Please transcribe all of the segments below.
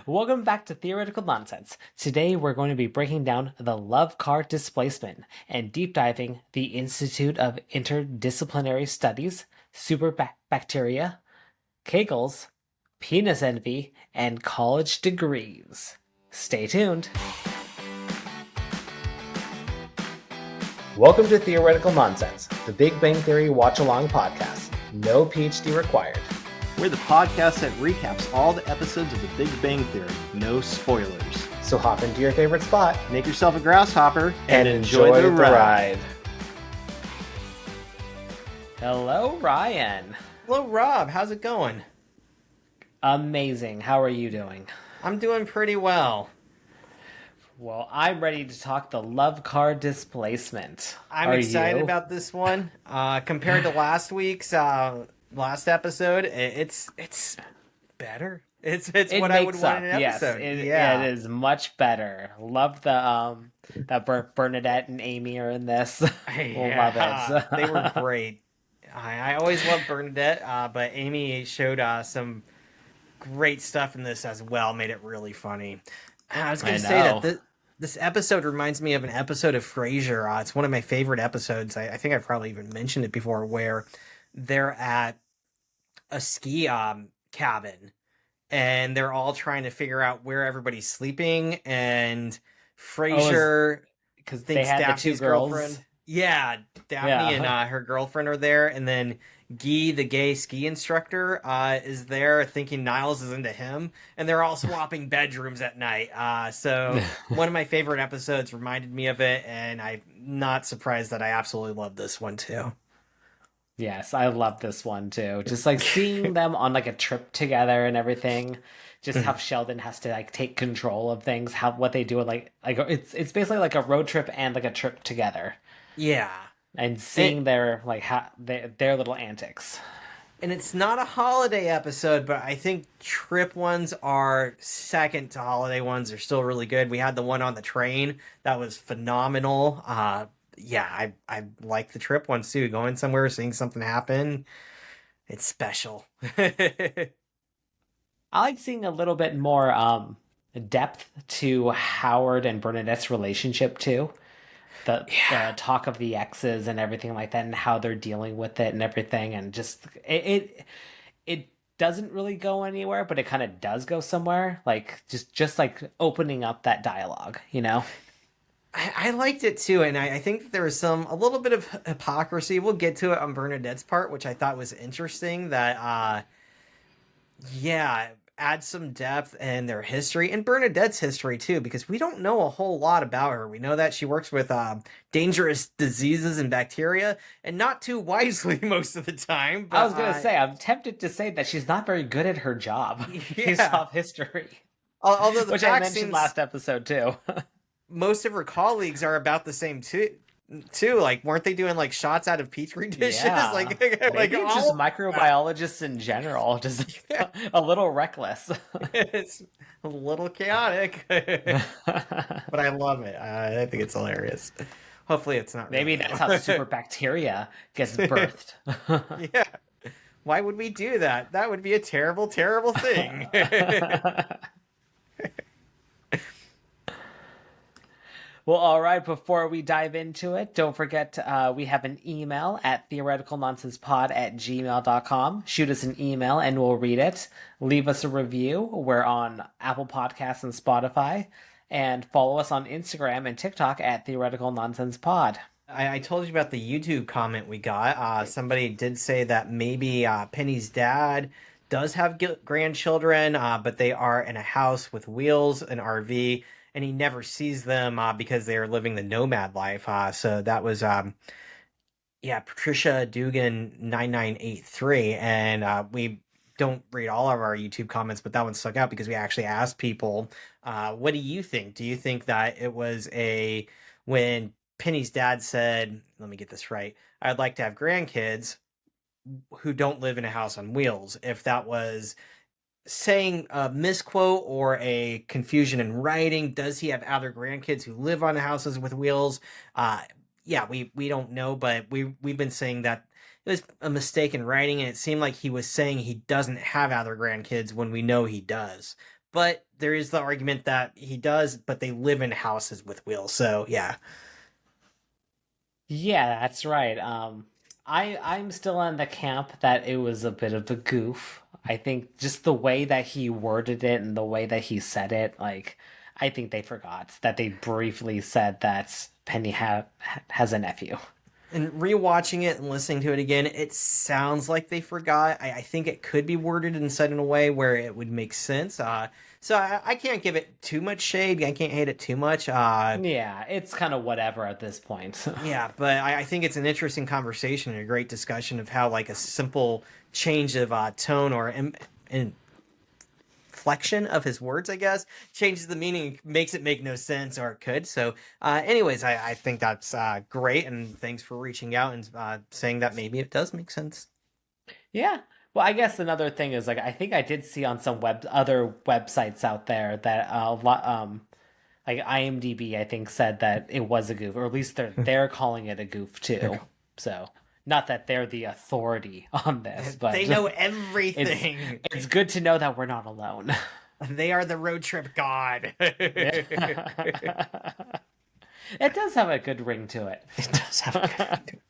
Welcome back to Theoretical Nonsense. Today we're going to be breaking down the love car displacement and deep diving the Institute of Interdisciplinary Studies, Superbacteria, Kegels, penis envy, and college degrees. Stay tuned. Welcome to Theoretical Nonsense, the Big Bang Theory watch-along podcast. No PhD required. We're the podcast that recaps all the episodes of The Big Bang Theory. No spoilers. So hop into your favorite spot, Make yourself a grasshopper, and enjoy the ride. Hello, Ryan. Hello, Rob. How's it going? Amazing. How are you doing? I'm doing pretty well. Well, I'm ready to talk the love car displacement. I'm excited about this one. Compared to last week's last episode, it's better. It's what I would want in an episode. Yes, it is much better. Love the that Bernadette and Amy are in this. Love it. They were great. I always love Bernadette, but Amy showed some great stuff in this as well. Made it really funny. I was going to say that this episode reminds me of an episode of Frasier. It's one of my favorite episodes. I think I've probably even mentioned it before, where they're at a ski cabin and they're all trying to figure out where everybody's sleeping, and Frasier because they had Daphne's the two girls. girlfriend. Yeah, Daphne and her girlfriend are there, and then Guy, the gay ski instructor, is there thinking Niles is into him, and they're all swapping bedrooms at night. So one of my favorite episodes reminded me of it, and I'm not surprised that I absolutely love this one too. Yes, I love this one too. Just like seeing them on like a trip together and everything. Just how Sheldon has to like take control of things, what they do, like it's basically like a road trip and like a trip together. Yeah. And seeing their little antics. And it's not a holiday episode, but I think trip ones are second to holiday ones. They're still really good. We had the one on the train that was phenomenal. I like the trip ones too. Going somewhere, seeing something happen, it's special. I like seeing a little bit more depth to Howard and Bernadette's relationship too. The talk of the exes and everything like that, and how they're dealing with it and everything, and just it doesn't really go anywhere, but it kind of does go somewhere. Like just like opening up that dialogue, you know. I liked it too, and I think there was a little bit of hypocrisy. We'll get to it on Bernadette's part, which I thought was interesting. That add some depth and their history, and Bernadette's history too, because we don't know a whole lot about her. We know that she works with dangerous diseases and bacteria, and not too wisely most of the time. But I was gonna say, I'm tempted to say that she's not very good at her job based off history. Although the which I mentioned last episode too. Most of her colleagues are about the same too. Like, weren't they doing like shots out of petri dishes? Yeah. like Maybe it's just microbiologists in general, just a little reckless. It's a little chaotic, but I love it. I think it's hilarious. Hopefully, it's not. Maybe that's how Superbacteria gets birthed. Yeah. Why would we do that? That would be a terrible, terrible thing. Well, all right, before we dive into it, don't forget we have an email at theoreticalnonsensepod@gmail.com. Shoot us an email and we'll read it. Leave us a review. We're on Apple Podcasts and Spotify. And follow us on Instagram and TikTok at Theoretical Nonsense Pod. I told you about the YouTube comment we got. Somebody did say that maybe Penny's dad does have grandchildren, but they are in a house with wheels, an RV, and he never sees them because they are living the nomad life. So that was, Patricia Dugan 9983. And we don't read all of our YouTube comments, but that one stuck out because we actually asked people, what do you think? Do you think that it was when Penny's dad said, let me get this right, I'd like to have grandkids who don't live in a house on wheels, if that was saying a misquote or a confusion in writing? Does he have other grandkids who live on houses with wheels? We don't know, but we've been saying that it was a mistake in writing, and it seemed like he was saying he doesn't have other grandkids when we know he does. But there is the argument that he does, but they live in houses with wheels. So yeah. Yeah, that's right. I'm still on the camp that it was a bit of a goof. I think just the way that he worded it and the way that he said it, like, I think they forgot that they briefly said that has a nephew. And rewatching it and listening to it again, it sounds like they forgot. I think it could be worded and said in a way where it would make sense. So I can't give it too much shade. I can't hate it too much. Yeah, it's kind of whatever at this point. Yeah, but I think it's an interesting conversation and a great discussion of how like a simple change of tone or inflection of his words, I guess, changes the meaning, makes it make no sense, or it could. So, anyways, I think that's great, and thanks for reaching out and saying that maybe it does make sense. Yeah. Well, I guess another thing is like I think I did see on some other websites out there that a lot like IMDb I think said that it was a goof, or at least they're calling it a goof too. So not that they're the authority on this, They but know it's everything. it's good to know that we're not alone. They are the road trip god. It does have a good ring to it. It does have a good.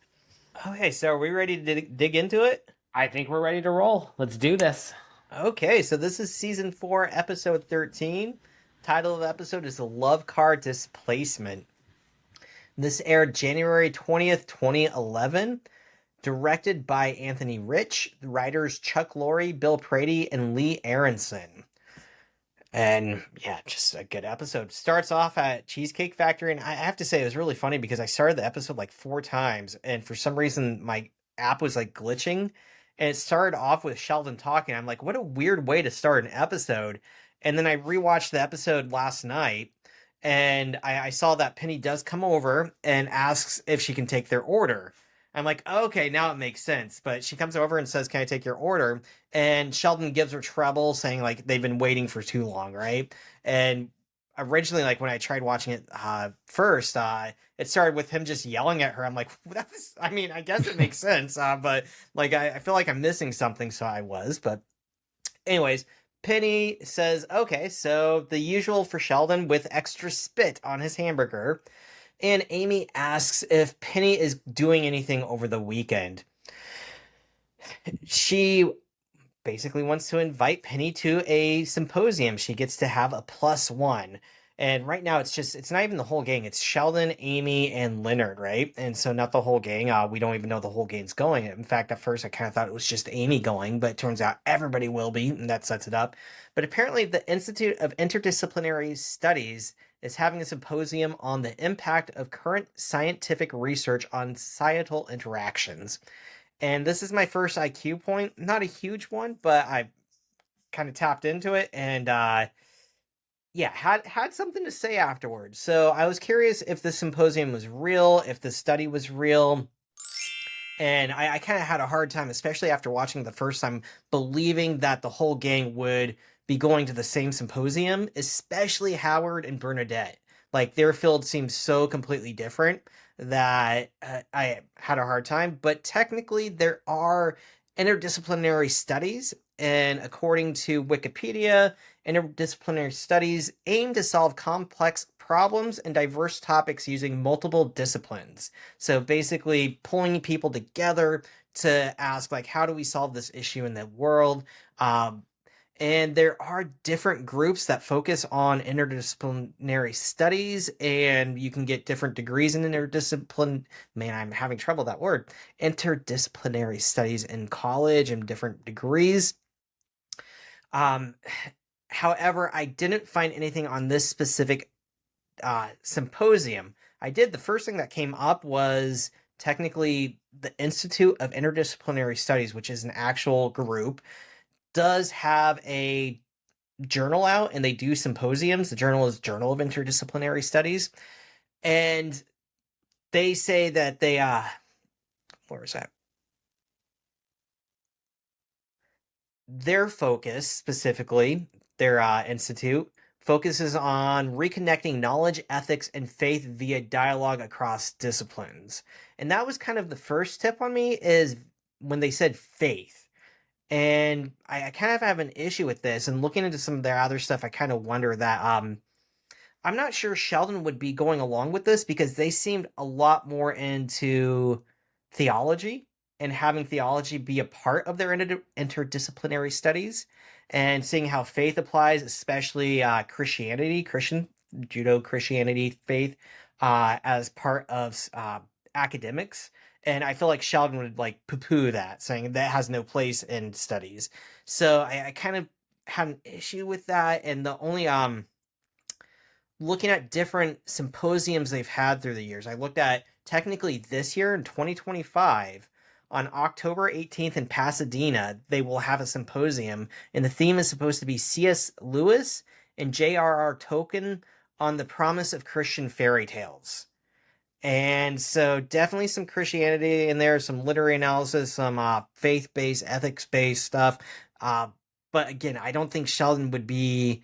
Okay, so are we ready to dig into it? I think we're ready to roll. Let's do this. Okay, so this is season 4, episode 13. Title of the episode is The Love Car Displacement. This aired January 20th, 2011. Directed by Anthony Rich. Writers Chuck Lorre, Bill Prady, and Lee Aronson. And yeah, just a good episode. Starts off at Cheesecake Factory, and I have to say it was really funny because I started the episode like 4 times, and for some reason my app was like glitching, and it started off with Sheldon talking. I'm like, what a weird way to start an episode. And then I rewatched the episode last night, and I saw that Penny does come over and asks if she can take their order. I'm like, okay, now it makes sense. But she comes over and says, "Can I take your order?" And Sheldon gives her trouble, saying like they've been waiting for too long, right? And originally, like when I tried watching it first, it started with him just yelling at her. I'm like, that's, I mean, I guess it makes sense, but like I feel like I'm missing something, so I was. But anyways, Penny says, "Okay, so the usual for Sheldon with extra spit on his hamburger." And Amy asks if Penny is doing anything over the weekend. She basically wants to invite Penny to a symposium. She gets to have a +1. And right now it's not even the whole gang. It's Sheldon, Amy, and Leonard, right? And so not the whole gang. We don't even know the whole gang's going. In fact, at first I kind of thought it was just Amy going, but it turns out everybody will be, and that sets it up. But apparently the Institute of Interdisciplinary Studies is having a symposium on the impact of current scientific research on societal interactions. And this is my first IQ point. Not a huge one, but I kind of tapped into it and yeah, had something to say afterwards. So I was curious if the symposium was real, if the study was real. And I kind of had a hard time, especially after watching the first time, believing that the whole gang would be going to the same symposium, especially Howard and Bernadette. Like their field seems so completely different that I had a hard time. But technically, there are interdisciplinary studies. And according to Wikipedia, interdisciplinary studies aim to solve complex problems and diverse topics using multiple disciplines. So basically pulling people together to ask like, how do we solve this issue in the world? And there are different groups that focus on interdisciplinary studies, and you can get different degrees in interdiscipline. Man, I'm having trouble with that word. Interdisciplinary studies in college and different degrees. Um, However, I didn't find anything on this specific symposium. I did. The first thing that came up was technically the Institute of Interdisciplinary Studies, which is an actual group, does have a journal out and they do symposiums. The journal is Journal of Interdisciplinary Studies. And they say that they, where is that? Their focus specifically, their institute, focuses on reconnecting knowledge, ethics, and faith via dialogue across disciplines. And that was kind of the first tip on me is when they said faith. And I kind of have an issue with this. And looking into some of their other stuff, I kind of wonder that I'm not sure Sheldon would be going along with this because they seemed a lot more into theology and having theology be a part of their interdisciplinary studies and seeing how faith applies, especially Christianity, Christian Judo Christianity faith, as part of academics. And I feel like Sheldon would like poo-poo that, saying that has no place in studies. So I kind of had an issue with that. And the only looking at different symposiums they've had through the years. I looked at technically this year in 2025 on October 18th in Pasadena, they will have a symposium and the theme is supposed to be C.S. Lewis and J.R.R. Tolkien on the promise of Christian fairy tales. And so definitely some Christianity in there, some literary analysis, some faith-based, ethics-based stuff. Uh, but again, I don't think Sheldon would be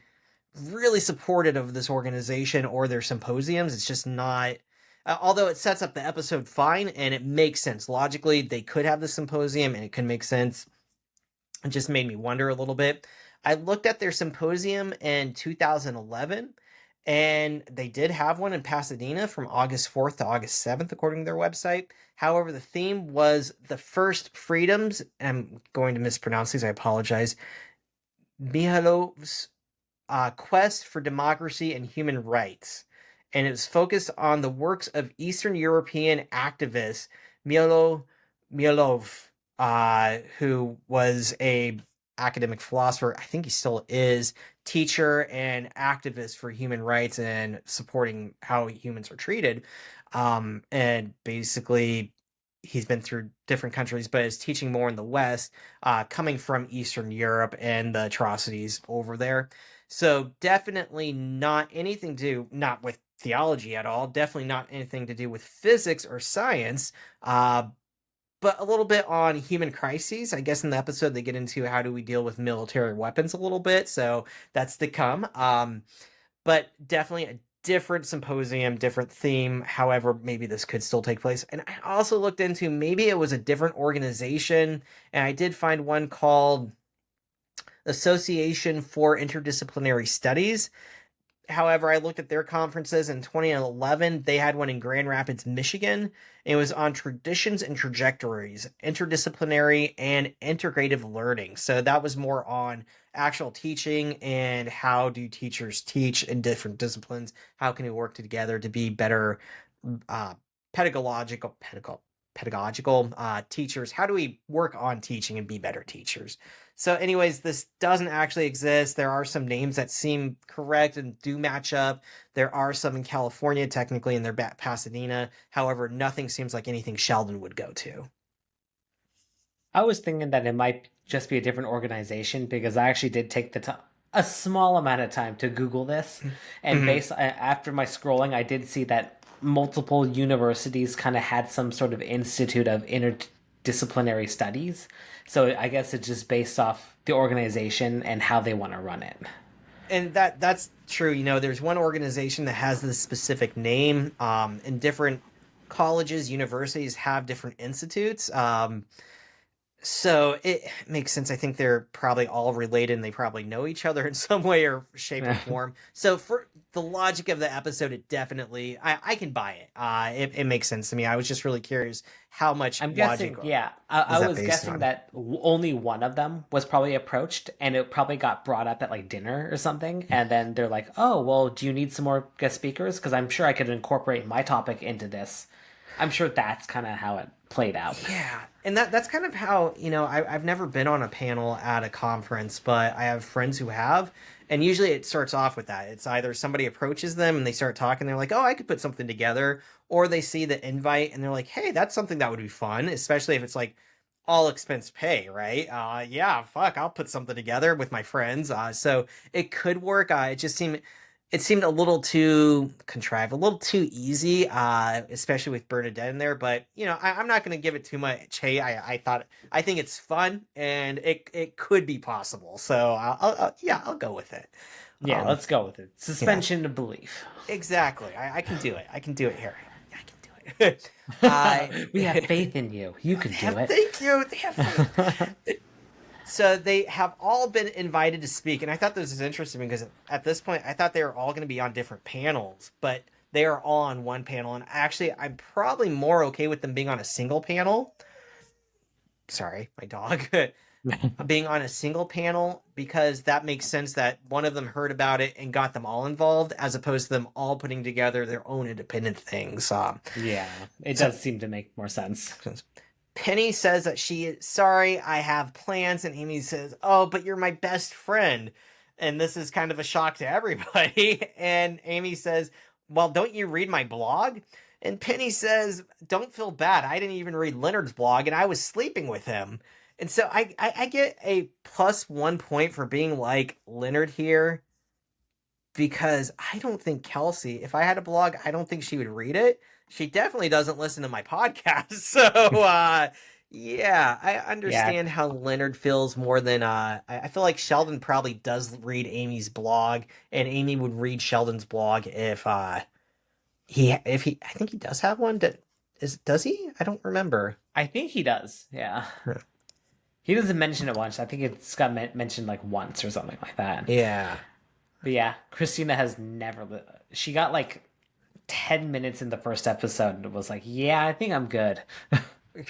really supportive of this organization or their symposiums. It's just not. Although it sets up the episode fine and it makes sense logically, they could have the symposium and it could make sense. It just made me wonder a little bit. I looked at their symposium in 2011, and they did have one in Pasadena from August 4th to August 7th, according to their website. However, the theme was the first freedoms. I'm going to mispronounce these, I apologize. Mihailov's quest for democracy and human rights. And it was focused on the works of Eastern European activist Mihailov, who was a academic philosopher. I think he still is teacher and activist for human rights and supporting how humans are treated. And basically, he's been through different countries, but is teaching more in the West, coming from Eastern Europe and the atrocities over there. So definitely not anything to do, not with theology at all. Definitely not anything to do with physics or science. But a little bit on human crises. I guess in the episode they get into how do we deal with military weapons a little bit. So that's to come. But definitely a different symposium, different theme. However, maybe this could still take place. And I also looked into maybe it was a different organization. And I did find one called Association for Interdisciplinary Studies. However, I looked at their conferences in 2011. They had one in Grand Rapids, Michigan. It was on traditions and trajectories, interdisciplinary and integrative learning. So that was more on actual teaching and how do teachers teach in different disciplines? How can we work together to be better uh, pedagogical teachers? How do we work on teaching and be better teachers? So, anyways, this doesn't actually exist. There are some names that seem correct and do match up. There are some in California, technically, in their Pasadena. However, nothing seems like anything Sheldon would go to. I was thinking that it might just be a different organization because I actually did take the time, a small amount of time to Google this, and Mm-hmm. based after my scrolling, I did see that multiple universities kind of had some sort of institute of interdisciplinary studies. So I guess it's just based off the organization and how they want to run it. And that's true. You know, there's one organization that has this specific name. And different colleges, universities have different institutes. So it makes sense. I think they're probably all related and they probably know each other in some way or shape or form. So for the logic of the episode, it definitely I can buy it. It makes sense to me. I was just really curious how much I'm logic guessing, yeah. I is that was based guessing on. that only one of them was probably approached, and it probably got brought up at like dinner or something. And then they're like, "Oh, well, do you need some more guest speakers? Because I'm sure I could incorporate my topic into this." I'm sure that's kind of how it played out. Yeah, and that's kind of how, you know, I've never been on a panel at a conference, but I have friends who have, and usually it starts off with that. It's either somebody approaches them and they start talking, they're like, "Oh, I could put something together," or they see the invite and they're like, "Hey, that's something that would be fun," especially if it's like all expense pay, right? Yeah, fuck, I'll put something together with my friends. So it could work. It seemed a little too contrived, a little too easy, especially with Bernadette in there. But you know, I'm not going to give it too much. Hey, I think it's fun and it could be possible. So yeah, I'll go with it. Yeah, Um, let's go with it. yeah, Suspension of belief. exactly. I can do it. I can do it here. I can do it. We have faith in you. You can do have it. thank you. They have faith. So they have all been invited to speak, and I thought this was interesting because at this point I thought they were all going to be on different panels, but they are all on one panel. And actually, I'm probably more okay with them being on a single panel. Sorry, my dog. Being on a single panel because that makes sense that one of them heard about it and got them all involved as opposed to them all putting together their own independent things. Yeah, it So does seem to make more sense. Penny says that she is sorry, I have plans, and Amy says, "Oh, but you're my best friend." And this is kind of a shock to everybody. And Amy says, "Well, don't you read my blog?" And Penny says, "Don't feel bad. I didn't even read Leonard's blog, and I was sleeping with him." And so I get a +1 point for being like Leonard here because I don't think Kelsey, if I had a blog, I don't think she would read it. She definitely doesn't listen to my podcast. So, yeah, I Yeah, understand how Leonard feels more than I feel like Sheldon probably does read Amy's blog, and Amy would read Sheldon's blog if he I think he does have one. Does he? I don't remember. I think he does. Yeah, he doesn't mention it once. I think it's got mentioned like once or something like that. Yeah. But yeah, Christina has never. She got like 10 minutes in the first episode and was like, "Yeah, I think I'm good."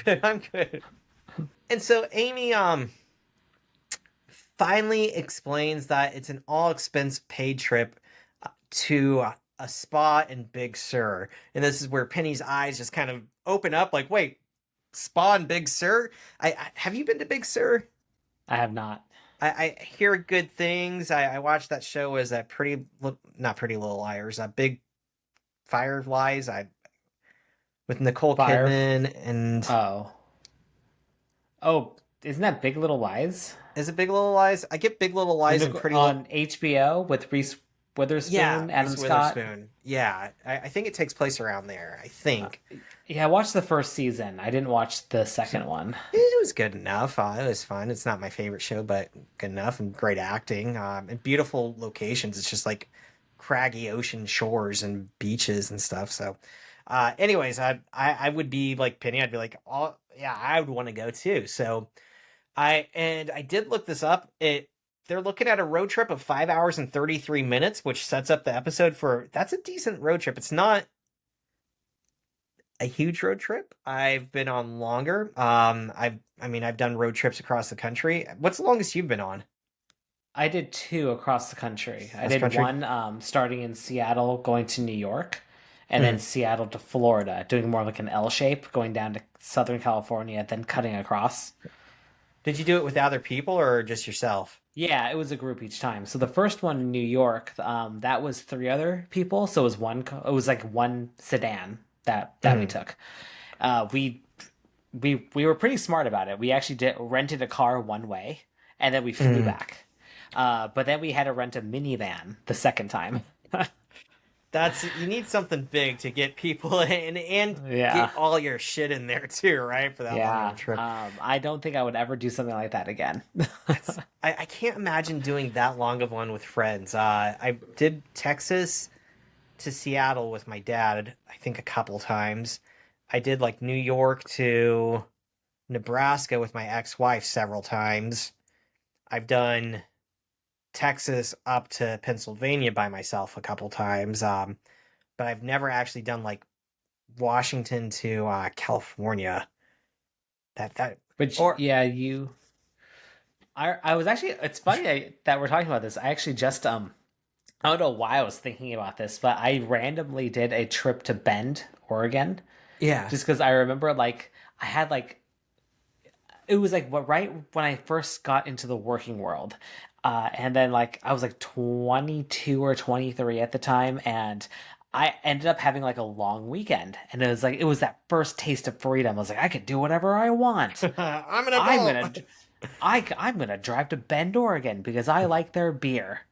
Good, I'm good. And so Amy finally explains that it's an all expense paid trip to a spa in Big Sur. And this is where Penny's eyes just kind of open up like, wait, spa in Big Sur? I have you been to Big Sur? I have not. I hear good things. I watched that show as that not Pretty Little Liars, Big Fireflies. I with Nicole Fire. Kidman and Oh. Oh, isn't that Big Little Lies? is it Big Little Lies? I get Big Little Lies and Pretty Little. On HBO with Reese Yeah, Witherspoon, Adam Reese Scott. Witherspoon. Yeah, I think it takes place around there. I Uh, think yeah, I watched the first season. I didn't watch the so. second one. It was good enough. It was fun. It's not my favorite show, but good enough and great acting and beautiful locations. It's just like craggy ocean shores and beaches and stuff. So, anyways, I would be like Penny. I'd be like, oh yeah, I would want to go too. So I did look this up. They're looking at a road trip of 5 hours and 33 minutes, which sets up the episode for that's a decent road trip. It's not a huge road trip. I've been on longer. I've done road trips across the country. What's the longest you've been on? I did two across the country. I Across the did country? one starting in Seattle, going to New York, and then Hmm. Seattle to Florida, doing more like an L shape, going down to Southern California, then cutting across. Did you do it with other people or just yourself? Yeah, it was a group each time. So the first one in New York, that was three other people. So it was it was like one sedan that we Hmm. took. We were pretty smart about it. We actually did rented a car one way, and then we flew Hmm. back. But then we had to rent a minivan the second time. That's you need something big to get people in and Yeah. get all your shit in there too, right? For that long of Yeah. a trip. I don't think I would ever do something like that again. I can't imagine doing that long of one with friends. I did Texas to Seattle with my dad, I think a couple times. I did like New York to Nebraska with my ex-wife several times. I've done Texas up to Pennsylvania by myself a couple times. But I've never actually done like Washington to California. That Which, or yeah, I was actually. It's funny that we're talking about this. I actually just I don't know why I was thinking about this, but I randomly did a trip to Bend, Oregon, yeah. just because I remember like I had like it was like what right when I first got into the working world. And then like I was like 22 or 23 at the time, and I ended up having like a long weekend, and it was that first taste of freedom. I was like, I could do whatever I want. I'm an I'm adult. gonna I'm gonna drive to Bend, Oregon because I like their beer.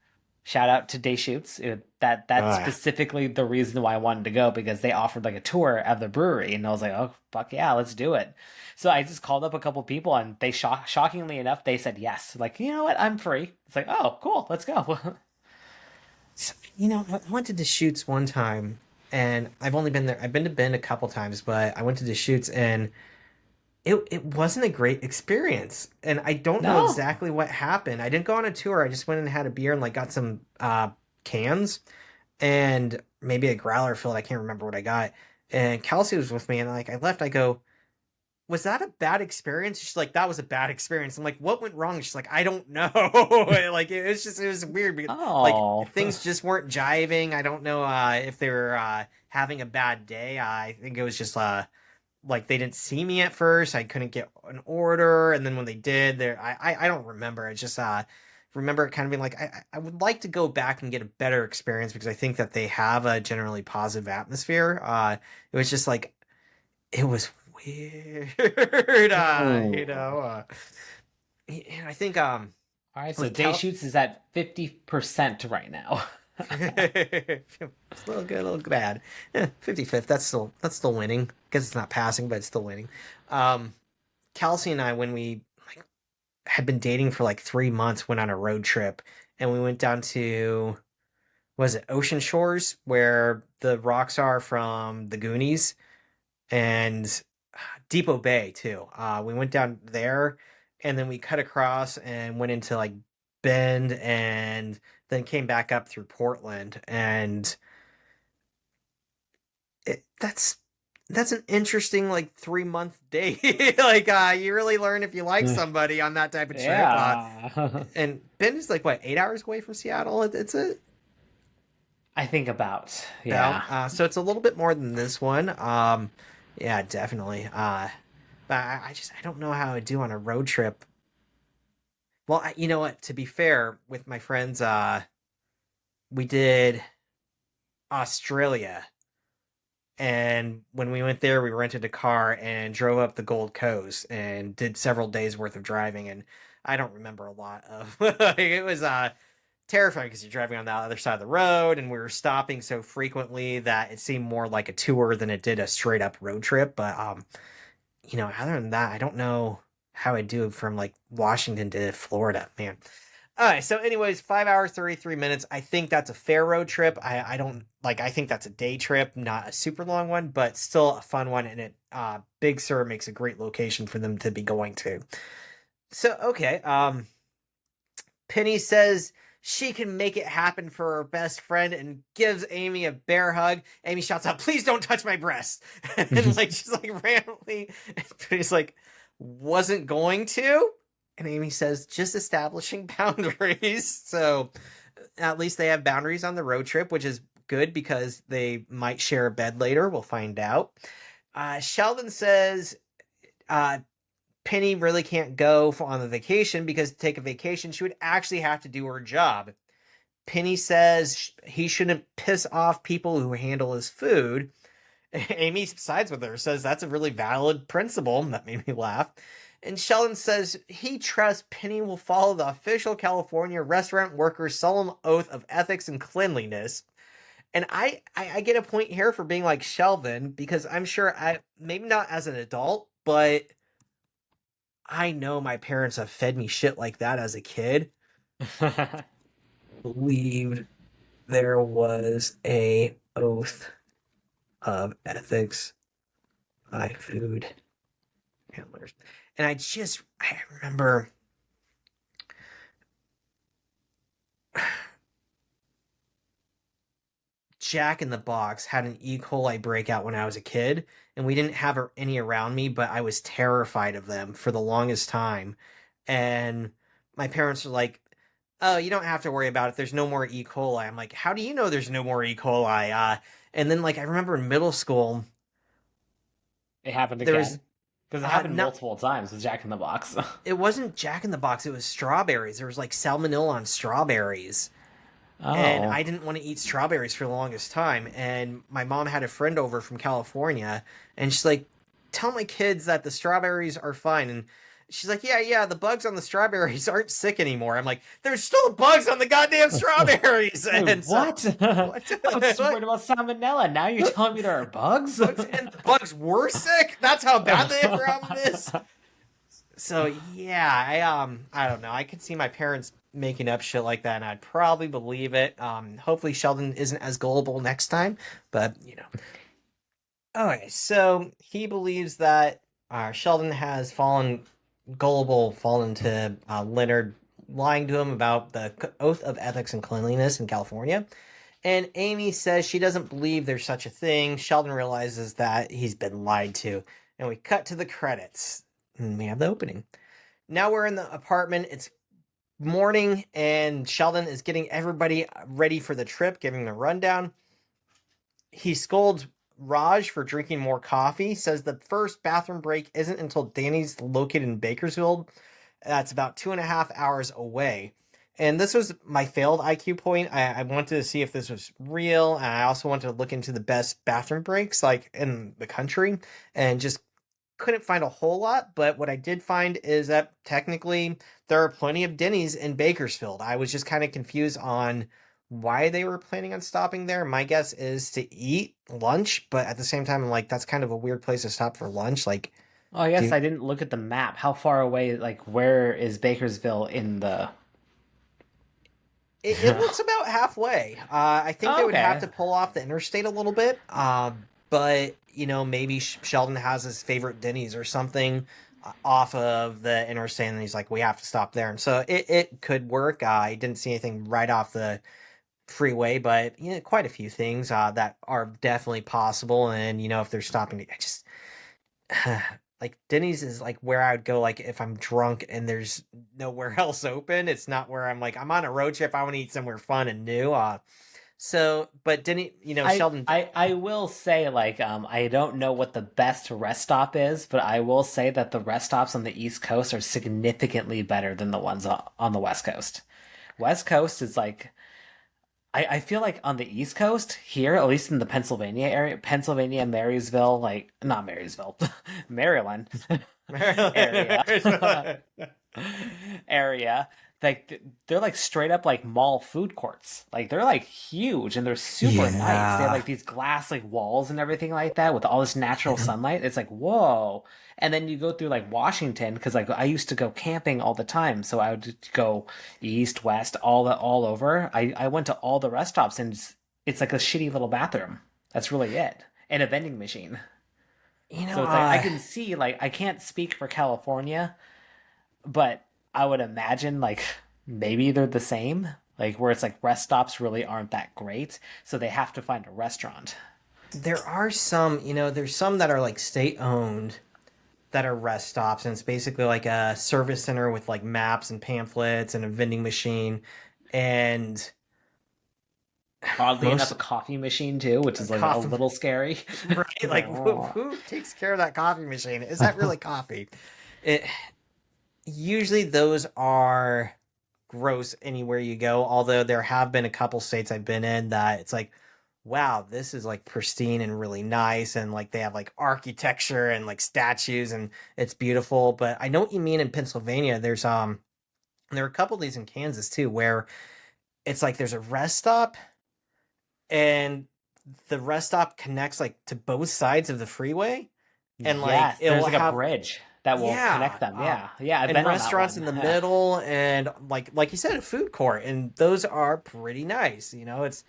Shout out to Deschutes. That's Yeah. specifically the reason why I wanted to go because they offered like a tour of the brewery, and I was like, oh fuck yeah, let's do it. So I just called up a couple people, and they shockingly enough they said yes. Like, you know what, I'm free. It's like, oh cool, let's go. I went to Deschutes one time, and I've only been there. I've been to Bend a couple times, but I went to Deschutes, and it wasn't a great experience, and I don't know No. exactly what happened. I didn't go on a tour. I just went and had a beer and like got some cans and maybe a growler filled. I can't remember what I got. And Kelsey was with me, and like I left. I go, was that a bad experience? She's like, that was a bad experience. I'm like, what went wrong? She's like, I don't know. Like it was weird because like Oh. things just weren't jiving. I don't know if they were having a bad day. I think it was just like they didn't see me at first. I couldn't get an order, and then when they did, there I don't remember. I just remember it kind of being like I would like to go back and get a better experience because I think that they have a generally positive atmosphere. It was just like it was weird, and I think All right, so like day shoots is at 50% right now. it's a little good, a little bad. 55th, that's still winning because it's not passing, but it's still winning. Um, Kelsey and I, when we like had been dating for like 3 months, went on a road trip, and we went down to was it Ocean Shores where the rocks are from the Goonies and Depot Bay too. We went down there, and then we cut across and went into like Bend, and then came back up through Portland, and that's an interesting like 3 month date. Like you really learn if you like somebody on that type of trip. Yeah. And Bend is like what 8 hours away from Seattle. It's a I think about. about Yeah. so it's a little bit more than this one. Yeah, definitely. But I just I don't know how I would do on a road trip. Well, you know what? To be fair, with my friends, we did Australia, and when we went there, we rented a car and drove up the Gold Coast and did several days worth of driving. And I don't remember a lot of. It was terrifying because you're driving on the other side of the road, and we were stopping so frequently that it seemed more like a tour than it did a straight up road trip. But other than that, I don't know how I do from like Washington to Florida, man. All right. So, anyways, 5 hours, 33 minutes. I think that's a fair road trip. I don't like, I think that's a day trip, not a super long one, but still a fun one. And Big Sur makes a great location for them to be going to. So, okay. Penny says she can make it happen for her best friend and gives Amy a bear hug. Amy shouts out, "Please don't touch my breast." And like she's like randomly, and Penny's like, "Wasn't going to." And Amy says, "Just establishing boundaries." So at least they have boundaries on the road trip, which is good because they might share a bed later. We'll find out. Sheldon says, uh, Penny really can't go on the vacation because to take a vacation, she would actually have to do her job. Penny says he shouldn't piss off people who handle his food. Amy sides with her, says that's a really valid principle. That made me laugh. And Sheldon says he trusts Penny will follow the official California restaurant workers' solemn oath of ethics and cleanliness. And I get a point here for being like Sheldon because I'm sure maybe not as an adult, but I know my parents have fed me shit like that as a kid. Believed there was a oath of ethics by food handlers. And I remember Jack in the Box had an E. coli breakout when I was a kid, and we didn't have any around me, but I was terrified of them for the longest time. And my parents were like, "Oh, you don't have to worry about it. There's no more E. coli." I'm like, "How do you know there's no more E. coli?" And then like I remember in middle school, It happened there was again. Because it happened not multiple times with Jack in the Box. it wasn't Jack in the Box, it was strawberries. There was like salmonella on strawberries. And Oh. I didn't want to eat strawberries for the longest time. And my mom had a friend over from California, and she's like, "Tell my kids that the strawberries are fine." And she's like, "Yeah, yeah, the bugs on the strawberries aren't sick anymore." I'm like, "There's still bugs on the goddamn strawberries." Wait, And so, what? what? I was What? worried about salmonella. Now you're telling me there are bugs? Bugs and the bugs were sick. That's how bad the problem is. So yeah, I don't know. I could see my parents making up shit like that, and I'd probably believe it. Hopefully Sheldon isn't as gullible next time, but. Okay, so he believes that Sheldon has fallen fallen to Leonard lying to him about the oath of ethics and cleanliness in California. And Amy says she doesn't believe there's such a thing. Sheldon realizes that he's been lied to. And we cut to the credits. And we have the opening. Now we're in the apartment. It's morning, and Sheldon is getting everybody ready for the trip, giving the rundown. He scolds Raj for drinking more coffee, says the first bathroom break isn't until Danny's located in Bakersfield. That's about 2.5 hours away. And this was my failed IQ point. I wanted to see if this was real. And I also wanted to look into the best bathroom breaks like in the country and just couldn't find a whole lot. But what I did find is that technically there are plenty of Denny's in Bakersfield. I was just kind of confused on why they were planning on stopping there. My guess is to eat lunch, but at the same time, I'm like, that's kind of a weird place to stop for lunch. Like, Oh, I do guess you, I didn't look at the map. How far away, like, where is Bakersville in the. it looks about halfway. I think they Oh, would have okay. to pull off the interstate a little bit. But maybe Sheldon has his favorite Denny's or something off of the interstate, and he's like, we have to stop there. And so it could work. I didn't see anything right off the freeway, but quite a few things that are definitely possible. And if they're stopping, I just like Denny's is like where I would go like if I'm drunk and there's nowhere else open. It's not where I'm like I'm on a road trip. I want to eat somewhere fun and new. But Denny, I, Sheldon. I I will say like I don't know what the best rest stop is, but I will say that the rest stops on the East Coast are significantly better than the ones on the West Coast. West Coast is like I feel like on the East Coast here, at least in the Pennsylvania area, Pennsylvania, Marysville, like not Marysville, Maryland area, area, like they're like straight up like mall food courts. Like they're like huge and they're super nice. They have Yeah. like these glass like walls and everything like that with all this natural sunlight. It's like whoa. And then you go through like Washington because like I used to go camping all the time, so I would go east, west, all over. I went to all the rest stops and it's like a shitty little bathroom. That's really it, and a vending machine. You know, So it's like I can see like I can't speak for California, but I would imagine like maybe they're the same, like where it's like rest stops really aren't that great, so they have to find a restaurant. there are there's some that are like state owned that are rest stops, and it's basically like a service center with like maps and pamphlets and a vending machine, and Oddly enough, most a coffee machine too, which is like a coffee. little scary. Right? Like, Like, oh. who takes care of that coffee machine? Is that really coffee? It usually those are gross anywhere you go. Although there have been a couple states I've been in that it's like, wow, this is like pristine and really nice, and like they have like architecture and like statues, and it's beautiful. But I know what you mean in Pennsylvania. There are a couple of these in Kansas too, where it's like there's a rest stop and the rest stop connects like to both sides of the freeway, and like Yes, it there's will like a have bridge that will yeah connect them. Yeah, yeah, I've and been on that restaurants one. in the middle, and like you said, a food court, and those are pretty nice. It's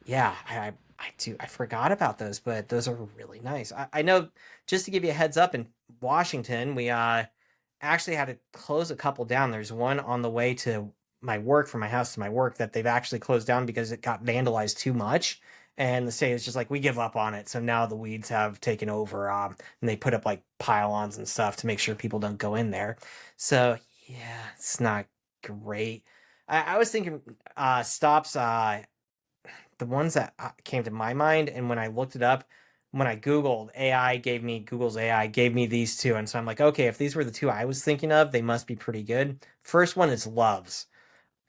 yeah, I do I forgot about those, but those are really nice. I know, just to give you a heads up, in Washington we actually had to close a couple down. There's one on the way to my work, from my house to my work, that they've actually closed down because it got vandalized too much. And the state is just like, we give up on it. So now the weeds have taken over, and they put up like pylons and stuff to make sure people don't go in there. So yeah, it's not great. I was thinking stops. The ones that came to my mind, and when I looked it up, when I Googled, Google's AI gave me these two. And so I'm like, okay, if these were the two I was thinking of, they must be pretty good. First one is Love's.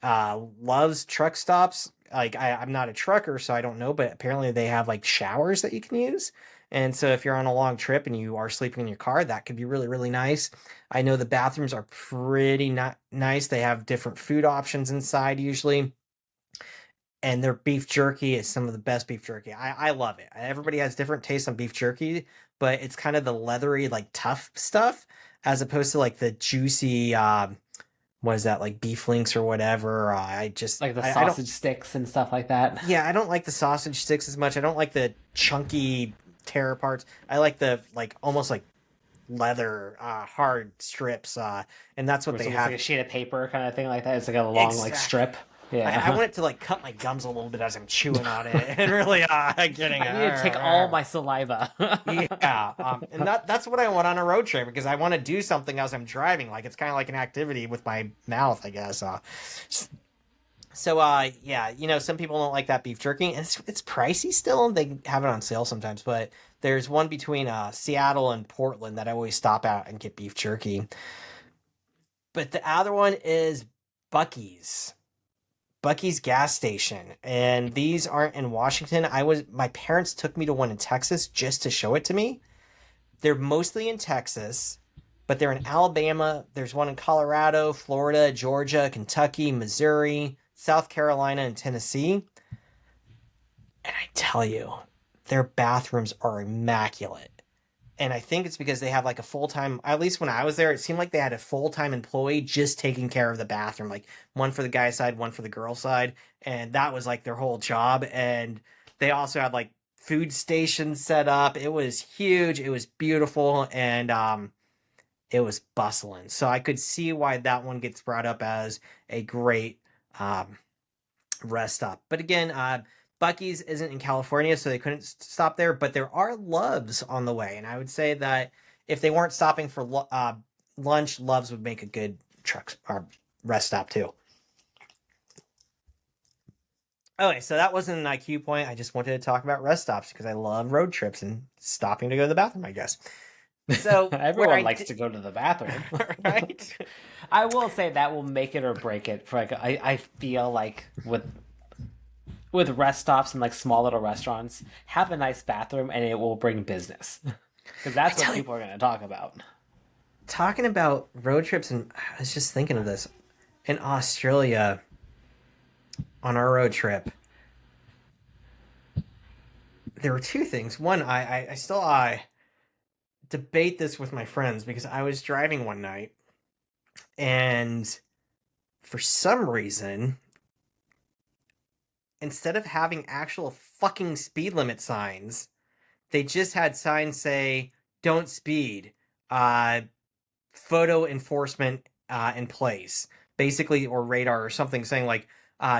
Love's truck stops. Like I'm not a trucker, so I don't know, but apparently they have like showers that you can use. And so if you're on a long trip and you are sleeping in your car, that could be really, really nice. I know the bathrooms are pretty not nice. They have different food options inside usually, and their beef jerky is some of the best beef jerky. I love it. Everybody has different tastes on beef jerky, but it's kind of the leathery, like tough stuff, as opposed to like the juicy, what is that, like beef links or whatever. Like the I don't, sausage sticks and stuff like that. yeah, I don't like the sausage sticks as much. I don't like the chunky tear parts. I like the, like, almost like leather, hard strips, and that's what Where it's they almost like have. a sheet of paper kind of thing like that. It's like a long like Exactly. strip. I Yeah. want it to like cut my gums a little bit as I'm chewing on it and really getting I need to take all it. my saliva. Yeah, and that's what I want on a road trip because I want to do something as I'm driving. Like it's kind of like an activity with my mouth, I guess. So, yeah, some people don't like that beef jerky, and it's pricey still. They have it on sale sometimes, but there's one between Seattle and Portland that I always stop at and get beef jerky. But the other one is Buc-ee's. Buc-ee's gas station, and these aren't in Washington. My parents took me to one in Texas just to show it to me. They're mostly in Texas, but they're in Alabama. There's one in Colorado, Florida, Georgia, Kentucky, Missouri, South Carolina, and Tennessee. And I tell you, their bathrooms are immaculate. And I think it's because they have like a full time, at least when I was there, it seemed like they had a full time employee just taking care of the bathroom, like one for the guy side, one for the girl side. And that was like their whole job. And they also had like food stations set up. It was huge. It was beautiful. And it was bustling. So I could see why that one gets brought up as a great um, rest stop. But again, Buc-ee's isn't in California, so they couldn't stop there. But there are Loves on the way, and I would say that if they weren't stopping for lunch, Loves would make a good truck or rest stop too. Okay, so that wasn't an IQ point. I just wanted to talk about rest stops because I love road trips and stopping to go to the bathroom, I guess. So where Everyone likes to go to the bathroom. right? I will say that will make it or break it for like I feel like with rest stops and like small little restaurants, have a nice bathroom and it will bring business. Because that's what people are going to talk about. Talking about road trips, and I was just thinking of this in Australia on our road trip. There were two things. One, I still debate this with my friends because I was driving one night and for some reason, instead of having actual fucking speed limit signs, they just had signs say "Don't speed," uh, photo enforcement in place, basically, or radar or something saying like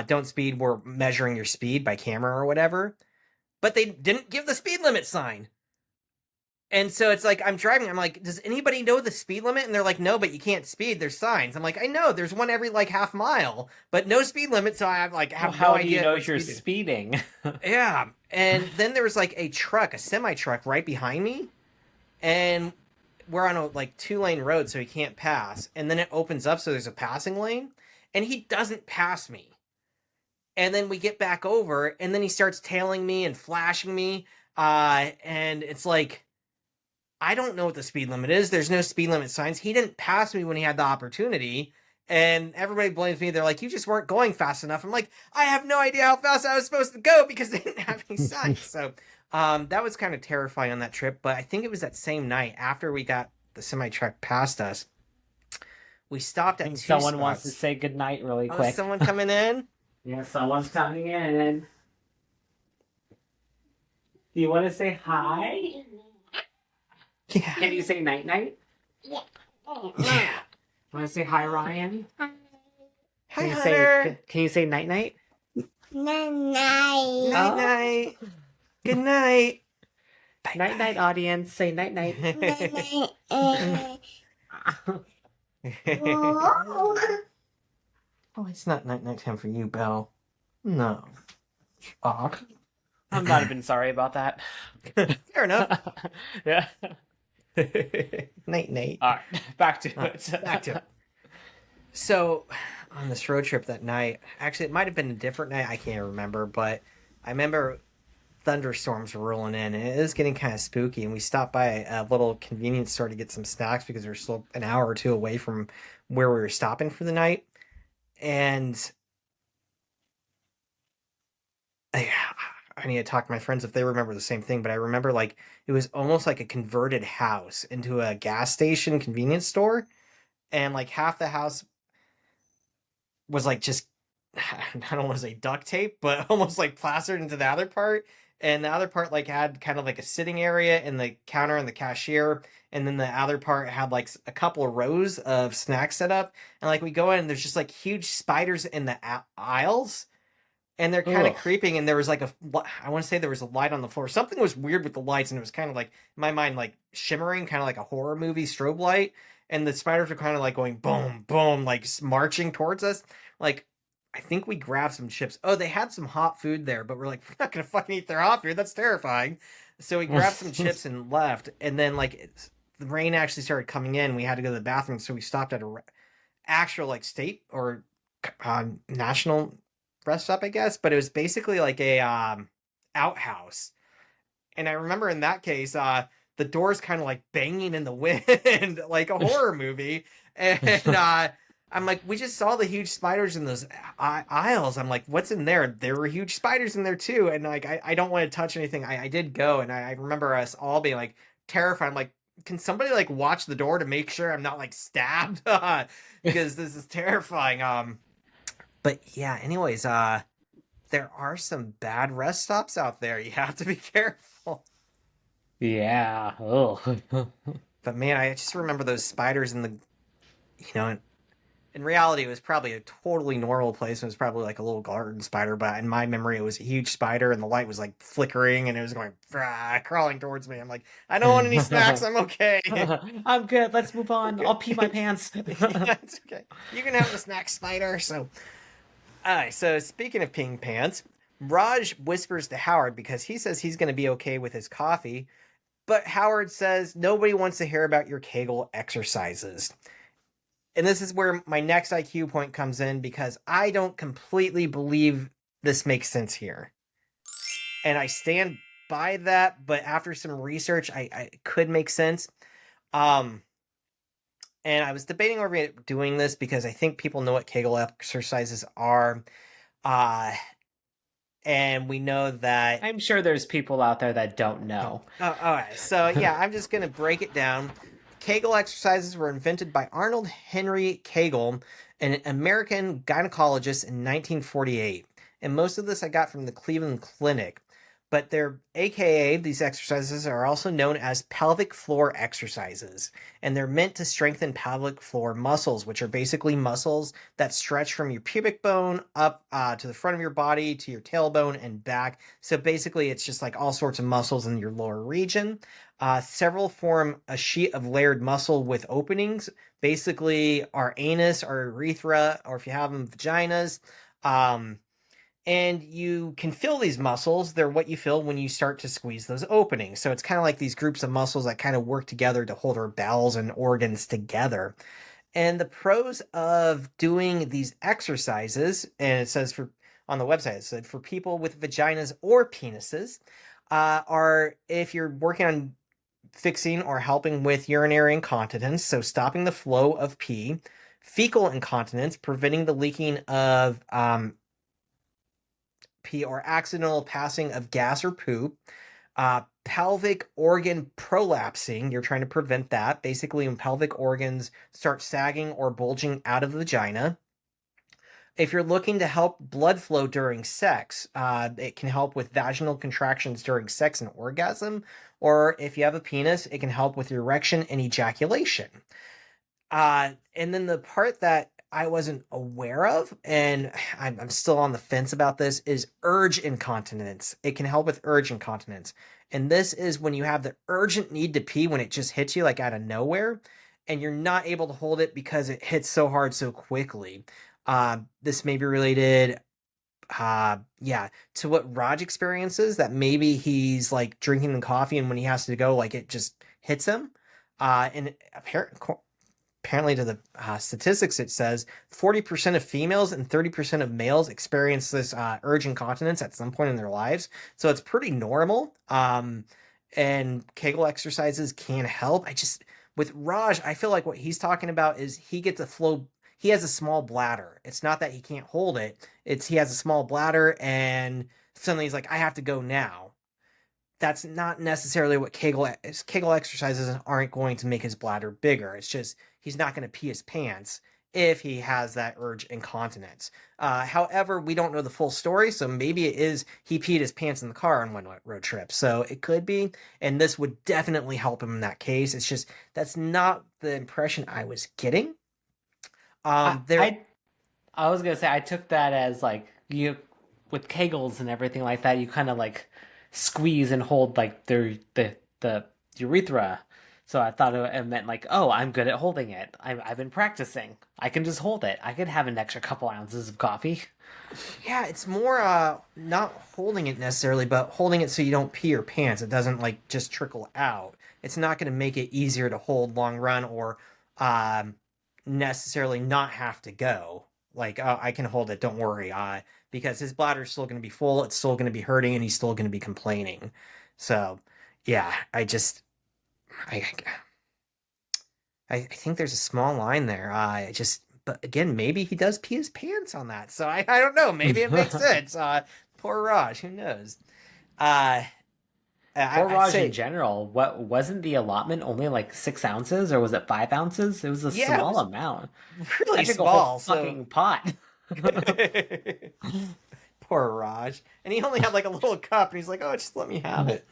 "Don't speed." We're measuring your speed by camera or whatever. But they didn't give the speed limit sign. And so it's like I'm driving. I'm like, does anybody know the speed limit? And they're like, no, but you can't speed. There's signs. I'm like, I know. There's one every like half mile, but no speed limit. So I Well, have no how do you idea know what you're speed is. speeding? Yeah. And then there was like a semi truck right behind me, and we're on a like 2-lane road, so he can't pass. And then it opens up, so there's a passing lane, and he doesn't pass me. And then we get back over, and then he starts tailing me and flashing me. And it's like I don't know what the speed limit is. There's no speed limit signs. He didn't pass me when he had the opportunity. And everybody blames me. They're like, you just weren't going fast enough. I'm like, I have no idea how fast I was supposed to go because they didn't have any signs. So that was kind of terrifying on that trip. But I think it was that same night after we got the semi truck past us. We stopped I at think two someone wants to spots. say goodnight really Oh, is quick. someone coming in? Yeah, someone's coming in. Do you want to say hi? Yeah. Can you say night night? Yeah. Yeah. Want to say hi, Ryan? Hi, Can you Hunter. say Can you say night night? Night Night Oh. night. Good night. Night night, audience. Say night night. night. Oh, it's not night time for you, Belle. No. Aw. I'm not even sorry about that. Fair enough. Yeah. Night. All right, back to Uh, it. back to it. So, on this road trip that night, actually, it might have been a different night. I can't remember, but I remember thunderstorms were rolling in, and it was getting kind of spooky. And we stopped by a little convenience store to get some snacks because we were still an hour or two away from where we were stopping for the night. And I need to talk to my friends if they remember the same thing, but I remember like it was almost like a converted house into a gas station convenience store, and like half the house was like just I don't want to say duct tape, but almost like plastered into the other part. and the other part like had kind of like a sitting area and the counter and the cashier, and then the other part had like a couple of rows of snacks set up. And like we go in and there's just like huge spiders in the aisles, and they're kind of Ugh. creeping. And there was like I want to say there was a light on the floor. Something was weird with the lights, and it was kind of like in my mind like shimmering, kind of like a horror movie strobe light. And the spiders were kind of like going boom, boom, like marching towards us. Like I think we grabbed some chips. Oh, they had some hot food there, but we're like, we're not gonna fucking eat their hot food. That's terrifying. So we grabbed some chips and left. And then like the rain actually started coming in. We had to go to the bathroom, so we stopped at a actual like state or national rest stop, I guess. But it was basically like a outhouse. And I remember in that case, the doors kind of like banging in the wind, like a horror movie. And I'm like, we just saw the huge spiders in those aisles. I'm like, what's in there? There were huge spiders in there too. And like, I don't want to touch anything. I did go, and I remember us all being like terrified. I'm like, can somebody like watch the door to make sure I'm not like stabbed? Because this is terrifying. But yeah, anyways, there are some bad rest stops out there. You have to be careful. Yeah. Oh. But man, I just remember those spiders in the, in reality, it was probably a totally normal place. It was probably like a little garden spider, but in my memory, it was a huge spider, and the light was like flickering, and it was going crawling towards me. I'm like, I don't want any snacks. I'm okay. I'm good. Let's move on. Okay. I'll pee my pants. Yeah, it's okay. You can have the snack, spider. So, all right. So speaking of peeing pants, Raj whispers to Howard because he says he's going to be okay with his coffee, but Howard says nobody wants to hear about your Kegel exercises. And this is where my next IQ point comes in, because I don't completely believe this makes sense here. And I stand by that, but after some research, I could make sense. And I was debating over doing this because I think people know what Kegel exercises are. And we know that... I'm sure there's people out there that don't know. Oh, all right. So, yeah, I'm just going to break it down. Kegel exercises were invented by Arnold Henry Kegel, an American gynecologist, in 1948. And most of this I got from the Cleveland Clinic. But they're, AKA, these exercises are also known as pelvic floor exercises. And they're meant to strengthen pelvic floor muscles, which are basically muscles that stretch from your pubic bone up to the front of your body, to your tailbone and back. So basically, it's just like all sorts of muscles in your lower region. Several form a sheet of layered muscle with openings, basically our anus, our urethra, or if you have them, vaginas. And you can feel these muscles. They're what you feel when you start to squeeze those openings. So it's kind of like these groups of muscles that kind of work together to hold our bowels and organs together. And the pros of doing these exercises, and it says on the website, it said for people with vaginas or penises, are if you're working on fixing or helping with urinary incontinence, so stopping the flow of pee, fecal incontinence, preventing the leaking of pee or accidental passing of gas or poop, pelvic organ prolapsing, you're trying to prevent that, basically when pelvic organs start sagging or bulging out of the vagina. If you're looking to help blood flow during sex, it can help with vaginal contractions during sex and orgasm. Or if you have a penis, it can help with erection and ejaculation. And then the part that I wasn't aware of, and I'm still on the fence about this, is urge incontinence. It can help with urge incontinence. And this is when you have the urgent need to pee when it just hits you like out of nowhere, and you're not able to hold it because it hits so hard so quickly. This may be related, to what Raj experiences, that maybe he's like drinking the coffee and when he has to go, like it just hits him. And apparently to the statistics, it says 40% of females and 30% of males experience this urge incontinence at some point in their lives. So it's pretty normal. And Kegel exercises can help. With Raj, I feel like what he's talking about is he gets a flow. He has a small bladder. It's not that he can't hold it. It's he has a small bladder and suddenly he's like, I have to go now. That's not necessarily what Kegel exercises aren't going to make his bladder bigger. It's just he's not going to pee his pants. if he has that urge incontinence. However, we don't know the full story, so maybe it is he peed his pants in the car on one road trip. So it could be, and this would definitely help him in that case. It's just that's not the impression I was getting. I, There, I I was gonna say I took that as like you with Kegels and everything like that. You kind of like squeeze and hold like the urethra. So I thought it meant like, oh, I'm good at holding it. I've been practicing. I can just hold it. I could have an extra couple ounces of coffee. yeah, it's more not holding it necessarily, but holding it so you don't pee your pants. It doesn't like just trickle out. It's not going to make it easier to hold long run or um necessarily not have to go. Like, oh, I can hold it, don't worry. Because his bladder's still going to be full, it's still going to be hurting, and he's still going to be complaining. So, yeah, I I think there's a small line there. But again, maybe he does pee his pants on that. So I don't know. Maybe it makes sense. Poor Raj. Who knows? Uh, Or I'd Raj in say, general, what wasn't the allotment only like 6 ounces or was it 5 ounces? It was a yeah, it small was amount. I really drink a whole small. So fucking pot. poor Raj. And he only had like a little cup, and he's like, "Oh, just let me have it."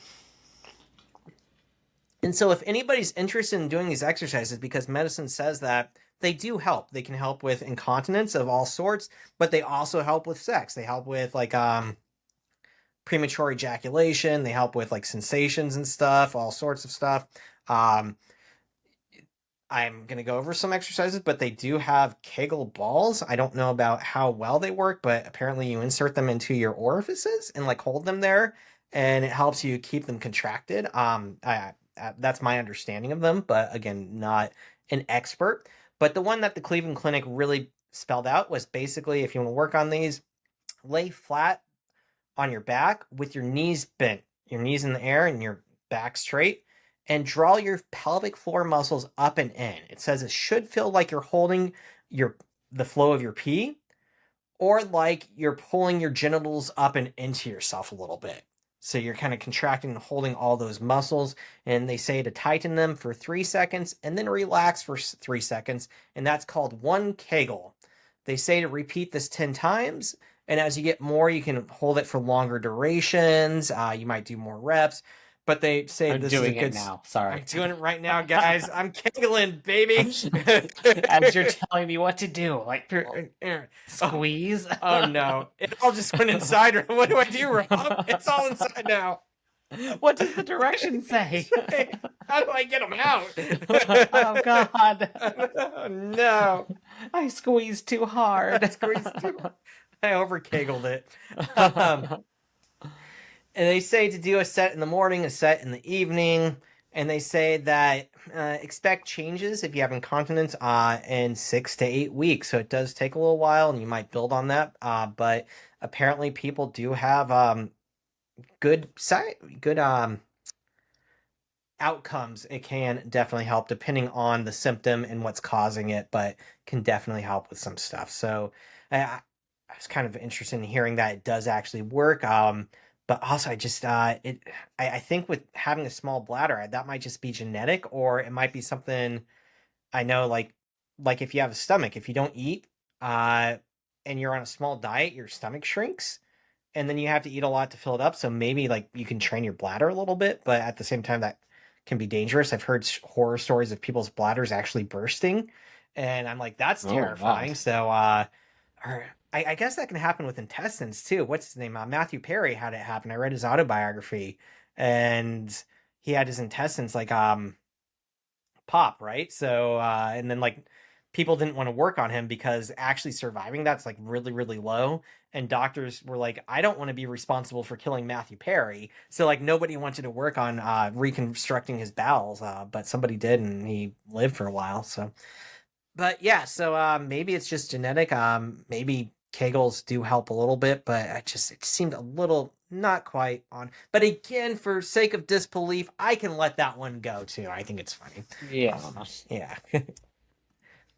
And so, if anybody's interested in doing these exercises, because medicine says that they do help, they can help with incontinence of all sorts, but they also help with sex. They help with like premature ejaculation. They help with like sensations and stuff, all sorts of stuff. Um, I'm going to go over some exercises, but they do have Kegel balls. I don't know about how well they work, but apparently you insert them into your orifices and like hold them there, and it helps you keep them contracted. That's my understanding of them, but again, not an expert. But the one that the Cleveland Clinic really spelled out was basically if you want to work on these, lay flat on your back with your knees bent, your knees in the air and your back straight, and draw your pelvic floor muscles up and in. It says it should feel like you're holding your the flow of your pee or like you're pulling your genitals up and into yourself a little bit. So you're kind of contracting and holding all those muscles, and they say to tighten them for 3 seconds and then relax for 3 seconds, and that's called one Kegel. They say to repeat this 10 times, and as you get more, you can hold it for longer durations. You might do more reps, but they say I'm this is a doing it good. now. I'm Sorry. doing it right now, guys. I'm kegling, baby. As you're telling me what to do, like Oh, squeeze. oh no. It all just went inside. What do I do, Rob? It's all inside now. What does the direction say? How do I get them out? Oh God. Oh, no. I squeezed too hard. I squeezed too hard. I overkegled it. Um, and they say to do a set in the morning, a set in the evening. And they say that expect changes if you have incontinence in 6 to 8 weeks. So it does take a little while, and you might build on that. But apparently, people do have good outcomes. It can definitely help depending on the symptom and what's causing it, but can definitely help with some stuff. So I was kind of interested in hearing that it does actually work. But also I just I think with having a small bladder, that might just be genetic, or it might be something I know like if you have a stomach, if you don't eat uh and you're on a small diet, your stomach shrinks, and then you have to eat a lot to fill it up. So maybe like you can train your bladder a little bit, but at the same time that can be dangerous. I've heard horror stories of people's bladders actually bursting, and I'm like, that's Oh God. terrifying. So, or I guess that can happen with intestines too. What's his name? Matthew Perry had it happen. I read his autobiography, and he had his intestines like pop, right? So, and then like people didn't want to work on him because actually surviving that's like really, really low. And doctors were like, I don't want to be responsible for killing Matthew Perry. So like nobody wanted to work on reconstructing his bowels, but somebody did, and he lived for a while. So, but yeah, so maybe it's just genetic. Maybe Kegels do help a little bit, but it seemed a little not quite on. But again, for sake of disbelief, I can let that one go too. I think it's funny. Yeah. Yeah.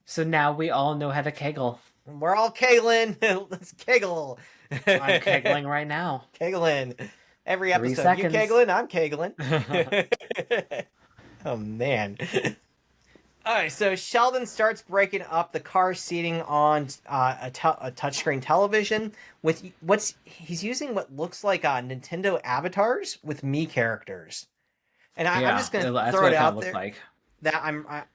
So now we all know how to kegel. We're all kegling. Let's kegel. I'm kegling right now. Kegling. Every 3 episode. You seconds. kegling, I'm kegling. Oh man. All right, so Sheldon starts breaking up the car seating on a touchscreen television with he's using what looks like Nintendo avatars with me characters, and I'm Yeah, just gonna that's throw what it it kind of out looked there like. that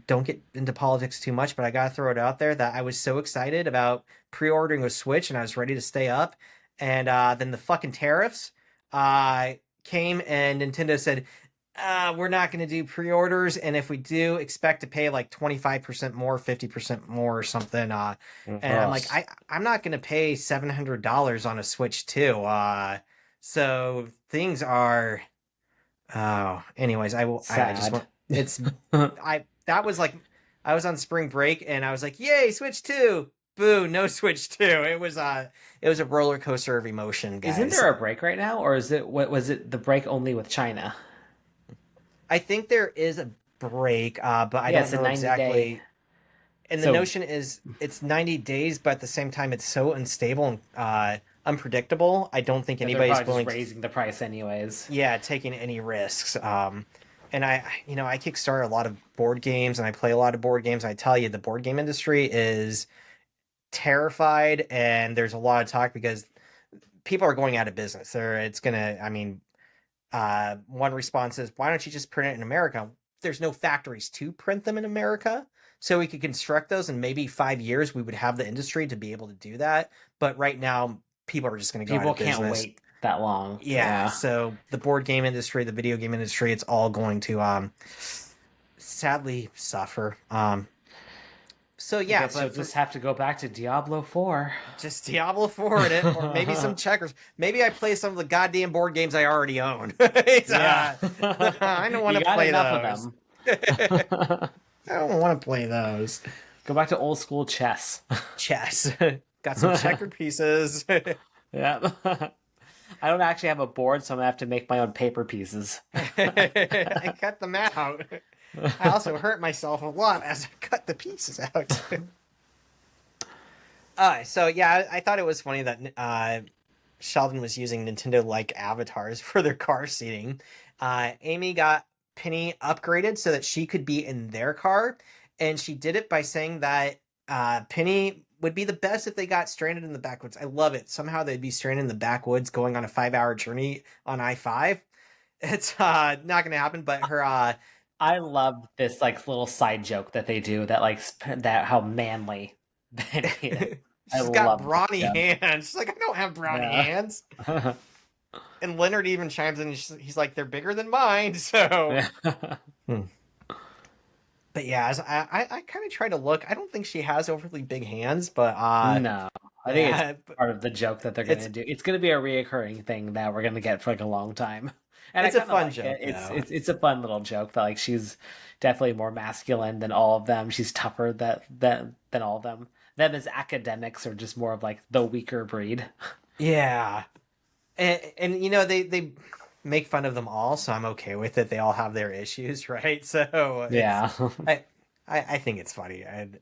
don't get into politics too much, but I gotta throw it out there that I was so excited about pre-ordering a Switch and I was ready to stay up, and then the fucking tariffs came and Nintendo said, we're not going to do pre-orders, and if we do, expect to pay like 25% more, 50% more or something. And I'm like, Gross. I'm not going to pay $700 on a Switch 2. So things are. Oh, anyways, I just Sad. want. It's I that was like I was on spring break and I was like, yay, Switch 2. Boo, no Switch 2. It was a roller coaster of emotion, Isn't guys. there a break right now, or is it what was it the break only with China? I think there is a break, but I Yeah, don't it's a know 90-day. exactly. And the So notion is it's 90 days, but at the same time, it's so unstable and unpredictable. I don't think that they're anybody's probably just willing to, raising the price anyways. yeah, taking any risks. And I kickstart a lot of board games and I play a lot of board games. I tell you, the board game industry is terrified, and there's a lot of talk because people are going out of business. One response is, why don't you just print it in America? There's no factories to print them in America. So we could construct those, and maybe 5 years we would have the industry to be able to do that. But right now, people are just going to go out People of can't business. wait that long. Yeah. Yeah. So the board game industry, the video game industry, it's all going to sadly suffer. So I yeah, guess you'll but just have to go back to Diablo 4. just Diablo 4 in it, or maybe some checkers. Maybe I play some of the goddamn board games I already own. Yeah. I don't want You to got play enough those. of I don't want to play those. Go back to old school chess. Chess. Got some checkered pieces. Yeah. I don't actually have a board, so I'm gonna have to make my own paper pieces. I cut them out. I also hurt myself a lot as I cut the pieces out. So yeah, I thought it was funny that Sheldon was using Nintendo-like avatars for their car seating. Amy got Penny upgraded so that she could be in their car, and she did it by saying that Penny would be the best if they got stranded in the backwoods. I love it. Somehow they'd be stranded in the backwoods going on a 5-hour journey on I-5. It's not going to happen, but her I love this like little side joke that they do that that how manly Penny is. I she's got love brawny that. hands. She's like, I don't have brawny Yeah. hands. And Leonard even chimes in. He's like, they're bigger than mine. So, but yeah, I kind of try to look. I don't think she has overly big hands, but No, I think yeah, it's part of the joke that they're gonna do. It's gonna be a reoccurring thing that we're gonna get for like a long time. And it's I a kinda fun like joke. it. It's Though. it's a fun little joke that like she's definitely more masculine than all of them. She's tougher than all of them. Them as academics are just more of like the weaker breed. Yeah, and they make fun of them all, so I'm okay with it. They all have their issues, right? So Yeah. I think it's funny, and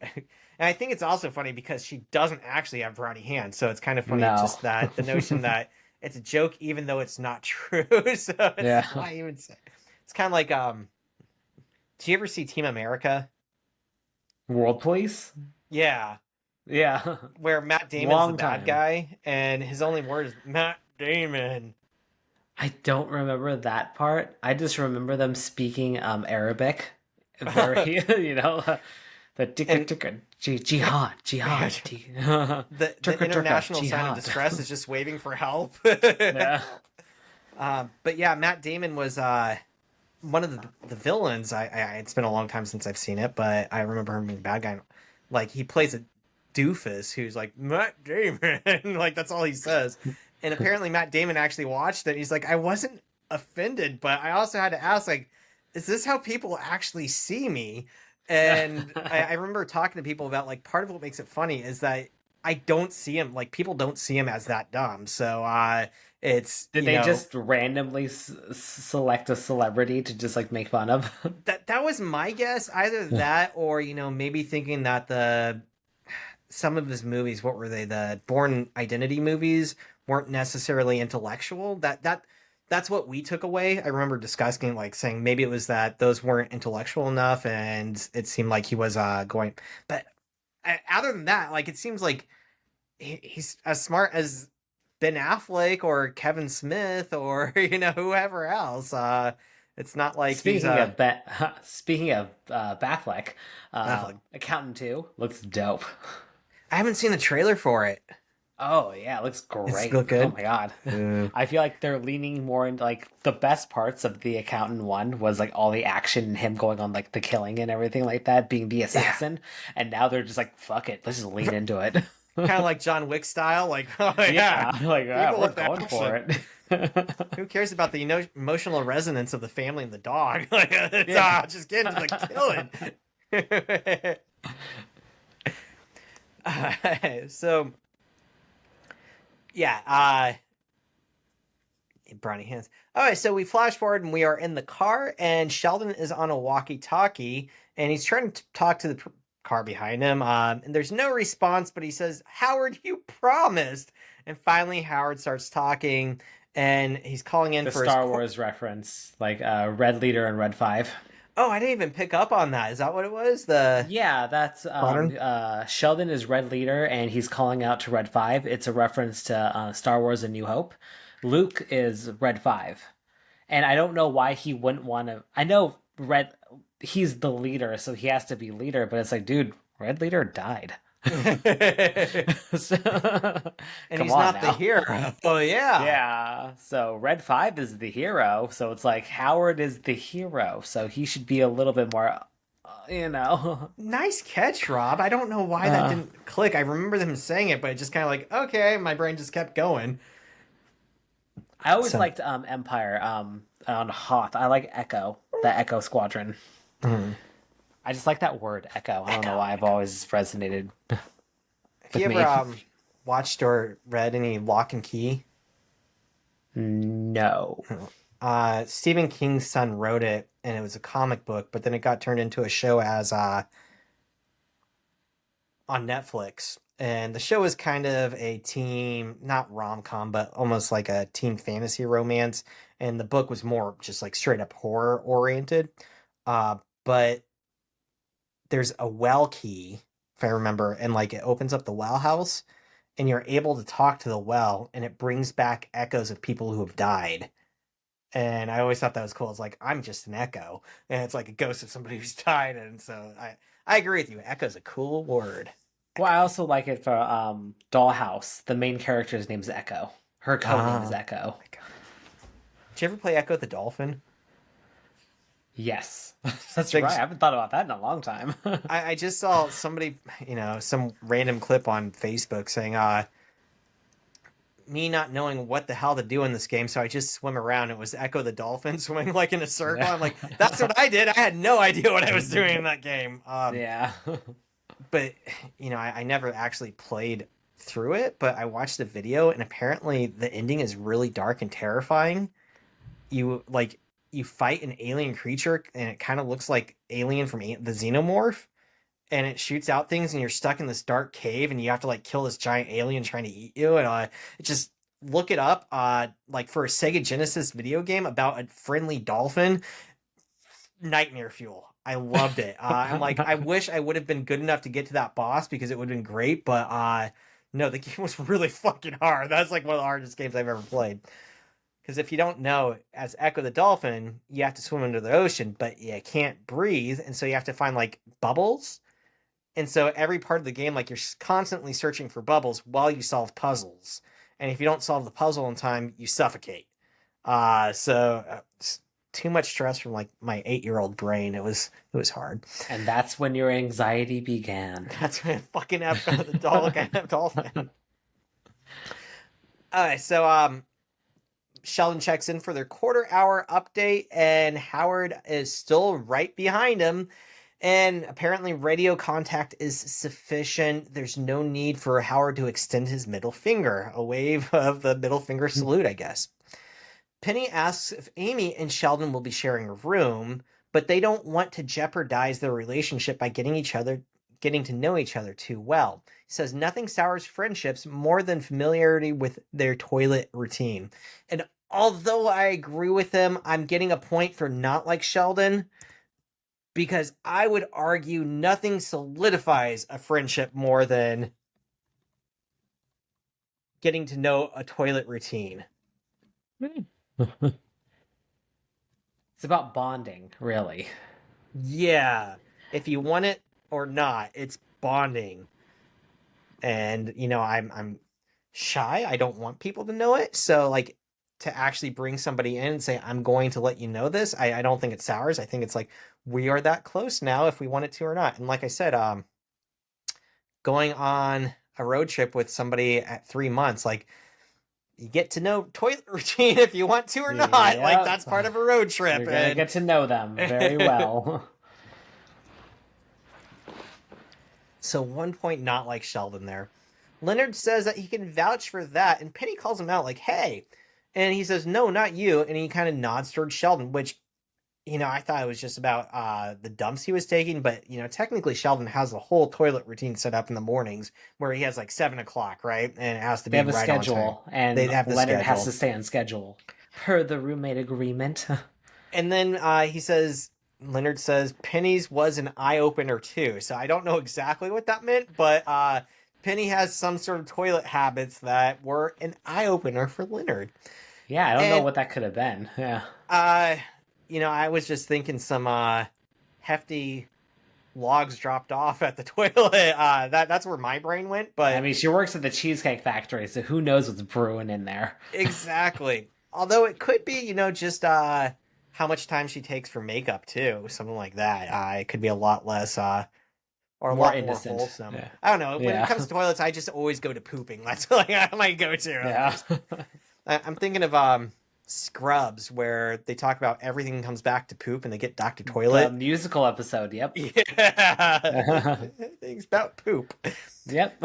I think it's also funny because she doesn't actually have brawny hands, so it's kind of funny No. just that the notion that it's a joke even though it's not true. So it's Yeah. why even say it's kind of like did you ever see Team America? World Police? Yeah, Yeah. where Matt Damon's Long the bad time. guy and his only word is Matt Damon. I don't remember that part. I just remember them speaking Arabic. Very, the And- jihad. The Turka, international sign of jihad. distress is just waving for help. Yeah. But yeah, Matt Damon was one of the villains. It's been a long time since I've seen it, but I remember him being a bad guy. Like he plays a doofus who's like Matt Damon, like that's all he says. And apparently Matt Damon actually watched it. He's like, I wasn't offended, but I also had to ask, like, is this how people actually see me? And I remember talking to people about like part of what makes it funny is that I don't see him like people don't see him as that dumb. So it's Did they just randomly select a celebrity to just like make fun of? that was my guess. Either that or maybe thinking that some of his movies, what were they? The Born Identity movies weren't necessarily intellectual. That that's what we took away. I remember discussing, like, saying maybe it was that those weren't intellectual enough, and it seemed like he was going. But other than that, like, it seems like he's as smart as Ben Affleck or Kevin Smith or whoever else. It's not like he's Speaking of speaking of Batfleck, Affleck. Accountant 2 looks dope. I haven't seen the trailer for it. Oh yeah, it looks It's great. look Oh good. my god. Uh, I feel like they're leaning more into like the best parts of the Accountant one was like all the action and him going on like the killing and everything like that, being the yeah, assassin. And now they're just like, fuck it, let's just lean into it. kind of like John Wick style. Like, oh yeah, Yeah, like people we're with the going for action. it. Who cares about the emotional resonance of the family and the dog? Like, it's Yeah. just get into the killing. So yeah, brownie hands. All right, so we flash forward and we are in the car, and Sheldon is on a walkie-talkie, and he's trying to talk to the car behind him. And there's no response, but he says, "Howard, you promised." And finally, Howard starts talking, and he's calling in The for Star Wars reference, like Red Leader and Red 5. Oh, I didn't even pick up on that. Is that what it was? The Yeah, that's Modern? Sheldon is Red Leader and he's calling out to Red 5. It's a reference to Star Wars A New Hope. Luke is Red 5. And I don't know why he wouldn't want to. I know he's the leader, so he has to be leader, but it's like, dude, Red Leader died. So, and come he's on not the now. hero. Oh yeah. Yeah, so Red 5 is the hero, so it's like Howard is the hero, so he should be a little bit more, you know. Nice catch, Rob. I don't know why that didn't click. I remember them saying it, but it just kind of like, okay, my brain just kept going. I always So- liked Empire on Hoth. I like Echo, the Echo Squadron. Mhm. I just like that word, Echo. I don't know why I've always resonated Have with you me. ever watched or read any Lock and Key? No. Stephen King's son wrote it, and it was a comic book, but then it got turned into a show as on Netflix. And the show is kind of a teen, not rom-com, but almost like a teen fantasy romance. And the book was more just like straight up horror oriented. But there's a well key, if I remember, and like it opens up the well house, and you're able to talk to the well, and it brings back echoes of people who have died. And I always thought that was cool. It's like, I'm just an echo, and it's like a ghost of somebody who's died. And so I agree with you. Echo's a cool word. Well, I also like it for Dollhouse. The main character's name is Echo. Her code name is Ah. Echo. Did you ever play Echo the Dolphin? Yes, that's Big- right. I haven't thought about that in a long time. I just saw somebody, some random clip on Facebook saying, me not knowing what the hell to do in this game, so I just swim around. It was Echo the Dolphin swimming like in a circle. I'm like, that's what I did. I had no idea what I was doing in that game. Yeah. But I never actually played through it, but I watched the video, and apparently the ending is really dark and terrifying. You fight an alien creature, and it kind of looks like Alien from the Xenomorph, and it shoots out things, and you're stuck in this dark cave, and you have to like kill this giant alien trying to eat you. And it just look it up, like for a Sega Genesis video game about a friendly dolphin. Nightmare fuel. I loved it. I'm like, I wish I would have been good enough to get to that boss because it would have been great, but no, the game was really fucking hard. That's like one of the hardest games I've ever played. Because if you don't know, as Echo the Dolphin, you have to swim under the ocean, but you can't breathe, and so you have to find like bubbles. And so every part of the game, like you're constantly searching for bubbles while you solve puzzles. And if you don't solve the puzzle in time, you suffocate. Too much stress from like my 8-year-old brain. It was hard. And that's when your anxiety began. That's when fucking Echo the Dolphin. All right, so Sheldon checks in for their quarter-hour update, and Howard is still right behind him. And apparently radio contact is sufficient. There's no need for Howard to extend his middle finger. A wave of the middle finger salute, I guess. Penny asks if Amy and Sheldon will be sharing a room, but they don't want to jeopardize their relationship by getting to know each other too well. He says nothing sours friendships more than familiarity with their toilet routine. And Although I agree with him, I'm getting a point for not like Sheldon because I would argue nothing solidifies a friendship more than getting to know a toilet routine. It's about bonding, really. Yeah, if you want it or not, it's bonding. And I'm shy. I don't want people to know it. So like to actually bring somebody in and say, I'm going to let you know this, I don't think it sours. I think it's like we are that close now if we want it to or not. And like I said, going on a road trip with somebody at 3 months, like you get to know toilet routine if you want to or not. Like that's part of a road trip. You're gonna get to know them very well. So 1 point not like Sheldon there. Leonard says that he can vouch for that, and Penny calls him out like, hey. And he says, no, not you. And he kind of nods towards Sheldon, which, I thought it was just about the dumps he was taking. But, technically Sheldon has a whole toilet routine set up in the mornings where he has like 7 o'clock, right? And it has to be They have a right schedule, on time. and They have the Leonard schedule. has to stay on schedule per the roommate agreement. And then Leonard says Penny's was an eye-opener too. So I don't know exactly what that meant, but Penny has some sort of toilet habits that were an eye-opener for Leonard. Yeah, I don't know what that could have been. Yeah. I was just thinking some hefty logs dropped off at the toilet. That's where my brain went, but I mean, she works at the Cheesecake Factory, so who knows what's brewing in there. Exactly. Although it could be, just how much time she takes for makeup too, something like that. It could be a lot less or a More lot innocent. more wholesome. Yeah. I don't know. When Yeah. it comes to toilets, I just always go to pooping. That's like my go-to. Yeah. I'm thinking of Scrubs, where they talk about everything comes back to poop, and they get Dr. The Toilet. musical episode, yep. Yeah, things about poop. Yep.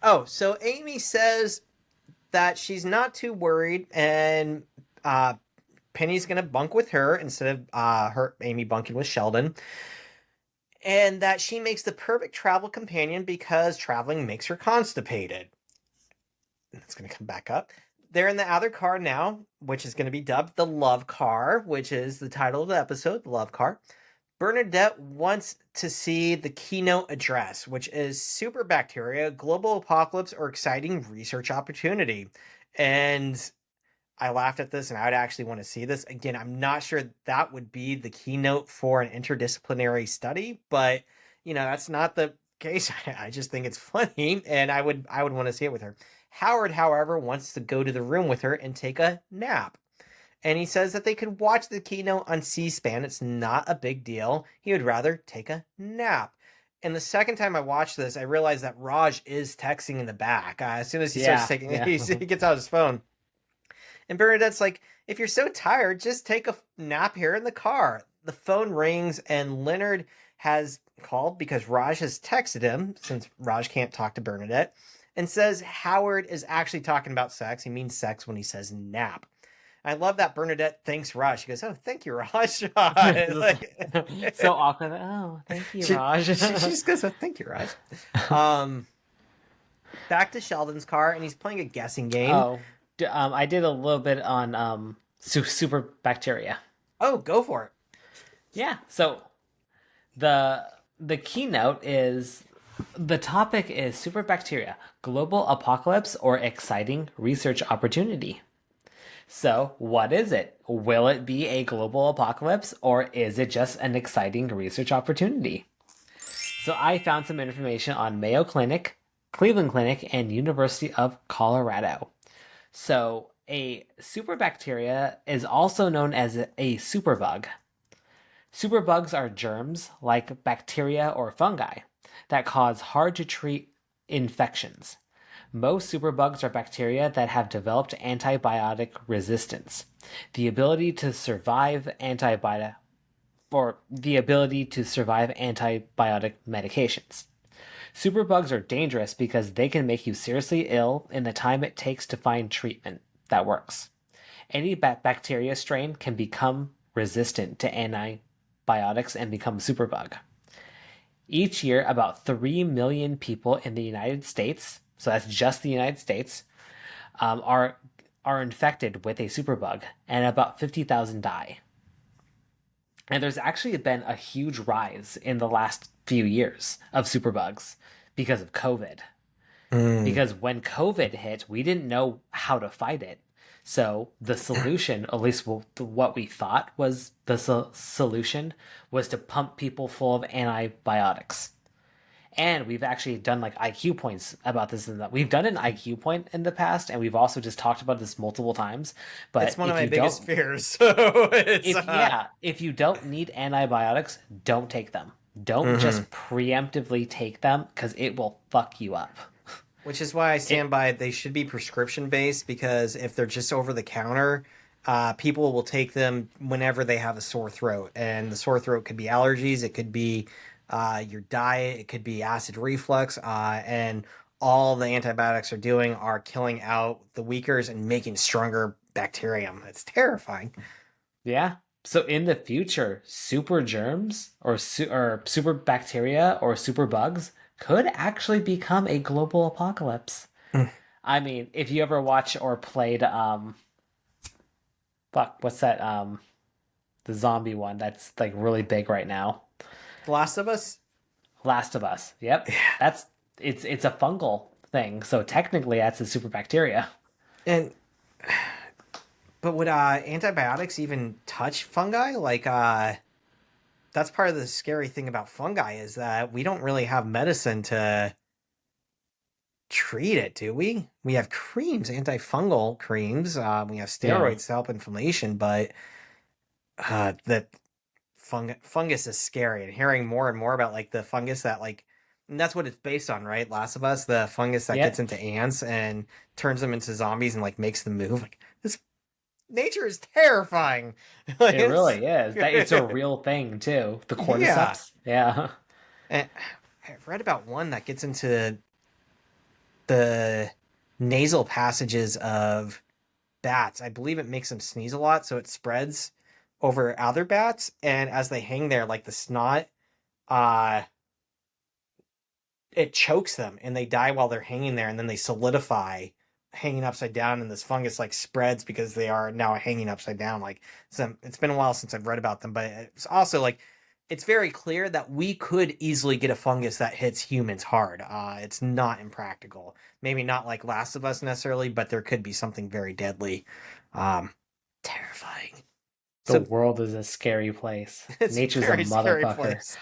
Oh, so Amy says that she's not too worried, and Penny's gonna bunk with her instead of Amy bunking with Sheldon, and that she makes the perfect travel companion because traveling makes her constipated. That's gonna come back up. They're in the other car now, which is going to be dubbed the Love Car, which is the title of the episode, the Love Car. Bernadette wants to see the keynote address, which is Superbacteria, Global Apocalypse, or Exciting Research Opportunity. And I laughed at this, and I would actually want to see this. Again, I'm not sure that would be the keynote for an interdisciplinary study, but, that's not the case. I just think it's funny, and I would want to see it with her. Howard, however, wants to go to the room with her and take a nap. And he says that they could watch the keynote on C-SPAN. It's not a big deal. He would rather take a nap. And the second time I watched this, I realized that Raj is texting in the back. As soon as he starts taking, he gets out his phone. And Bernadette's like, if you're so tired, just take a nap here in the car. The phone rings, and Leonard has called because Raj has texted him, since Raj can't talk to Bernadette, and says Howard is actually talking about sex. He means sex when he says nap. I love that Bernadette thanks Raj. She goes, oh, thank you, Raj. Like, so awkward. Oh, thank you, Raj. she just goes, oh, thank you, Raj. Back to Sheldon's car, and he's playing a guessing game. Oh, I did a little bit on Superbacteria. Oh, go for it. Yeah, so the keynote is... The topic is Superbacteria, Global Apocalypse or Exciting Research Opportunity. So, what is it? Will it be a global apocalypse, or is it just an exciting research opportunity? So, I found some information on Mayo Clinic, Cleveland Clinic, and University of Colorado. So, a superbacteria is also known as a superbug. Superbugs are germs, like bacteria or fungi, that cause hard-to-treat infections. Most superbugs are bacteria that have developed antibiotic resistance, the ability to survive antibiotic medications. Superbugs are dangerous because they can make you seriously ill in the time it takes to find treatment that works. Any bacteria strain can become resistant to antibiotics and become a superbug. Each year, about 3 million people in the United States, so that's just the United States, are are infected with a superbug, and about 50,000 die. And there's actually been a huge rise in the last few years of superbugs because of COVID. Mm. Because when COVID hit, we didn't know how to fight it. So the solution, at least what we thought was the solution, was to pump people full of antibiotics. And we've actually done like IQ points about this and that. We've done an IQ point in the past, and we've also just talked about this multiple times. It's But one of if my you biggest don't, fears. So it's if you don't need antibiotics, don't take them. Don't Mhm. just preemptively take them because it will fuck you up. Which is why I stand It, by they should be prescription based, because if they're just over the counter, people will take them whenever they have a sore throat. And the sore throat could be allergies, it could be your diet, it could be acid reflux. And all the antibiotics are doing are killing out the weakers and making stronger bacterium. It's terrifying. yeah. So in the future, super germs or super bacteria or super bugs could actually become a global apocalypse. Mm. I mean, if you ever watch or played fuck, what's that the zombie one that's like really big right now? The Last of Us? Last of Us. Yep. Yeah. That's it's a fungal thing. So technically that's a super bacteria. And but would antibiotics even touch fungi? Like that's part of the scary thing about fungi is that we don't really have medicine to treat it, do we? We have creams, antifungal creams. We have Yeah. steroids to help inflammation, but that fungus is scary. And hearing more and more about like the fungus that like, and that's what it's based on, right? Last of Us, the fungus that gets Yep. into ants and turns them into zombies and like makes them move. Like this, nature is terrifying. Like, It really is. That it's a real thing too. The yeah. cordyceps. Yeah. And I've read about one that gets into the nasal passages of bats. I believe it makes them sneeze a lot, so it spreads over other bats. And as they hang there, like the snot, uh, it chokes them, and they die while they're hanging there, and then they solidify, hanging upside down, and this fungus like spreads because they are now hanging upside down. Like it's been a while since I've read about them, but it's also like it's very clear that we could easily get a fungus that hits humans hard. It's not impractical. Maybe not like Last of Us necessarily, but there could be something very deadly. Terrifying. The So world is a scary place. it's a Nature's a very scary motherfucker. place.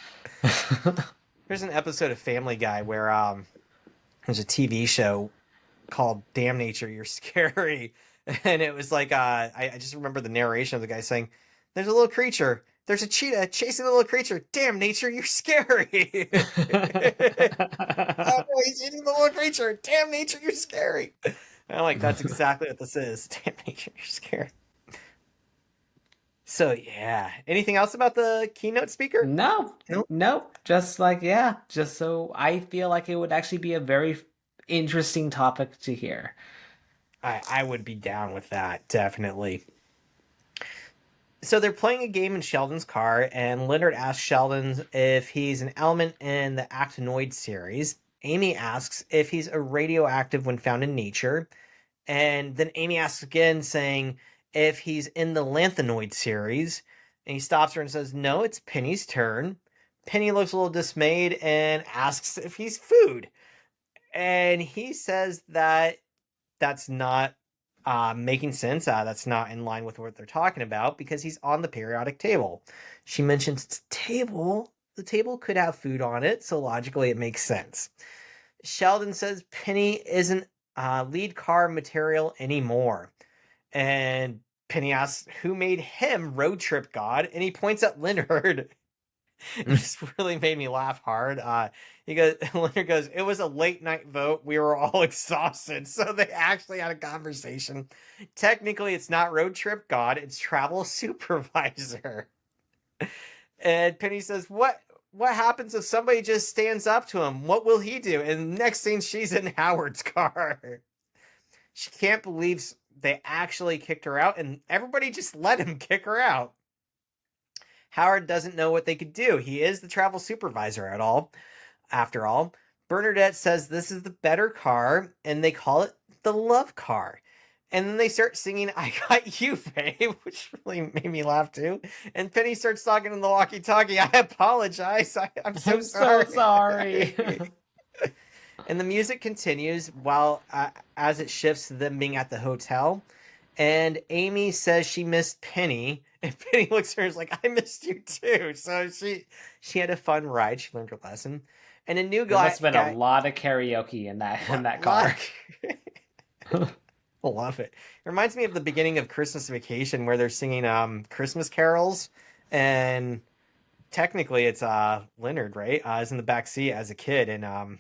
There's an episode of Family Guy where there's a TV show called Damn Nature, You're Scary. And it was like I just remember the narration of the guy saying, there's a little creature. There's a cheetah chasing a little creature. Damn nature, you're scary. Oh, he's eating the little creature. Damn nature, you're scary. And I'm like, that's exactly what this is. Damn nature, you're scary. So yeah. Anything else about the keynote speaker? No, No? no, just like, yeah, just so I feel like it would actually be a very interesting topic to hear. I would be down with that, definitely. So they're playing a game in Sheldon's car, and Leonard asks Sheldon if he's an element in the actinoid series. Amy asks if he's a radioactive when found in nature. And then Amy asks again, saying if he's in the lanthanoid series. And he stops her and says, no, it's Penny's turn. Penny looks a little dismayed and asks if he's food. And he says that that's not making sense. That's not in line with what they're talking about because he's on the periodic table. She mentions it's a table. The table could have food on it, so logically it makes sense. Sheldon says Penny isn't lead car material anymore. And Penny asks who made him road trip god, and he points at Leonard. This really made me laugh hard. He goes, Leonard goes, it was a late night vote. We were all exhausted. So they actually had a conversation. Technically, it's not road trip god, it's travel supervisor. And Penny says, what happens if somebody just stands up to him? What will he do? And next thing, she's in Howard's car. She can't believe they actually kicked her out, and everybody just let him kick her out. Howard doesn't know what they could do. He is the travel supervisor at all. After all, Bernadette says this is the better car, and they call it the love car. And then they start singing "I Got You, Babe," which really made me laugh too. And Penny starts talking in the walkie-talkie. I apologize. I'm so I'm so sorry. sorry. And the music continues while as it shifts to them being at the hotel. And Amy says she missed Penny, and Penny looks at her and is like, "I missed you too." So she had a fun ride. She learned her lesson. And a new There must have been a guy lot of karaoke in that car. I love it. It reminds me of the beginning of Christmas Vacation where they're singing Christmas carols, and technically it's Leonard, right? Is in the back seat as a kid,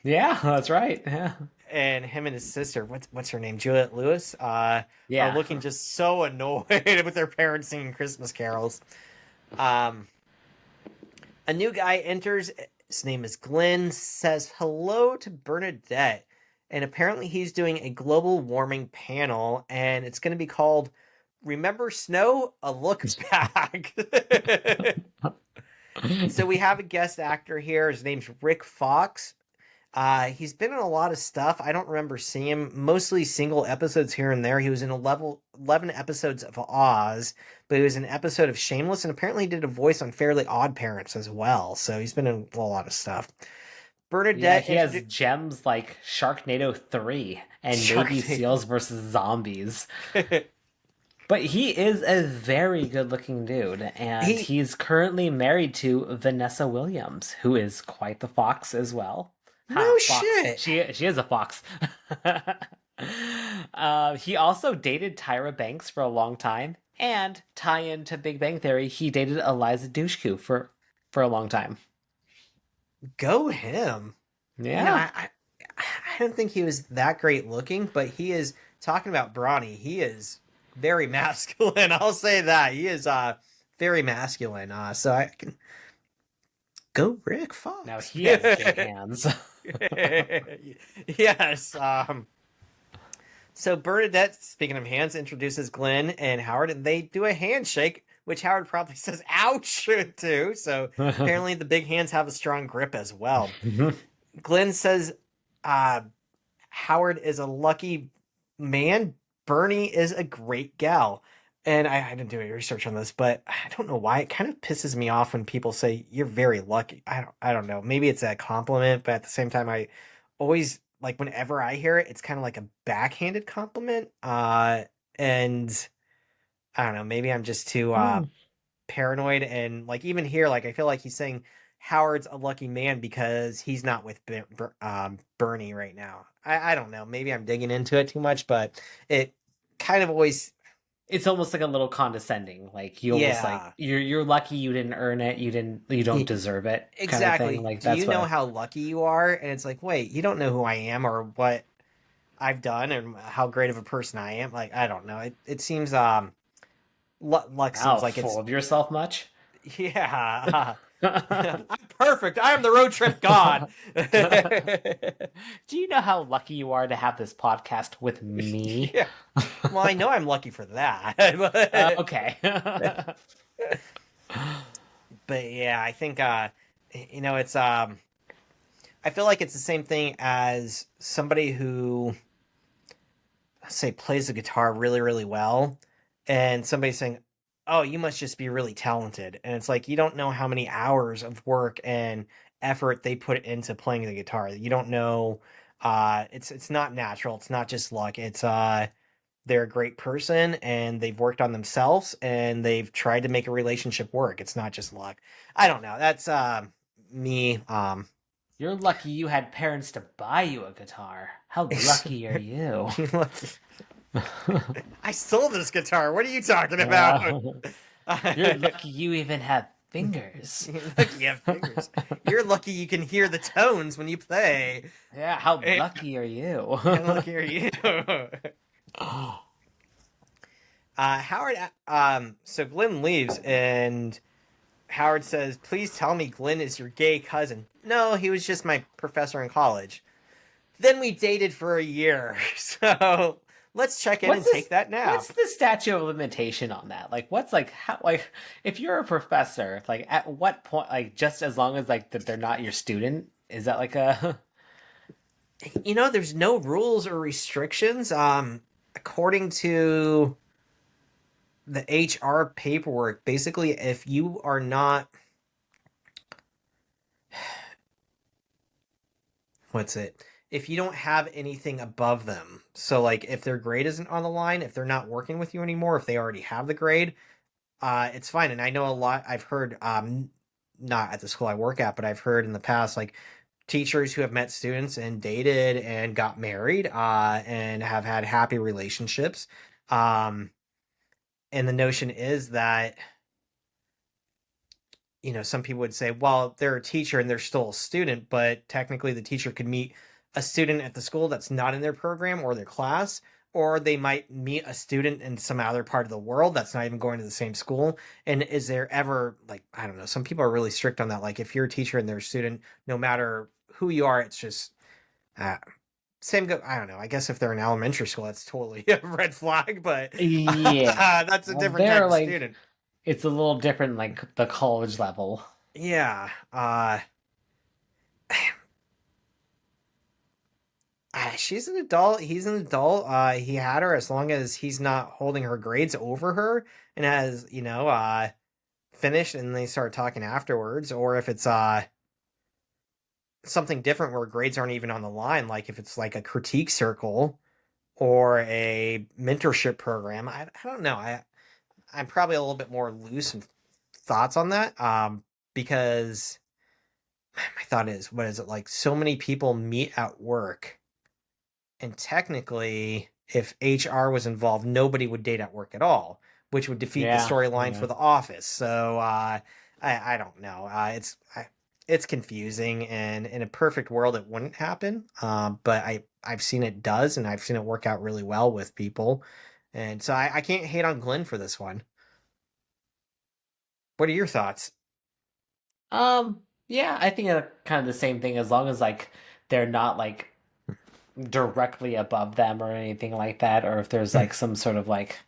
Yeah, that's right. Yeah. and him and his sister, what's her name, Juliette Lewis, are Yeah. looking just so annoyed with their parents singing Christmas carols. Um, a new guy enters. His name is Glenn. Says hello to Bernadette, and apparently he's doing a global warming panel, and it's going to be called "Remember Snow? A Look Back." So we have a guest actor here. His name's Rick Fox. He's been in a lot of stuff. I don't remember seeing him. Mostly single episodes here and there. He was in 11 episodes of Oz, but he was in an episode of Shameless, and apparently he did a voice on Fairly Odd Parents as well. So he's been in a lot of stuff. Yeah, Bernadette. he has gems like Sharknado 3 and Navy Sharknado. SEALs versus Zombies. But he is a very good-looking dude, and he's currently married to Vanessa Williams, who is quite the fox as well. No Fox. shit. She is a fox. He also dated Tyra Banks for a long time, and tie into Big Bang Theory, he dated Eliza Dushku for a long time. Go him. Yeah. I don't think he was that great looking, but he is talking about Brawny. He is very masculine. I'll say that. He is very masculine. So I can go Rick Fox. Now he has big hands. Yes. So Bernadette, speaking of hands, introduces Glenn and Howard, and they do a handshake, which Howard probably says "ouch" too. So apparently the big hands have a strong grip as well. Glenn says Howard is a lucky man. Bernie is a great gal. And I didn't do any research on this, but I don't know why. It kind of pisses me off when people say you're very lucky. I don't know. Maybe it's a compliment, but at the same time, I always like whenever I hear it, it's kind of like a backhanded compliment. And I don't know. Maybe I'm just too paranoid. And like even here, like I feel like he's saying Howard's a lucky man because he's not with Bernie right now. I don't know. Maybe I'm digging into it too much, but it kind of always. It's almost like a little condescending. Like you almost like you're lucky you didn't earn it. You don't deserve it. Exactly. Kind of like, do you know how lucky you are? And it's like, wait, you don't know who I am or what I've done and how great of a person I am. Like I don't know. It seems luck seems like full of yourself much. Yeah. I'm perfect. I am the road trip god. Do you know how lucky you are to have this podcast with me? Yeah. Well, I know I'm lucky for that. Okay. But yeah, I think it's I feel like it's the same thing as somebody who say plays the guitar really, really well, and somebody saying, "Oh, you must just be really talented." And it's like you don't know how many hours of work and effort they put into playing the guitar. You don't know it's not natural. It's not just luck. It's they're a great person and they've worked on themselves and they've tried to make a relationship work. It's not just luck. I don't know. That's me. You're lucky you had parents to buy you a guitar. How lucky are you? I stole this guitar. What are you talking about? You're lucky you even have fingers. You're lucky you have fingers. You're lucky you can hear the tones when you play. Yeah, how lucky are you? How lucky are you? Howard, so Glenn leaves and Howard says, "Please tell me Glenn is your gay cousin." "No, he was just my professor in college." "Then we dated for a year, so let's check in and take that nap." What's the statute of limitation on that? Like, what's like, how, like, if you're a professor, like, at what point, like, just as long as like that they're not your student, is that like a? There's no rules or restrictions. according to the HR paperwork, basically, if you are not, what's it? If you don't have anything above them, so like if their grade isn't on the line, if they're not working with you anymore, if they already have the grade, it's fine. And I know a lot. I've heard, not at the school I work at, but I've heard in the past, like teachers who have met students and dated and got married, and have had happy relationships. Um, and the notion is that, some people would say, well, they're a teacher and they're still a student, but technically the teacher could meet a student at the school that's not in their program or their class, or they might meet a student in some other part of the world that's not even going to the same school. And is there ever, like, I don't know, some people are really strict on that. Like, if you're a teacher and they're a student, no matter who you are, it's just, uh, I don't know. I guess if they're in elementary school, that's totally a red flag, but Yeah. that's a Well, different type they're of like student. it's a little different, like the college level. Yeah. She's an adult. He's an adult. He had her as long as he's not holding her grades over her and has, finished and they start talking afterwards, or if it's something different where grades aren't even on the line, like if it's like a critique circle or a mentorship program. I don't know. I'm probably a little bit more loose in thoughts on that. Because my thought is, what is it like? So many people meet at work, and technically, if HR was involved, nobody would date at work at all, which would defeat the Yeah, storyline yeah. for The Office. So I don't know. It's confusing, and in a perfect world, it wouldn't happen. But I've seen it does, and I've seen it work out really well with people, and so I can't hate on Glenn for this one. What are your thoughts? Yeah, I think kind of the same thing as long as like they're not like directly above them or anything like that, or if there's like some sort of like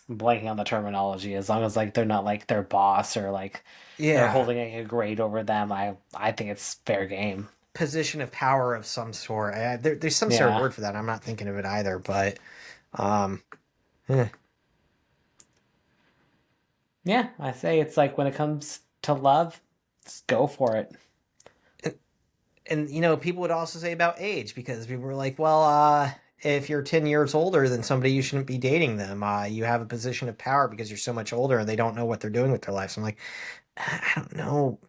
I'm blanking on the terminology, as long as like they're not like their boss or like they're Yeah, holding like, a grade over them, I think it's fair game. position of power of some sort. There's some sort of Yeah. word for that. I'm not thinking of it either, but um, eh. Yeah, I say it's like when it comes to love, just go for it. And people would also say about age, because people were like, well, if you're 10 years older than somebody, you shouldn't be dating them. You have a position of power because you're so much older and they don't know what they're doing with their lives. So I'm like, I don't know.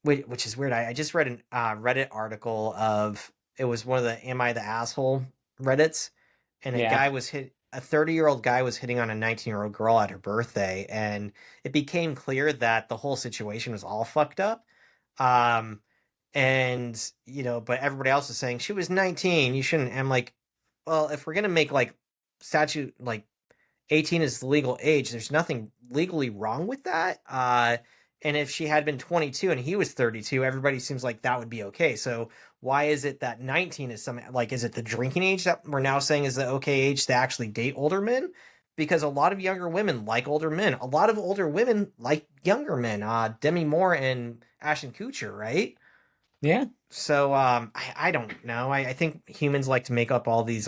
Which is weird. I just read an Reddit article of, it was one of the Am I the Asshole Reddits, and Yeah. a 30-year-old guy was hitting on a 19-year-old girl at her birthday, and it became clear that the whole situation was all fucked up. Um, and but everybody else is saying she was 19, you shouldn't. I'm like, well, if we're gonna make like statute, like 18 is the legal age, there's nothing legally wrong with that. And if she had been 22 and he was 32, everybody seems like that would be okay. So why is it that 19 is some, like, is it the drinking age that we're now saying is the okay age to actually date older men? Because a lot of younger women like older men. A lot of older women like younger men. Demi Moore and Ashton Kutcher, right? Yeah. So I don't know. I think humans like to make up all these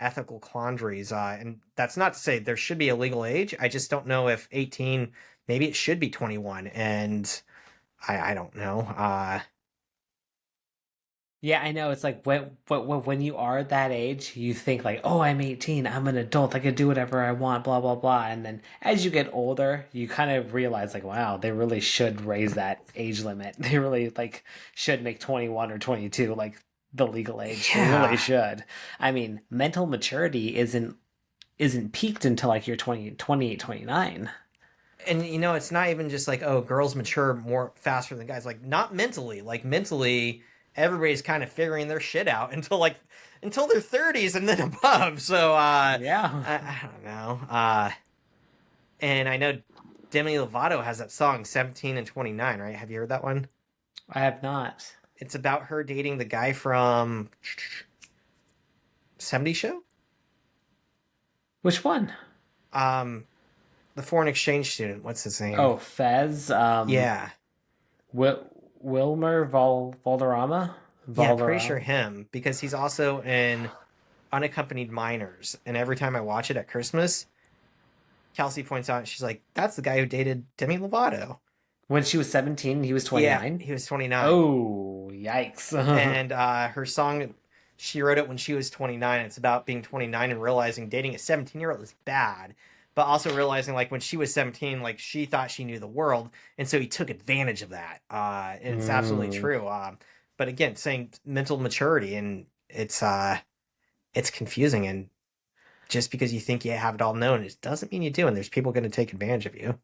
ethical quandaries, and that's not to say there should be a legal age. I just don't know if 18, maybe it should be 21, and I don't know. Yeah, I know. It's like when you are that age, you think like, "Oh, I'm 18. I'm an adult. I can do whatever I want." Blah blah blah. And then as you get older, you kind of realize like, "Wow, they really should raise that age limit. They really like should make 21 or 22 like the legal age. They really Yeah, should." I mean, mental maturity isn't peaked until like you're 20, 28, 29. and it's not even just like, oh, girls mature more faster than guys. Like, not mentally. Like, mentally, everybody's kind of figuring their shit out until their 30s and then above. So Yeah, I don't know. And I know Demi Lovato has that song 17 and 29, right? Have you heard that one? I have not. It's about her dating the guy from 70 Show. Which one? Um, the foreign exchange student. What's his name? Oh, Fez. Yeah, Wil- Wilmer Valderrama? yeah. Pretty sure Valderrama? him, because he's also in. Unaccompanied Minors, and every time I watch it at Christmas, Kelsey points out, she's like, "That's the guy who dated Demi Lovato." When she was 17, he was Yeah, 29. he was 29. Oh, yikes. And her song, she wrote it when she was 29. It's about being 29 and realizing dating a 17-year-old is bad, but also realizing like when she was 17, like she thought she knew the world, and so he took advantage of that. And it's absolutely Mm. true. But again, saying mental maturity, and it's confusing, and just because you think you have it all known, it doesn't mean you do, and there's people going to take advantage of you.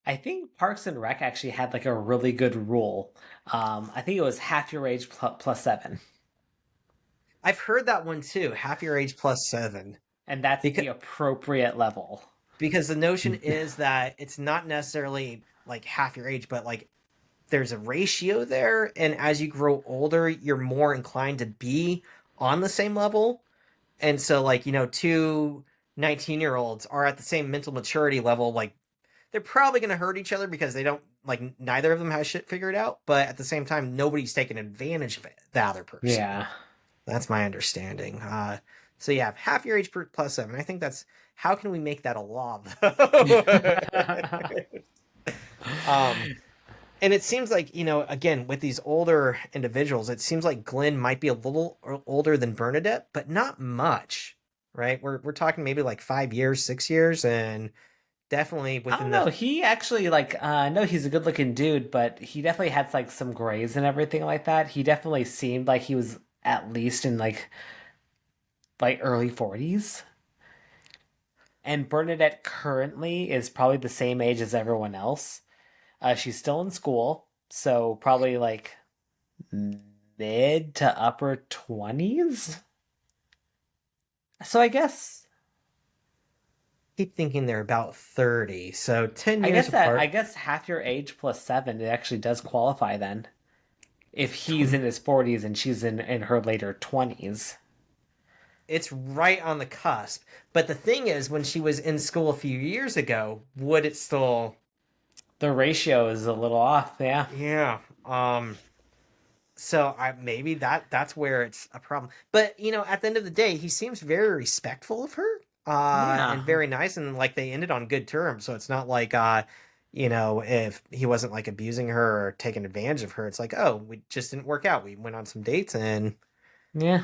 I think Parks and Rec actually had like a really good rule. I think it was half your age plus 7. I've heard that one too. Half your age plus 7. And that's Because the appropriate level. the notion is that it's not necessarily like half your age, but like there's a ratio there, and as you grow older, you're more inclined to be on the same level. And so like, two 19-year-olds are at the same mental maturity level, like they're probably going to hurt each other because they don't like neither of them has shit figured out, but at the same time nobody's taking advantage of it, the other person. Yeah. That's my understanding. So yeah, half your age plus 7. I think that's how can we make that a law though? um, and it seems like again with these older individuals, it seems like Glenn might be a little older than Bernadette, but not much, right? We're talking maybe like 5 years, 6 years, and definitely I within don't the. know. He actually like I know he's a good looking dude, but he definitely had like some grays and everything like that. He definitely seemed like he was at least in like early 40s. And Bernadette currently is probably the same age as everyone else. She's still in school, so probably like mid to upper 20s. So Keep thinking they're about 30, so 10 years I apart. guess half your age plus 7 it actually does qualify then. If he's in his 40s and she's in her later 20s. It's right on the cusp. But the thing is, when she was in school a few years ago, would it still? The ratio is a little off, yeah. Yeah. So maybe that's where it's a problem. But at the end of the day, he seems very respectful of her, Yeah. and very nice, and like they ended on good terms. So it's not like if he wasn't like abusing her or taking advantage of her, it's like, oh, we just didn't work out. We went on some dates, and Yeah.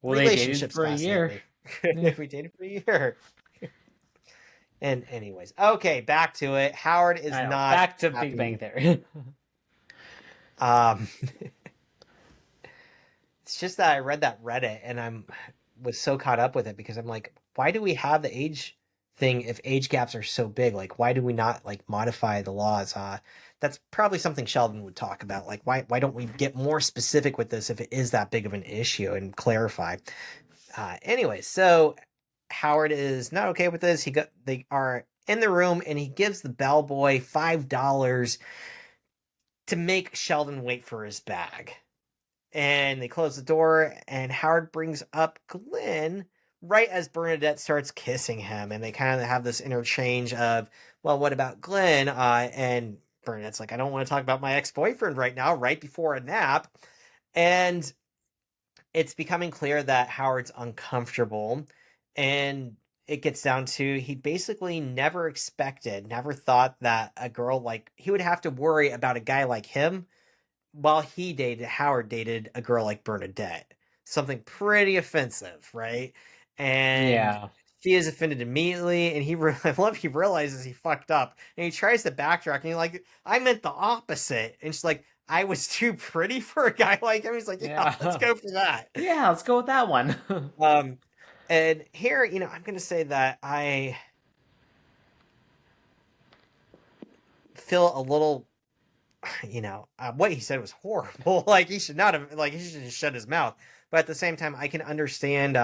Well, they dated relationships for a fascinate year. me. Yeah. We dated for a year. And anyways, okay, back to it. Howard is I know. not Back to Big Bang happy. Theory. Um, it's just that I read that Reddit and was so caught up with it because I'm like, why do we have the age thing if age gaps are so big? Like, why do we not like modify the laws? That's probably something Sheldon would talk about. Like, why don't we get more specific with this if it is that big of an issue and clarify? Anyway, so Howard is not okay with this. They are in the room and he gives the bellboy $5 to make Sheldon wait for his bag. And they close the door, and Howard brings up Glenn right as Bernadette starts kissing him, and they kind of have this interchange of, well, what about Glenn? And Bernadette's like, I don't want to talk about my ex-boyfriend right now, right before a nap. And it's becoming clear that Howard's uncomfortable, and it gets down to he basically never thought that a girl like he would have to worry about a guy like him while Howard dated a girl like Bernadette. Something pretty offensive, right? And Yeah. she is offended immediately, and I love he realizes he fucked up, and he tries to backtrack, and he's like, I meant the opposite. And she's like, I was too pretty for a guy like him. He's like, yeah, let's Yeah. go for that. Yeah, let's go with that one. Um, and here, I'm going to say that I feel a little, what he said was horrible. Like he should not have, like he should just shut his mouth. But at the same time, I can understand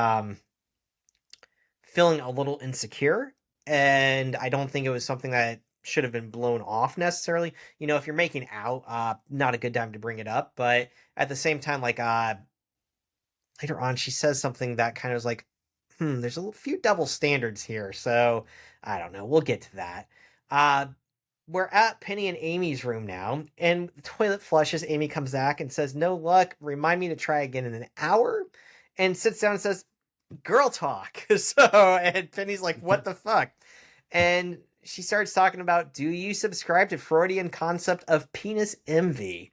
feeling a little insecure, and I don't think it was something that should have been blown off necessarily. If you're making out, not a good time to bring it up. But at the same time, like later on, she says something that kind of is like, there's a few double standards here. So I don't know. We'll get to that. Uh, we're at Penny and Amy's room now, and the toilet flushes. Amy comes back and says, "No luck. Remind me to try again in an hour." and sits down and says, "Girl talk." And Penny's like, "What the fuck?" And she starts talking about, "Do you subscribe to Freudian concept of penis envy?"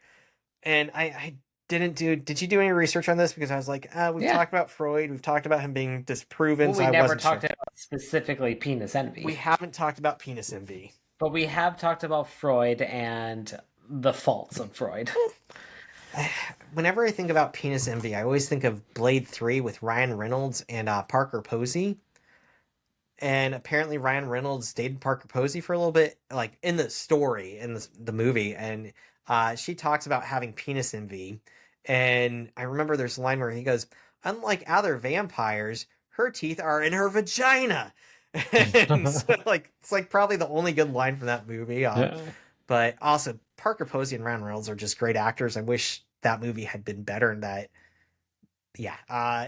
And I didn't do. Did you do any research on this? Because I was like, we've Yeah. talked about Freud, we've talked about him being disproven, Well, so we I never wasn't sure. talked about specifically penis We envy, haven't talked about penis envy. but we have talked about Freud and the faults of Freud. Whenever I think about penis envy, I always think of Blade 3 with Ryan Reynolds and Parker Posey. And apparently Ryan Reynolds dated Parker Posey for a little bit, like in the story, in the movie. And she talks about having penis envy. And I remember there's a line where he goes, "Unlike other vampires, her teeth are in her vagina." And so, like, it's like probably the only good line from that movie. But also, Parker Posey and Ryan Reynolds are just great actors. I wish that movie had been better in that. Yeah.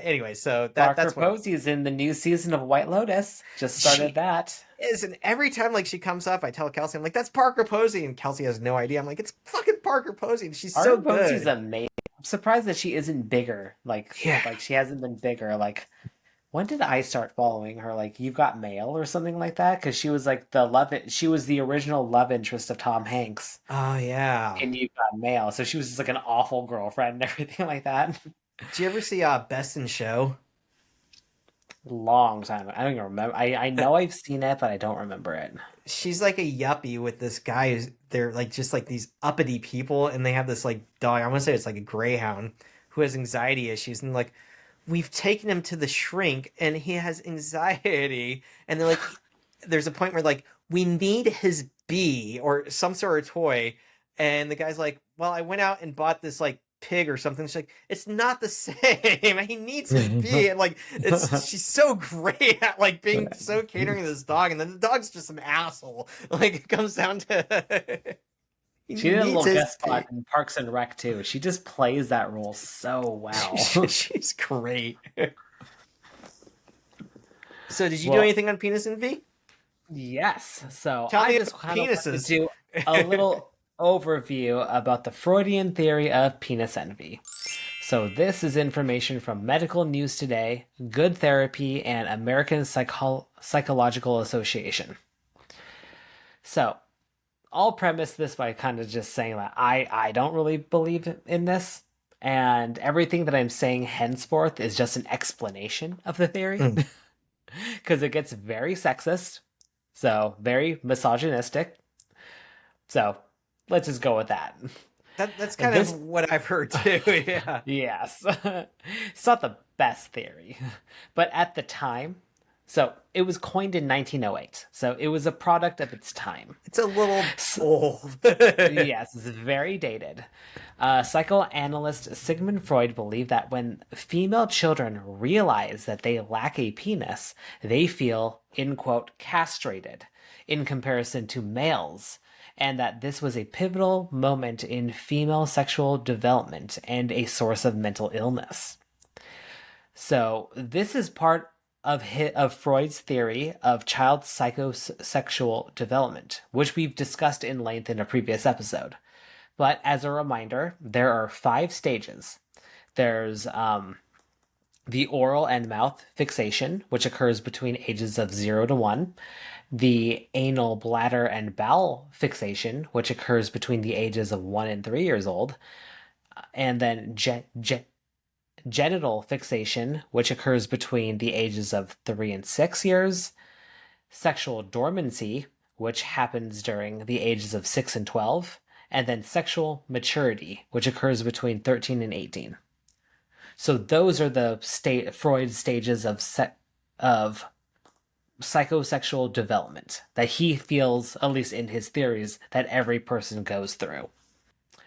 Anyway, so Parker that's what Posey is in the new season of White Lotus. Just started she that. is. And every time like she comes up, I tell Kelsey, I'm like, "That's Parker Posey," and Kelsey has no idea. I'm like, "It's fucking Parker Posey," and she's so Parker Posey's good. amazing. I'm surprised that she isn't bigger. Yeah. Like she hasn't been bigger. Like when did I start following her? Like You've Got Mail or something like that? Because she was like she was the original love interest of Tom Hanks Oh yeah. in You've Got Mail. So she was just like an awful girlfriend and everything like that. Do you ever see Best in Show? Long time. I don't even remember. I know I've seen it, but I don't remember it. She's like a yuppie with this guy who's they're like just like these uppity people, and they have this like dog. I want to say it's like a greyhound who has anxiety issues, and like we've taken him to the shrink, and he has anxiety, and they're like, there's a point where like we need his bee or some sort of toy, and the guy's like, "Well, I went out and bought this like pig or something." She's like, "It's not the same. He needs his bee." And like it's she's so great at like being so catering to this dog, and then the dog's just an asshole. Like it comes down to he She did a needs little his guest bee. spot in Parks and Rec too. She just plays that role so well. She's great. So did you do Well, anything on penis and V? yes. So Tell I me just about kind of want to penises. do a little overview about the Freudian theory of penis envy. So this is information from Medical News Today, Good Therapy, and American Psychological Association. So I'll premise this by kind of just saying that I don't really believe in this, and everything that I'm saying henceforth is just an explanation of the theory, Mm. because it gets very sexist, so very misogynistic. So let's just go with that. That's And kind this, of what I've heard too. Yeah. yes, it's not the best theory, but at the time, so it was coined in 1908, so it was a product of its time. It's a little old. Yes, it's very dated. Psychoanalyst Sigmund Freud believed that when female children realize that they lack a penis, they feel, in quote, castrated in comparison to males, and that this was a pivotal moment in female sexual development and a source of mental illness. So this is part of Freud's theory of child psychosexual development, which we've discussed in length in a previous episode. But as a reminder, there are 5 stages. There's the oral and mouth fixation, which occurs between ages of 0 to 1. The anal, bladder, and bowel fixation, which occurs between the ages of 1 and 3 years old. And then genital fixation, which occurs between the ages of 3 and 6 years, sexual dormancy, which happens during the ages of 6 and 12, and then sexual maturity, which occurs between 13 and 18. So those are the Freud stages of psychosexual development that he feels, at least in his theories, that every person goes through.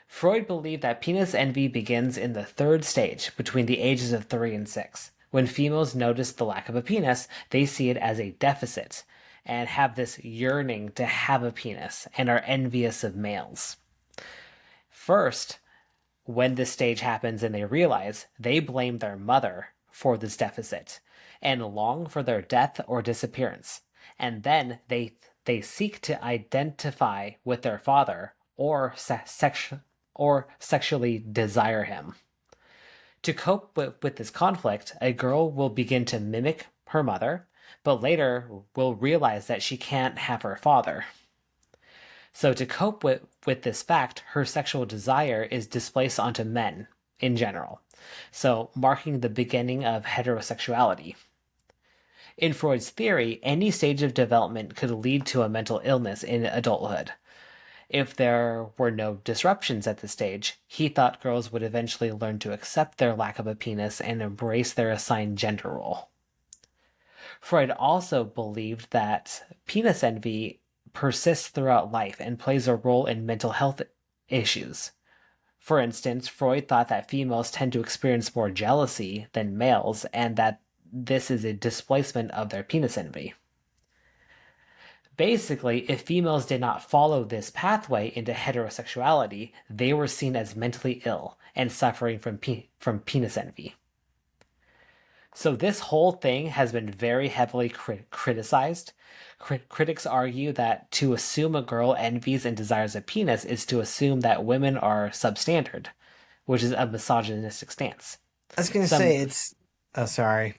Freud believed that penis envy begins in the 3rd stage, between the ages of 3 and 6. When females notice the lack of a penis, they see it as a deficit and have this yearning to have a penis and are envious of males. First, when this stage happens and they realize, they blame their mother for this deficit and long for their death or disappearance. And then they seek to identify with their father or sexually desire him. To cope with this conflict, a girl will begin to mimic her mother, but later will realize that she can't have her father. So, to cope with this fact, her sexual desire is displaced onto men in general, so marking the beginning of heterosexuality. In Freud's theory, any stage of development could lead to a mental illness in adulthood. If there were no disruptions at this stage, he thought girls would eventually learn to accept their lack of a penis and embrace their assigned gender role. Freud also believed that penis envy persists throughout life and plays a role in mental health issues. For instance, Freud thought that females tend to experience more jealousy than males and that this is a displacement of their penis envy. Basically, if females did not follow this pathway into heterosexuality, they were seen as mentally ill and suffering from penis envy. So this whole thing has been very heavily criticized. Critics argue that to assume a girl envies and desires a penis is to assume that women are substandard, which is a misogynistic stance. I was going to say it's... Oh, sorry.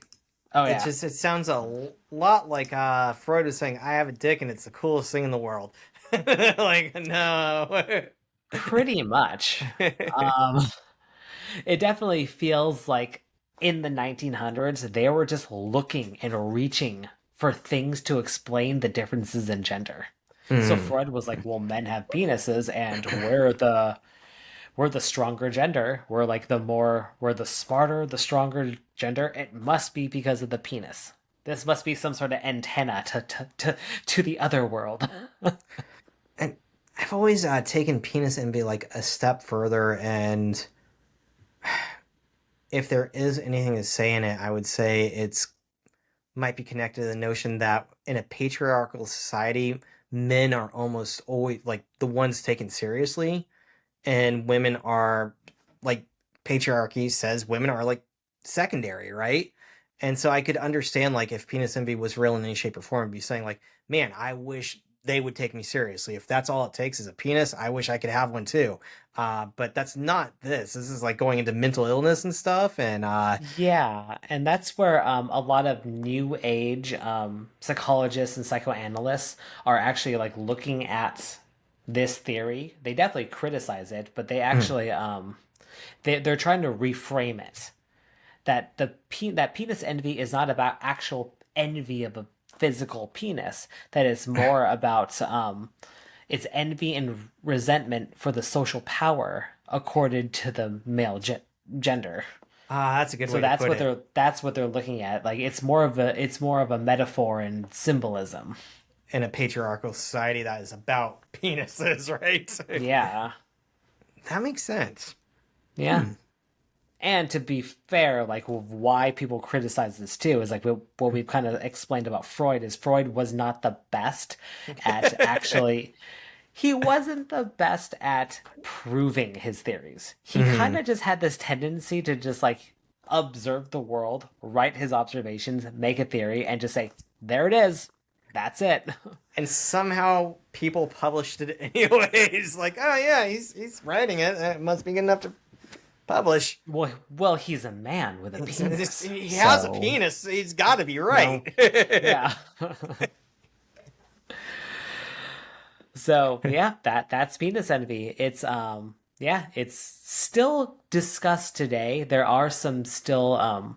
Oh, yeah. It sounds a lot like Freud was saying, I have a dick and it's the coolest thing in the world. Like, no. Pretty much. It definitely feels like in the 1900s, they were just looking and reaching for things to explain the differences in gender. So Freud was like, well, men have penises and we're the stronger gender. We're the smarter, the stronger gender. It must be because of the penis. This must be some sort of antenna to the other world. And I've always taken penis envy like a step further, and if there is anything to say in it, I would say it's might be connected to the notion that in a patriarchal society, men are almost always like the ones taken seriously, and women are like patriarchy says women are like secondary, right? And so I could understand like if penis envy was real in any shape or form, be saying like, man, I wish they would take me seriously. If that's all it takes is a penis, I wish I could have one too. But that's not this. This is like going into mental illness and stuff. And yeah, and that's where a lot of new age psychologists and psychoanalysts are actually like looking at this theory. They definitely criticize it, but they actually they're trying to reframe it. That that penis envy is not about actual envy of a physical penis. That is more about it's envy and resentment for the social power accorded to the male gender. That's a good way to put it. That's what they're looking at. Like it's more of a metaphor and symbolism. In a patriarchal society that is about penises, right? Yeah. That makes sense. Yeah. And to be fair, like why people criticize this too is like what we've kind of explained about Freud is Freud was not the best at actually. He wasn't the best at proving his theories. He kind of just had this tendency to just like observe the world, write his observations, make a theory, and just say, there it is. That's it. And somehow people published it anyways. Like, oh yeah, he's writing it. It must be good enough to publish. Well, he's a man with a penis. He has a penis. He's got to be right. Yeah. So yeah, that's penis envy. It's it's still discussed today. There are some still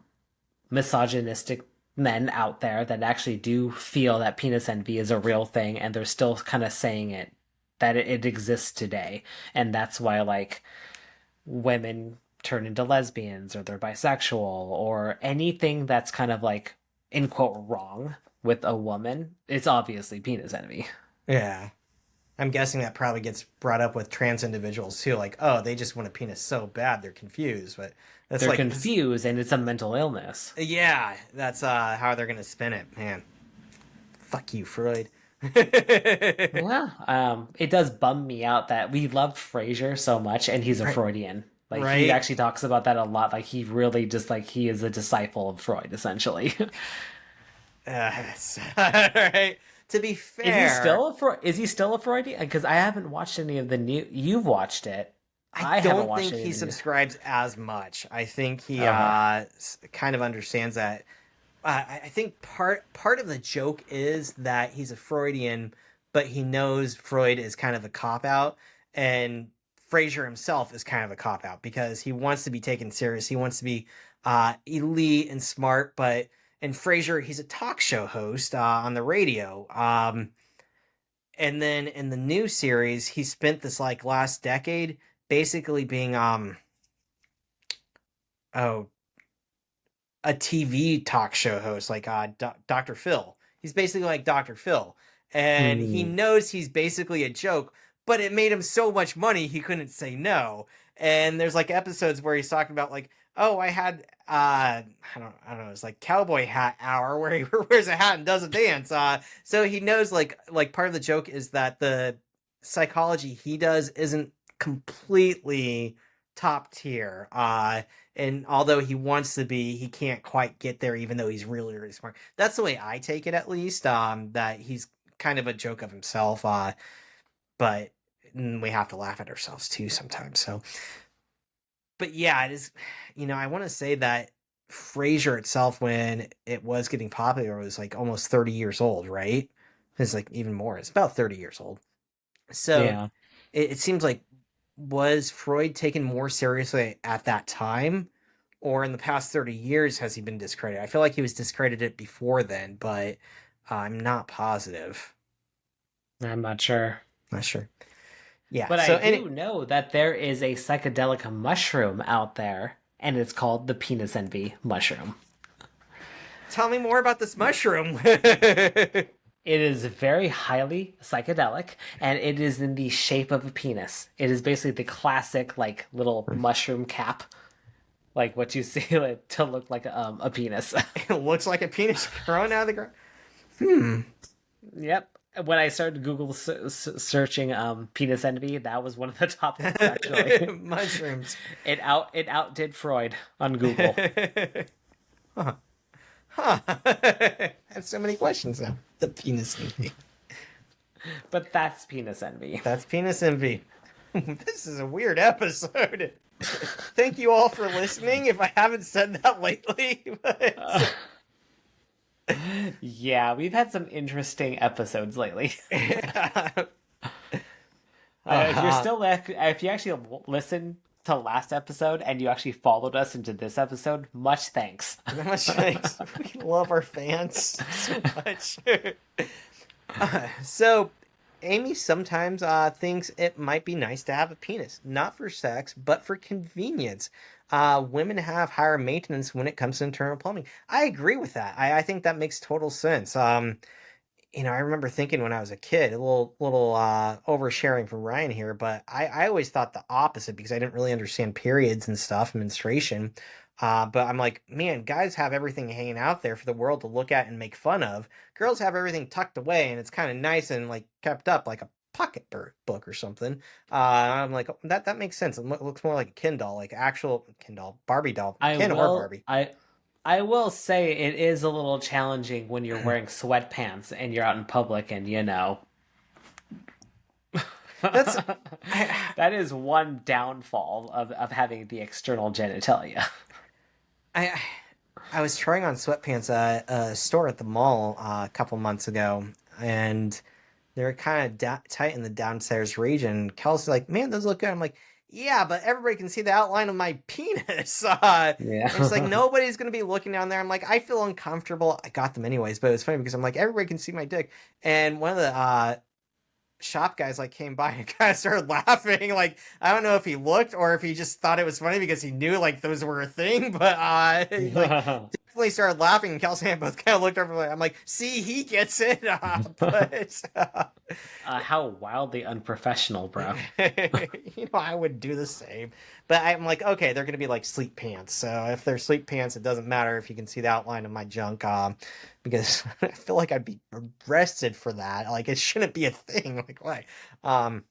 misogynistic men out there that actually do feel that penis envy is a real thing, and they're still kind of saying that it exists today, and that's why like women turn into lesbians or they're bisexual or anything that's kind of like in quote wrong with a woman. It's obviously penis envy. Yeah. I'm guessing that probably gets brought up with trans individuals too. Like, oh, they just want a penis so bad they're confused. But they're like, confused, and it's a mental illness. Yeah, that's how they're gonna spin it, man. Fuck you, Freud. Yeah, it does bum me out that we loved Frasier so much, and he's a Freudian. Like he actually talks about that a lot. Like he really just like he is a disciple of Freud, essentially. Right. To be fair, is he still a Freudian? Because I haven't watched any of the new. You've watched it. I I haven't don't watched think any he of the new. subscribes as much. I think he Okay. kind of understands that. I think part of the joke is that he's a Freudian, but he knows Freud is kind of a cop out, and Frasier himself is kind of a cop out because he wants to be taken serious. He wants to be elite and smart, but in Frasier, he's a talk show host on the radio. And then in the new series, he spent this like last decade basically being oh a TV talk show host, like Dr. Phil. He's basically like Dr. Phil, and he Hmm. knows he's basically a joke, but it made him so much money he couldn't say no. And there's like episodes where he's talking about like, oh, I had I don't know, it's like cowboy hat hour where he wears a hat and does a dance. So he knows like part of the joke is that the psychology he does isn't completely top tier. And although he wants to be, he can't quite get there, even though he's really, really smart. That's the way I take it, at least. That he's kind of a joke of himself. But we have to laugh at ourselves too sometimes. So, but yeah, it is. I want to say that Frasier itself, when it was getting popular, was like almost 30 years old, right? It's like even more. It's about 30 years old. So Yeah. it seems like, was Freud taken more seriously at that time, or in the past 30 years has he been discredited? I feel like he was discredited before then, but I'm not positive. I'm not sure. Not sure. Yeah. But I So any do know that there is a psychedelic mushroom out there, and it's called the penis envy mushroom. tell me more about this mushroom. It is very highly psychedelic, and it is in the shape of a penis. It is basically the classic, like, little mushroom cap, like what you see like, to look like a penis. It looks like a penis growing out of the ground. Hmm. Yep. When I started Google searching penis envy, that was one of the top hits actually. Mushrooms. It outdid Freud on Google. Huh. Huh. I have so many questions now. The penis envy. But that's penis envy. That's penis envy. This is a weird episode. Thank you all for listening. If I haven't said that lately, but... Yeah, we've had some interesting episodes lately. If you're still if you actually listen to last episode and you actually followed us into this episode, much thanks. much thanks. We love our fans so much. So, Amy sometimes thinks it might be nice to have a penis, not for sex, but for convenience. Women have higher maintenance when it comes to internal plumbing. I agree with that. I think that makes total sense. I remember thinking when I was a kid, a little oversharing from Ryan here, but I always thought the opposite because I didn't really understand periods and stuff, menstruation. But I'm like, man, guys have everything hanging out there for the world to look at and make fun of. Girls have everything tucked away and it's kind of nice and like kept up like a pocket book or something. I'm like, that makes sense. It looks more like a Ken doll, like actual Ken doll, Barbie doll, I Ken or will Barbie. I will say it is a little challenging when you're wearing sweatpants and you're out in public and That's I, that is one downfall of having the external genitalia. I I was trying on sweatpants at a store at the mall a couple months ago, and they're kind of tight in the downstairs region. Kelsey's like, "Man, those look good." I'm like, "Yeah, but everybody can see the outline of my penis." And she's like, Yeah. "Nobody's gonna be looking down there." I'm like, "I feel uncomfortable." I got them anyways, but it was funny because I'm like, everybody can see my dick. And one of the shop guys like came by and kind of started laughing. Like, I don't know if he looked or if he just thought it was funny because he knew like those were a thing, but like definitely started laughing, and Kelsey and I both kind of looked over. Like, I'm like, see, he gets it, but How wildly unprofessional, bro. I would do the same. But I'm like, okay, they're gonna be like sleep pants. So if they're sleep pants, it doesn't matter if you can see the outline of my junk, because I feel like I'd be arrested for that. Like, it shouldn't be a thing. Like, why? Um,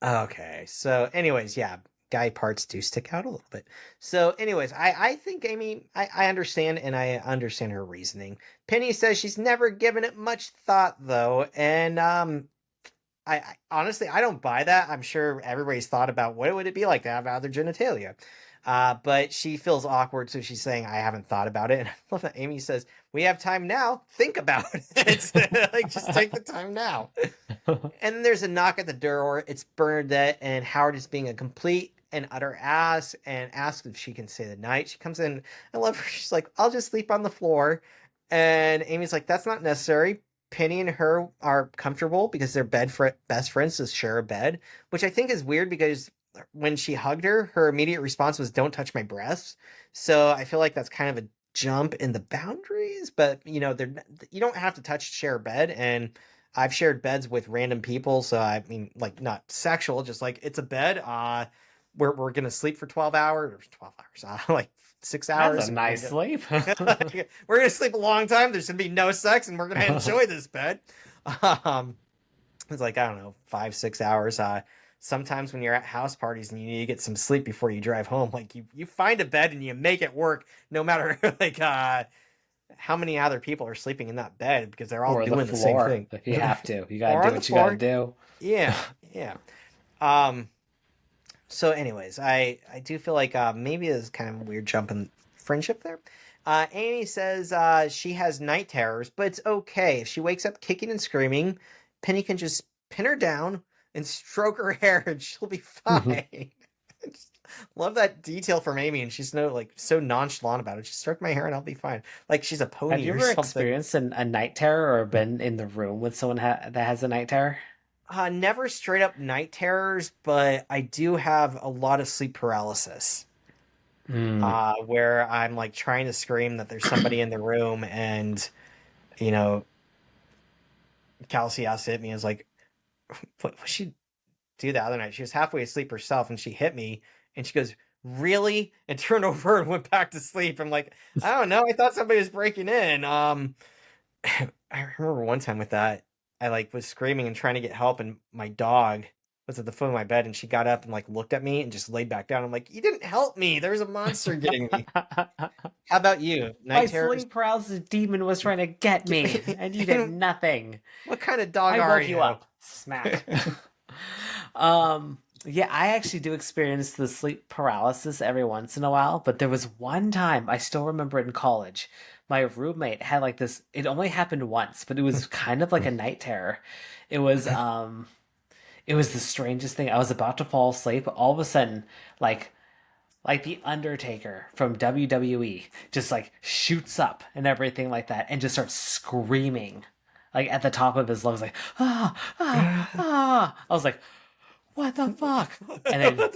okay. So, anyways, yeah, guy parts do stick out a little bit. So, anyways, I think Amy, I understand, and I understand her reasoning. Penny says she's never given it much thought though, and I honestly, I don't buy that. I'm sure everybody's thought about what would it be like to have other genitalia. But she feels awkward, so she's saying, I haven't thought about it. And I love that Amy says, we have time now. Think about it. Like, just take the time now. And then there's a knock at the door. It's Bernadette, and Howard is being a complete and utter ass and asks if she can stay the night. She comes in. I love her. She's like, I'll just sleep on the floor. And Amy's like, that's not necessary. Penny and her are comfortable because they're best friends to share a bed, which I think is weird because when she hugged her, her immediate response was, don't touch my breasts. So I feel like that's kind of a jump in the boundaries, but you know, you don't have to share a bed. And I've shared beds with random people, so I mean, like, not sexual, just like it's a bed. We're gonna sleep for 12 hours, like 6 hours. That's a nice sleep. We're gonna sleep a long time. There's gonna be no sex, and we're gonna enjoy this bed. It's like, I don't know, 5-6 hours. Sometimes when you're at house parties and you need to get some sleep before you drive home, like you find a bed and you make it work, no matter like how many other people are sleeping in that bed because they're all or doing the the same floor. thing. If you have to, you Or gotta on do the what you gotta floor. do. Yeah, yeah. So anyways, I do feel like maybe there's kind of a weird jump in friendship there. Amy says she has night terrors, but it's okay. If she wakes up kicking and screaming, Penny can just pin her down and stroke her hair and she'll be fine. I just love that detail from Amy, and she's so nonchalant about it. Just stroke my hair and I'll be fine. Like she's a Have pony you or ever something. experienced a night terror or been in the room with someone that has a night terror? Never straight up night terrors, but I do have a lot of sleep paralysis. Mm. Where I'm like trying to scream that there's somebody in the room, and you know, Kelsey asked to hit me. I was like, what she do the other night? She was halfway asleep herself, and she hit me, and she goes, "Really?" and turned over and went back to sleep. I'm like, I don't know. I thought somebody was breaking in. I remember one time with that, I like was screaming and trying to get help, and my dog was at the foot of my bed, and she got up and like looked at me and just laid back down. I'm like, you didn't help me. There's a monster getting me. How about you? My Night terrors? sleep paralysis demon was trying to get me, and you did nothing. What kind of dog I are woke you up. Smack. Yeah, I actually do experience the sleep paralysis every once in a while, but there was one time I still remember in college. My roommate had like this, it only happened once, but it was kind of like a night terror. It was it was the strangest thing. I was about to fall asleep, all of a sudden, like like the Undertaker from WWE just like shoots up and everything like that and just starts screaming like at the top of his lungs like I was like, what the fuck? And then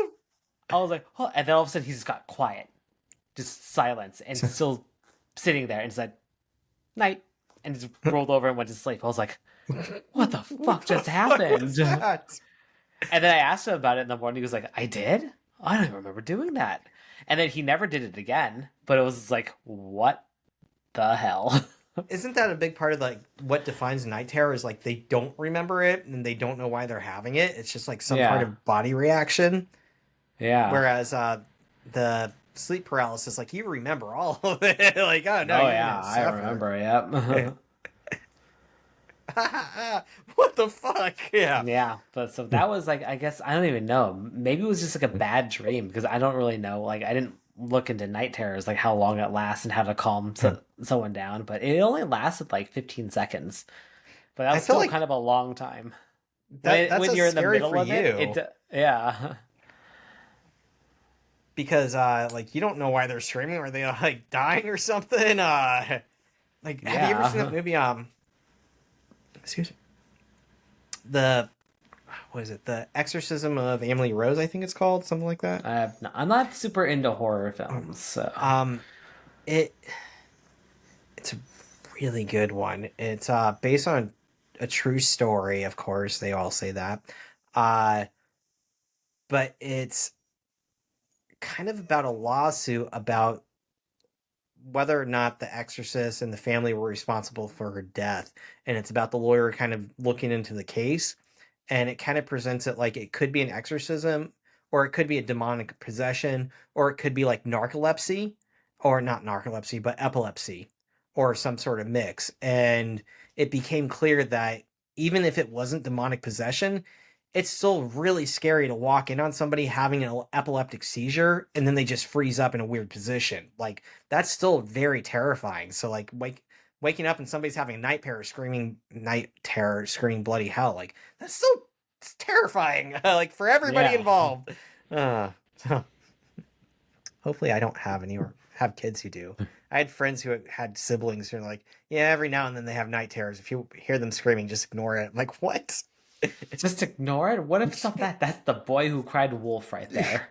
I was like, oh, and then all of a sudden he just got quiet, just silence, and still sitting there, and said, "Night," and just rolled over and went to sleep. I was like, what the fuck just happened? And then I asked him about it in the morning. He was like, I did? I don't even remember doing that. And then he never did it again. But it was like, what the hell? Isn't that a big part of like what defines night terror is like they don't remember it and they don't know why they're having it. It's just like some part Yeah. of body reaction. Yeah. Whereas the sleep paralysis, like you remember all of it. Like, oh no, Oh you're yeah, gonna I suffer. remember. Yep. What the fuck? Yeah. Yeah, but so that was like, I guess I don't even know. Maybe it was just like a bad dream because I don't really know. Like I didn't look into night terrors, like how long it lasts and how to calm someone down. But it only lasted like 15 seconds. But that I was feel still like kind of a long time. that's When so you're in the scary middle for of you it, yeah. because like you don't know why they're screaming. Are they like dying or something? Like have you ever seen that Yeah. movie? Excuse me. The what is it? The Exorcism of Emily Rose, I think it's called, something like that. I'm not super into horror films, so It it's a really good one. It's based on a true story, of course. They all say that. Uh, but it's kind of about a lawsuit about whether or not the exorcist and the family were responsible for her death, and it's about the lawyer kind of looking into the case, and it kind of presents it like it could be an exorcism, or it could be a demonic possession, or it could be like narcolepsy, or not narcolepsy but epilepsy, or some sort of mix. And it became clear that even if it wasn't demonic possession, it's still really scary to walk in on somebody having an epileptic seizure and then they just freeze up in a weird position. Like, that's still very terrifying. So, like, waking up and somebody's having a night terror, screaming bloody hell, like, that's so terrifying, like, for everybody Yeah. involved. So hopefully I don't have any or have kids who do. I had friends who had siblings who are like, yeah, every now and then they have night terrors. If you hear them screaming, just ignore it. I'm like, what? Just ignore it. What if stuff that's the boy who cried wolf right there?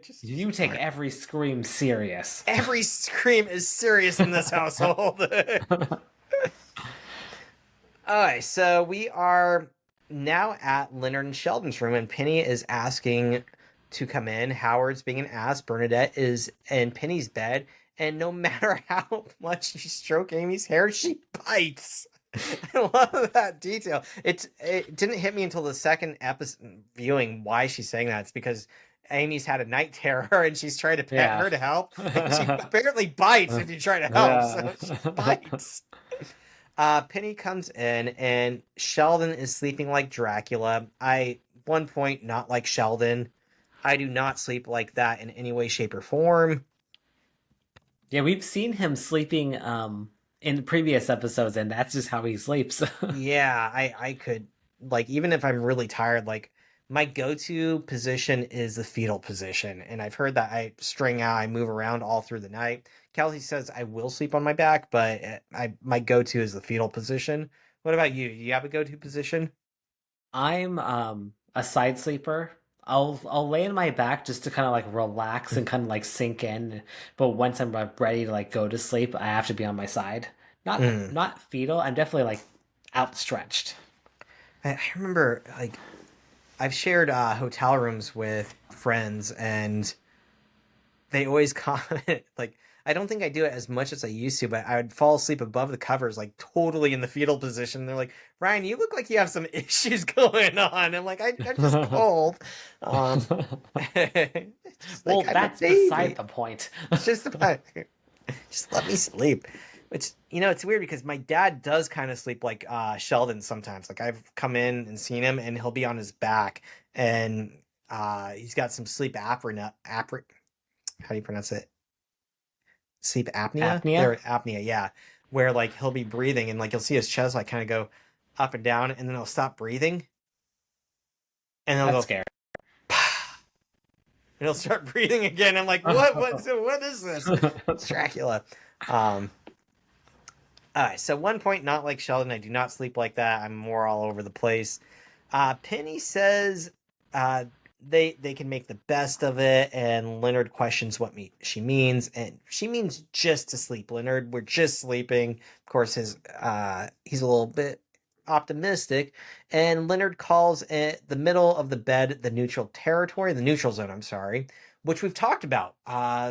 Just You take every scream serious. every scream is serious in this household. All right, so we are now at Leonard and Sheldon's room, and Penny is asking to come in. Howard's being an ass. Bernadette is in Penny's bed, and no matter how much you stroke Amy's hair, she bites. I love that detail. It didn't hit me until the second episode viewing why she's saying that. It's because Amy's had a night terror and she's trying to pet her to help. And she apparently bites if you try to help, so she bites. Penny comes in and Sheldon is sleeping like Dracula. One point, not like Sheldon. I do not sleep like that in any way, shape, or form. Yeah, we've seen him sleeping in previous episodes, and that's just how he sleeps. Yeah, I could, like, even if I'm really tired, like, my go-to position is the fetal position, and I've heard that I string out, I move around all through the night. Kelsey says I will sleep on my back, but my go-to is the fetal position. What about you? Do you have a go-to position? I'm a side sleeper. I'll lay on my back just to kind of like relax and kind of like sink in. But once I'm like, ready to like go to sleep, I have to be on my side. Mm. Not fetal. I'm definitely like outstretched. I remember, like, I've shared hotel rooms with friends, and they always comment, like, I don't think I do it as much as I used to, but I would fall asleep above the covers, like, totally in the fetal position. They're like, Ryan, you look like you have some issues going on. I'm like, I'm just cold. Just Well, like, I'm a that's beside baby. the point. It's just about, just let me sleep. Which, it's weird because my dad does kind of sleep like Sheldon sometimes. Like, I've come in and seen him, and he'll be on his back, and he's got some sleep apnea. How do you pronounce it? Sleep apnea? Apnea? There, apnea, yeah. Where, like, he'll be breathing, and, like, you'll see his chest, like, kind of go up and down, and then he'll stop breathing, and then he'll That's go, scary. and he'll start breathing again. I'm like, what is this? It's Dracula. All right, so one point, not like Sheldon. I do not sleep like that. I'm more all over the place. Penny says they can make the best of it, and Leonard questions what she means, and she means just to sleep. Leonard, we're just sleeping. Of course, he's a little bit optimistic, and Leonard calls it the middle of the bed the neutral zone. I'm sorry, which we've talked about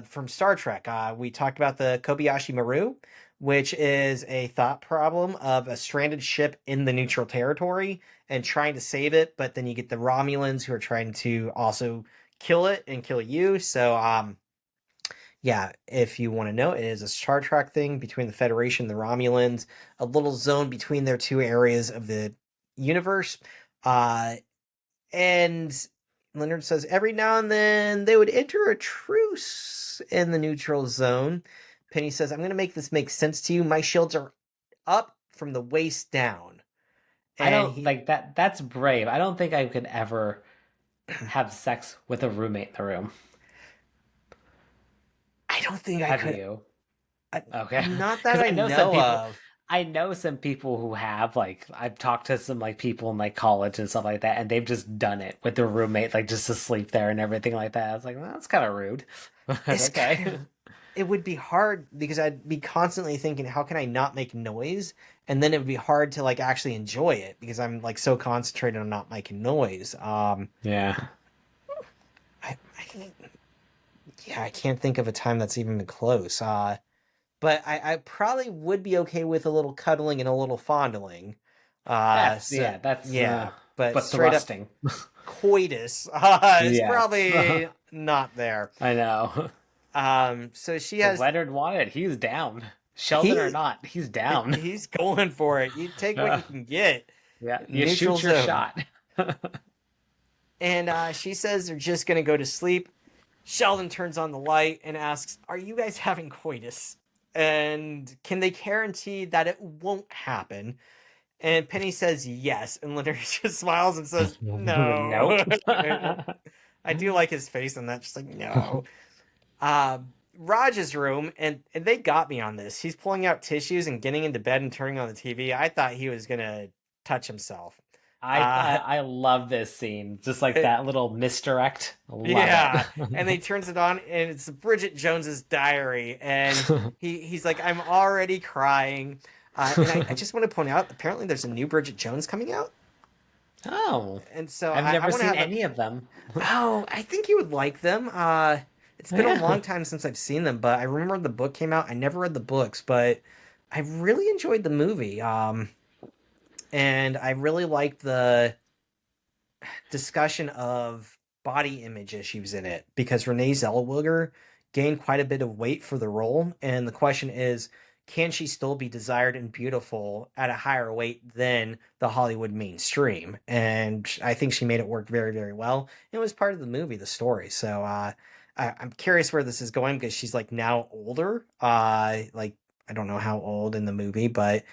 from Star Trek. We talked about the Kobayashi Maru, which is a thought problem of a stranded ship in the neutral territory and trying to save it, but then you get the Romulans who are trying to also kill it and kill you. So, yeah, if you want to know, it is a Star Trek thing between the Federation and the Romulans, a little zone between their two areas of the universe. And Leonard says every now and then they would enter a truce in the neutral zone. Penny says, I'm going to make this make sense to you. My shields are up from the waist down. I don't like that. That's brave. I don't think I could ever have sex with a roommate in the room. I don't think I Have could. you? Okay. Not that 'Cause I know some people, of. I know some people who have, like, I've talked to some like people in like college and stuff like that, and they've just done it with their roommate, like just to sleep there and everything like that. I was like, well, that's kind of rude. It's Okay. it would be hard because I'd be constantly thinking, how can I not make noise? And then it would be hard to like actually enjoy it because I'm like so concentrated on not making noise. Yeah. I yeah, I can't think of a time that's even been close. But I probably would be okay with a little cuddling and a little fondling. That's Yeah, but but straight up thrusting. coitus is Yes. probably not there. I know. So she But has Leonard wanted, he's down. Sheldon or not, he's down. he's going for it. You take what you can get. Yeah, you Neutral shoot your zone. shot. And she says they're just gonna go to sleep. Sheldon turns on the light and asks, "Are you guys having coitus? And can they guarantee that it won't happen?" And Penny says yes, and Leonard just smiles and says, "No." Nope. I do like his face on that, just like no. Uh, Raj's room, and they got me on this. He's pulling out tissues and getting into bed and turning on the TV. I thought he was gonna touch himself. I, I Uh, I love this scene. Just like it- that little misdirect. Love yeah, and it. he turns it on, and it's Bridget Jones's diary, and he's like, "I'm already crying." And I just want to point out, apparently, there's a new Bridget Jones coming out, Oh, and so I've I never want to seen have a. any of them. Oh, I think you would like them. It's been a Yeah. long time since I've seen them, but I remember the book came out. I never read the books, but I really enjoyed the movie. And I really liked the discussion of body image issues in it because Renee Zellweger gained quite a bit of weight for the role, and the question is, can she still be desired and beautiful at a higher weight than the Hollywood mainstream? And I think she made it work very, very well. It was part of the movie, the story. So I'm curious where this is going because she's like now older. Like I don't know how old in the movie, but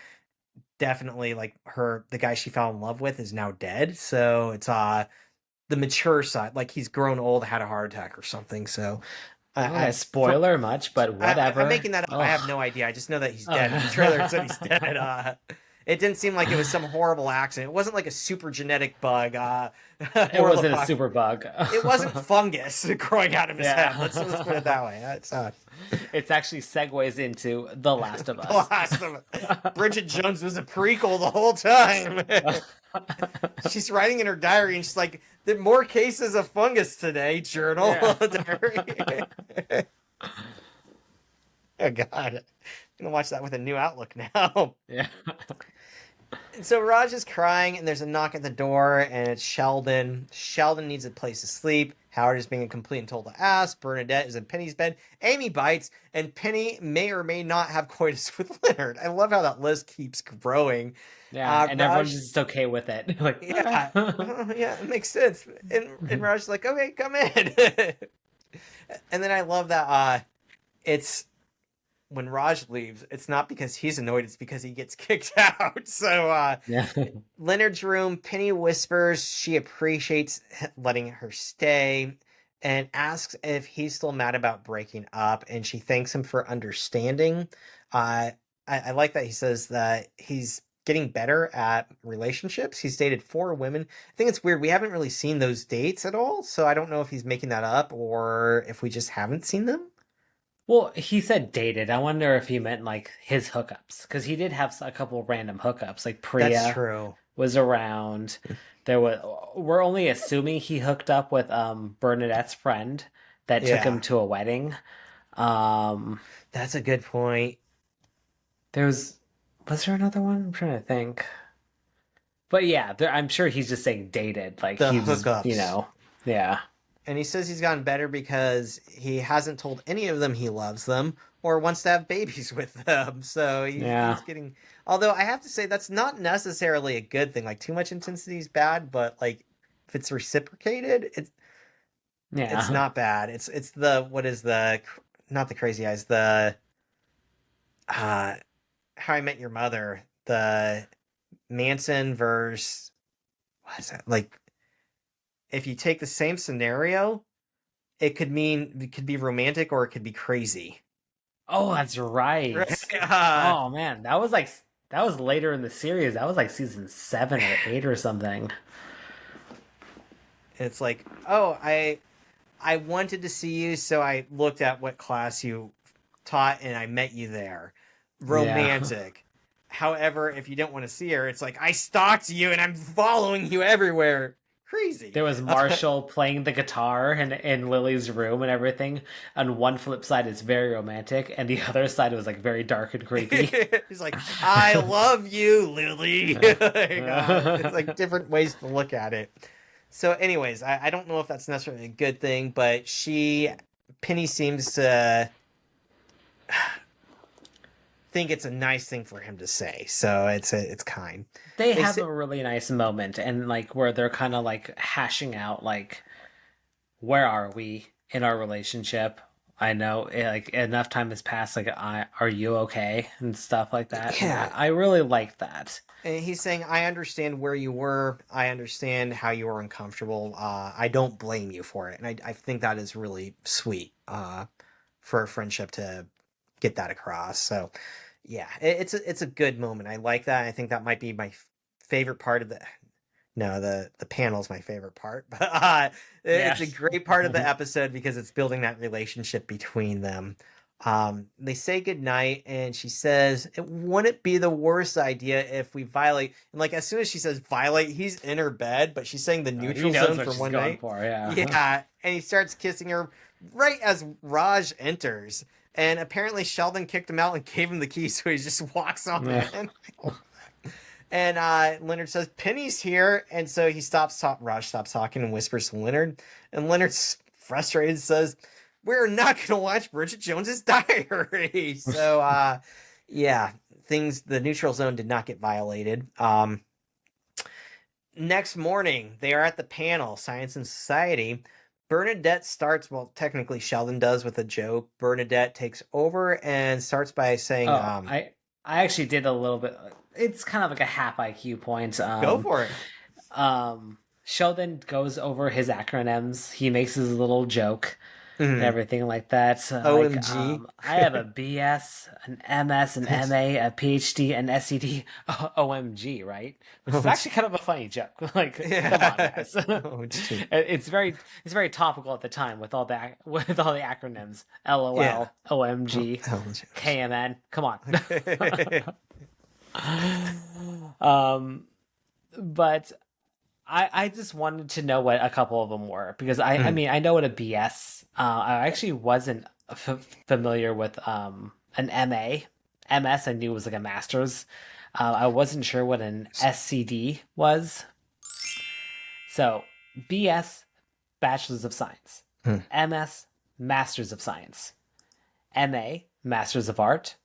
definitely like the guy she fell in love with is now dead. So it's the mature side, like he's grown old, had a heart attack or something. So Not a I spoiler much, but I'm whatever. making that up. I have Ugh. no idea. I just know that he's dead. In the trailer, it said he's Oh. dead. It didn't seem like it was some horrible accident. It wasn't like a super genetic bug It or wasn't a Lepoc. super bug. It wasn't fungus growing out of his head. Yeah. Let's put it that way. It's It's actually segues into The Last of the Us. last of it. Bridget Jones was a prequel the whole time. She's writing in her diary and she's like, "There are more cases of fungus today, journal." Yeah. Diary. Oh god. I'm gonna watch that with a new outlook now. Yeah. And so Raj is crying and there's a knock at the door and it's Sheldon. Sheldon needs a place to sleep. Howard is being a complete and total ass. Bernadette is in Penny's bed. Amy bites, and Penny may or may not have coitus with Leonard. I love how that list keeps growing. Yeah. And Raj, everyone's just okay with it. Like, yeah, yeah, it makes sense. And Raj's like, "Okay, come in." And then I love that it's when Raj leaves, it's not because he's annoyed, it's because he gets kicked out. So yeah. Leonard's room, Penny whispers she appreciates letting her stay and asks if he's still mad about breaking up, and she thanks him for understanding. I like that he says that he's getting better at relationships. He's dated 4 women. I think it's weird. We haven't really seen those dates at all, so I don't know if he's making that up or if we just haven't seen them. Well, he said dated. I wonder if he meant like his hookups, because he did have a couple random hookups. Like That's Priya true. was around. There was. We're only assuming he hooked up with Bernadette's friend that took him Yeah, to a wedding. Um, that's a good point. there was there another one? I'm trying to think. But yeah, I'm sure he's just saying dated. Like The he was, hookups. yeah, And he says he's gotten better because he hasn't told any of them he loves them or wants to have babies with them. So yeah, he's getting. Although I have to say that's not necessarily a good thing. Like too much intensity is bad, but like if it's reciprocated, it's yeah. not bad. It's the what is the not the crazy eyes the uh How I Met Your Mother, the Manson versus what is that like if you take the same scenario, it could be romantic or it could be crazy. Oh, that's right. Uh, Oh man, that was later in the series. That was like season 7 or 8 or something. it's like, oh, I wanted to see you, so I looked at what class you taught and I met you there. Yeah. Romantic. However, if you don't want to see her, it's like I stalked you and I'm following you everywhere. Crazy. There was Marshall playing the guitar in Lily's room and everything. On one flip side, it's very romantic, and the other side was like very dark and creepy. He's like, I love you, Lily. It's like different ways to look at it. So, anyways, I don't know if that's necessarily a good thing, but Penny seems to think it's a nice thing for him to say. So it's kind. They They have say, a really nice moment, and like where they're kind of like hashing out like where are we in our relationship. I know like enough time has passed, like are you okay and stuff like that, and I, yeah. I really like that. And he's saying, I understand where you were. I understand how you were uncomfortable. I don't blame you for it. And I think that is really sweet for a friendship to get that across. So, yeah, it's a good moment. I like that. I think that might be my favorite part of the. No, the panel's my favorite part, but it's a Yes. great part of the episode because it's building that relationship between them. They say goodnight, and she says, "It wouldn't be the worst idea if we violate." And like as soon as she says violate, he's in her bed, but she's saying the He neutral knows zone what for she's one going night. for. Yeah. Yeah, and he starts kissing her right as Raj enters. And apparently Sheldon kicked him out and gave him the key, so he just walks on Yeah. in. And Leonard says, Penny's here. And so he Raj stops talking and whispers to Leonard. And Leonard's frustrated says, we're not going to watch Bridget Jones's diary. So, yeah, the neutral zone did not get violated. Next morning, they are at the panel, Science and Society. Bernadette starts, well, technically Sheldon does with a joke. Bernadette takes over and starts by saying, Oh, I actually did a little bit. It's kind of like a half IQ point. go for it. Sheldon goes over his acronyms. He makes his little joke and Mhm. everything like that. OMG. I have a BS, an MS, an MA, a PhD, an SED, OMG, right? Which is actually kind of a funny joke. Like, come on, Yeah. guys. Oh, gee. It's very topical at the time with all the acronyms. Yeah. LOL, OMG, Oh, gee. KMN. Come on. um, but I just wanted to know what a couple of them were because I Mhm. mean I know what a BS. I actually wasn't familiar with an MA. MS I knew was like a master's. I wasn't sure what an SCD was. So BS, Bachelor's of Science. Hmm. MS, Masters of Science. MA, Masters of Art.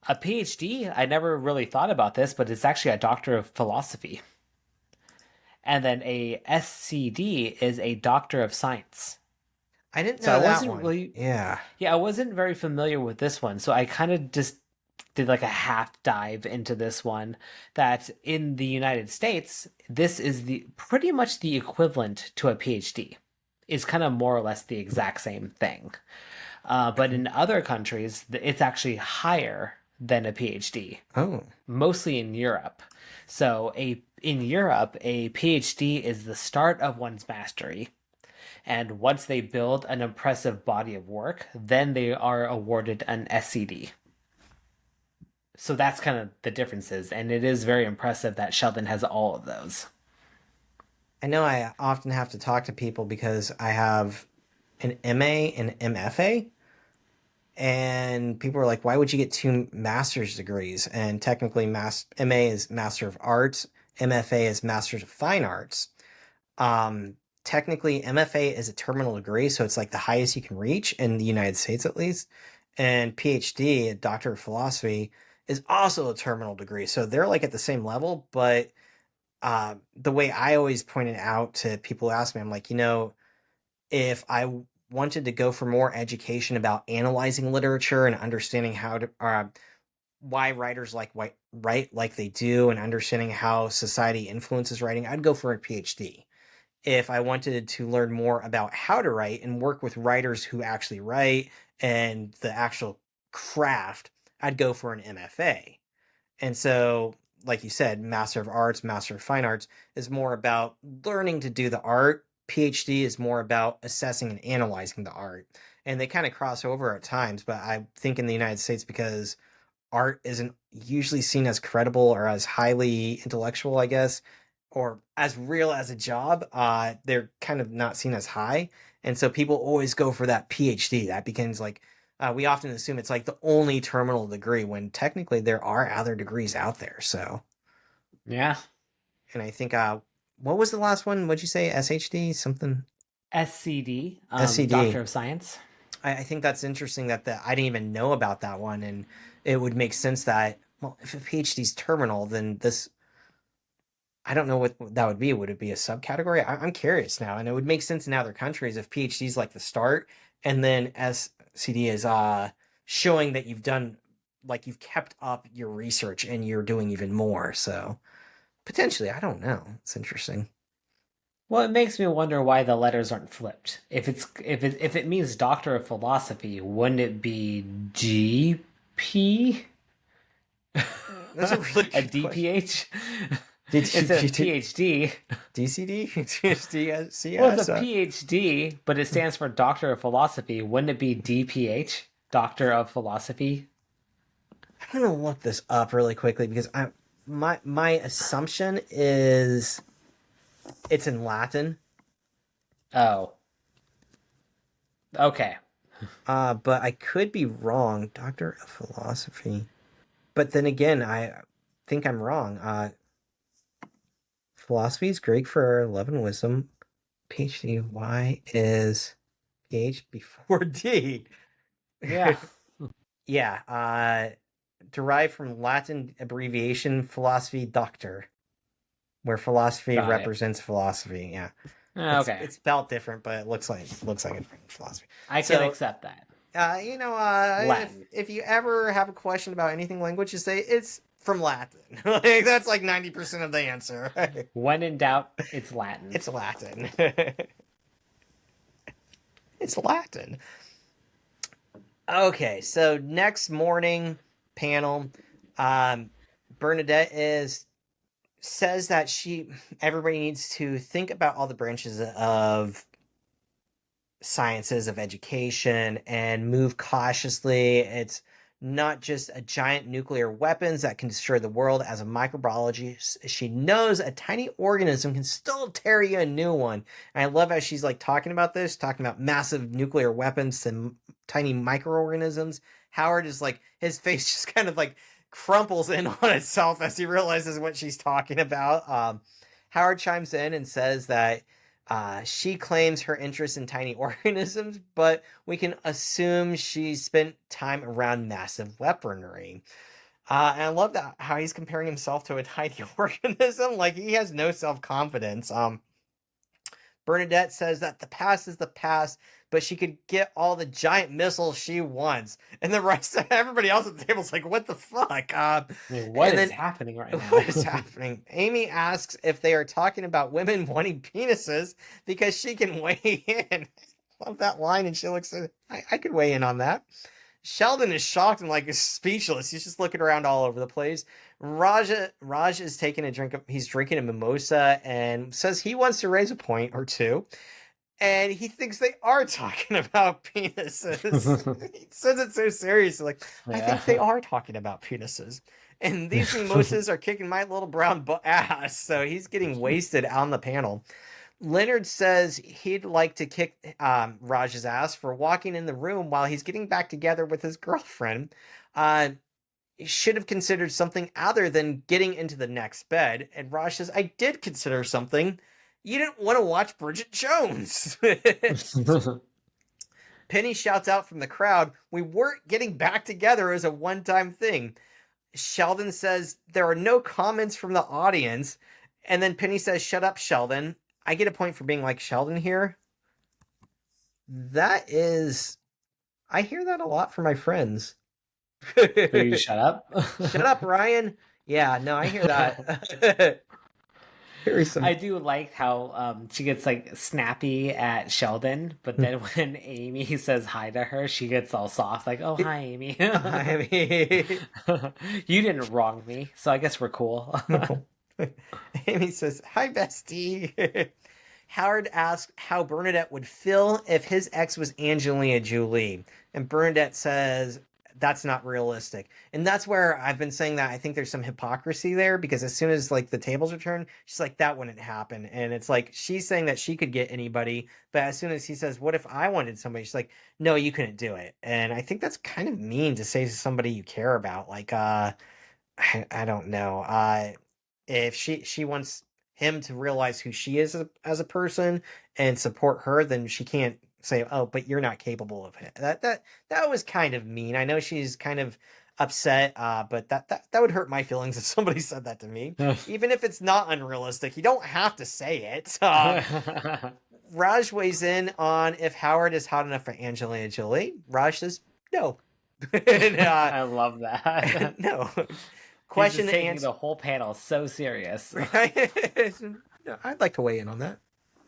A PhD, I never really thought about this, but it's actually a Doctor of Philosophy. And then a SCD is a Doctor of Science. I didn't So I know that wasn't one. really, Yeah. yeah, I wasn't very familiar with this one. So I kind of just did like a half dive into this one. That in the United States, this is the pretty much the equivalent to a PhD. Is kind of more or less the exact same thing. But in other countries, it's actually higher than a PhD, Oh. mostly in Europe. So in Europe, a PhD is the start of one's mastery. And once they build an impressive body of work, then they are awarded an SCD. So that's kind of the differences. And it is very impressive that Sheldon has all of those. I know I often have to talk to people because I have an MA and MFA. And people are like, why would you get two master's degrees? And technically, MA is Master of Arts, MFA is Master of Fine Arts. Technically, MFA is a terminal degree, so it's like the highest you can reach in the United States, at least. And PhD, a Doctor of Philosophy, is also a terminal degree, so they're like at the same level. But the way I always point it out to people who ask me, I'm like, if I wanted to go for more education about analyzing literature and understanding how to why writers write like they do and understanding how society influences writing, I'd go for a PhD. If I wanted to learn more about how to write and work with writers who actually write and the actual craft, I'd go for an MFA. And so, like you said, Master of Arts, Master of Fine Arts is more about learning to do the art. PhD is more about assessing and analyzing the art. And they kind of cross over at times, but I think in the United States, because art isn't usually seen as credible or as highly intellectual, I guess, or as real as a job, they're kind of not seen as high. And so people always go for that PhD. That becomes like, we often assume it's like the only terminal degree when technically there are other degrees out there. So, Yeah. and I think, what was the last one? What'd you say? SHD? Something? SCD, SCD. Doctor of Science. I think that's interesting that I didn't even know about that one, and it would make sense that, well, if a PhD's terminal, then this, I don't know what that would be. Would it be a subcategory? I'm curious now, and it would make sense in other countries if PhD's like the start, and then SCD is showing that you've done, like, you've kept up your research and you're doing even more. So potentially, I don't know. It's interesting. Well, it makes me wonder why the letters aren't flipped. If it means Doctor of Philosophy, wouldn't it be GP? That's a really A good question. DPH? Did you, Instead of did you PhD. DCD? DSCS? Well, it's a PhD, but it stands for Doctor of Philosophy. Wouldn't it be DPH? Doctor of Philosophy? I'm gonna look this up really quickly because my assumption is it's in Latin. Oh. Okay. But I could be wrong. Doctor of Philosophy. But then again, I think I'm wrong. Philosophy is Greek for love and wisdom. PhD. Why is PH before D? Yeah. Yeah. Derived from Latin abbreviation philosophy doctor, where philosophy Got it. represents philosophy. Yeah. Okay. It's spelled different, but it looks like it's philosophy. I can So, accept that. if Latin. you ever have a question about anything language, just say it's from Latin. Like, that's like 90% of the answer. When in doubt, it's Latin. It's Latin. It's Latin. Okay, so next morning panel, um, Bernadette says that everybody needs to think about all the branches of sciences of education and move cautiously. It's not just a giant nuclear weapons that can destroy the world. As a microbiologist, she knows a tiny organism can still tear you a new one. And I love how she's like talking about this, talking about massive nuclear weapons and tiny microorganisms. Howard is like, his face just kind of like crumples in on itself as he realizes what she's talking about. Howard chimes in and says that she claims her interest in tiny organisms, but we can assume she spent time around massive weaponry. And I love that how he's comparing himself to a tiny organism. Like, he has no self confidence. Bernadette says that the past is the past, but she could get all the giant missiles she wants. And the rest of everybody else at the table is like, what the fuck? I mean, what And is then happening right now? what is happening? Amy asks if they are talking about women wanting penises because she can weigh in. Love that line, and she looks at I could weigh in on that. Sheldon is shocked and like speechless. He's just looking around all over the place. Raj is taking a drink. He's drinking a mimosa and says he wants to raise a point or two. And he thinks they are talking about penises. He says it so seriously, like, I think they Yeah. are talking about penises. And these mimosas are kicking my little brown ass. So he's getting wasted on the panel. Leonard says he'd like to kick Raj's ass for walking in the room while he's getting back together with his girlfriend. He should have considered something other than getting into the next bed. And Raj says, I did consider something. You didn't want to watch Bridget Jones. Penny shouts out from the crowd, we weren't getting back together as a one-time thing. Sheldon says there are no comments from the audience. And then Penny says, shut up, Sheldon. I get a point for being like Sheldon here. That is, I hear that a lot from my friends. For you to shut up. Shut up, Ryan. Yeah, no, I hear that. I do like how she gets like snappy at Sheldon, but then when Amy says hi to her, she gets all soft, like, "Oh, hi, Amy. I mean, You didn't wrong me, so I guess we're cool." Amy says, hi, bestie. Howard asks how Bernadette would feel if his ex was Angelina Jolie. And Bernadette says, that's not realistic. And that's where I've been saying that I think there's some hypocrisy there, because as soon as like the tables are turned, she's like, that wouldn't happen. And it's like, she's saying that she could get anybody, but as soon as he says, what if I wanted somebody? She's like, no, you couldn't do it. And I think that's kind of mean to say to somebody you care about. Like, I don't know. If she wants him to realize who she is as a person and support her, then she can't say, "Oh, but you're not capable of it." That was kind of mean. I know she's kind of upset, but that would hurt my feelings if somebody said that to me. Even if it's not unrealistic, you don't have to say it. Raj weighs in on if Howard is hot enough for Angelina Jolie. Raj says no. And, I love that. no. He's Question just and taking answer. the whole panel so serious. Right? No, I'd like to weigh in on that.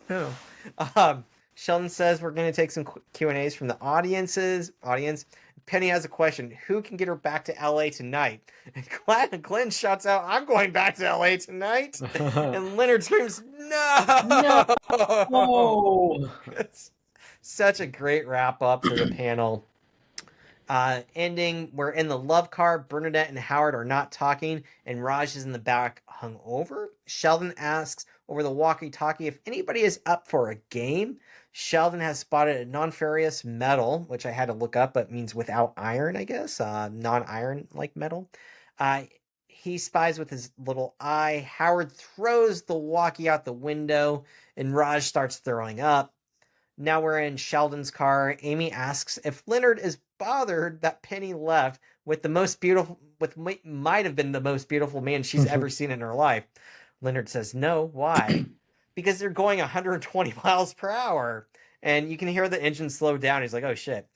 No. Um, Sheldon says we're going to take some Q&As from the audience. Penny has a question. Who can get her back to LA tonight? And Glenn shouts out, I'm going back to LA tonight. And Leonard screams, no! No! It's such a great wrap up for the panel. Ending, we're in the love car. Bernadette and Howard are not talking, and Raj is in the back hungover. Sheldon asks over the walkie-talkie if anybody is up for a game. Sheldon has spotted a non-ferrous metal, which I had to look up, but means without iron, I guess. Non-iron like metal. He spies with his little eye. Howard throws the walkie out the window, and Raj starts throwing up. Now we're in Sheldon's car. Amy asks if Leonard is bothered that Penny left with the most beautiful, with might have been the most beautiful man she's ever seen in her life. Leonard says no. Why? Because they're going 120 miles per hour. And you can hear the engine slow down. He's like, oh shit.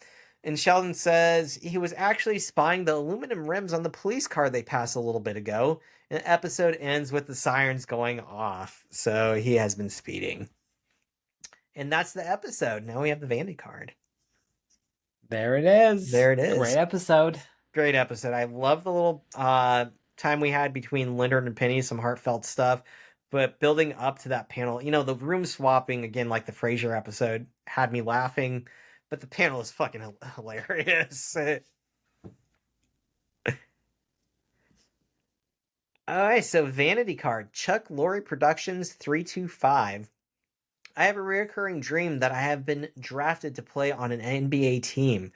And Sheldon says he was actually spying the aluminum rims on the police car they passed a little bit ago. And the episode ends with the sirens going off. So he has been speeding. And that's the episode. Now we have the Vandy card. There it is. There it is. Great episode. Great episode. I love the little time we had between Leonard and Penny, some heartfelt stuff. But building up to that panel, you know, the room swapping, again, like the Frasier episode, had me laughing. But the panel is fucking hilarious. Alright, so Vanity card. Chuck Lorre Productions 325. I have a recurring dream that I have been drafted to play on an NBA team.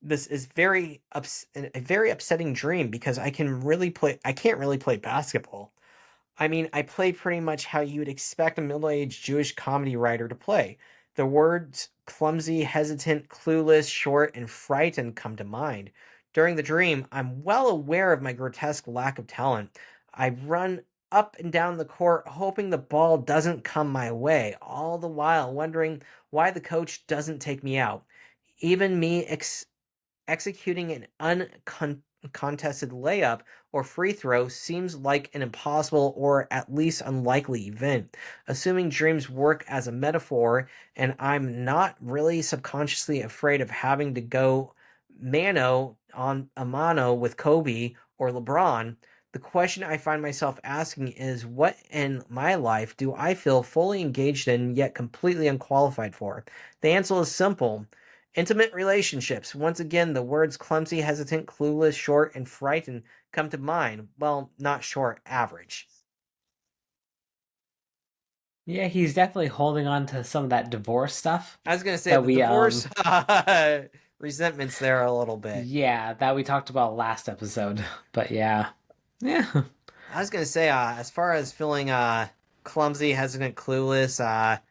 This is a very upsetting dream because I can't really play basketball. I mean, I play pretty much how you would expect a middle-aged Jewish comedy writer to play. The words clumsy, hesitant, clueless, short, and frightened come to mind. During the dream, I'm well aware of my grotesque lack of talent. I run up and down the court, hoping the ball doesn't come my way, all the while wondering why the coach doesn't take me out. Even me executing an uncontested layup or free throw seems like an impossible or at least unlikely event. Assuming dreams work as a metaphor, and I'm not really subconsciously afraid of having to go mano on a mano with Kobe or LeBron, the question I find myself asking is, what in my life do I feel fully engaged in yet completely unqualified for? The answer is simple. Intimate relationships. Once again, the words clumsy, hesitant, clueless, short, and frightened come to mind. Well, not short, average. Yeah, he's definitely holding on to some of that divorce stuff. I was going to say the divorce resentments there a little bit. Yeah, that we talked about last episode. But yeah. Yeah. I was going to say, as far as feeling clumsy, hesitant, clueless, I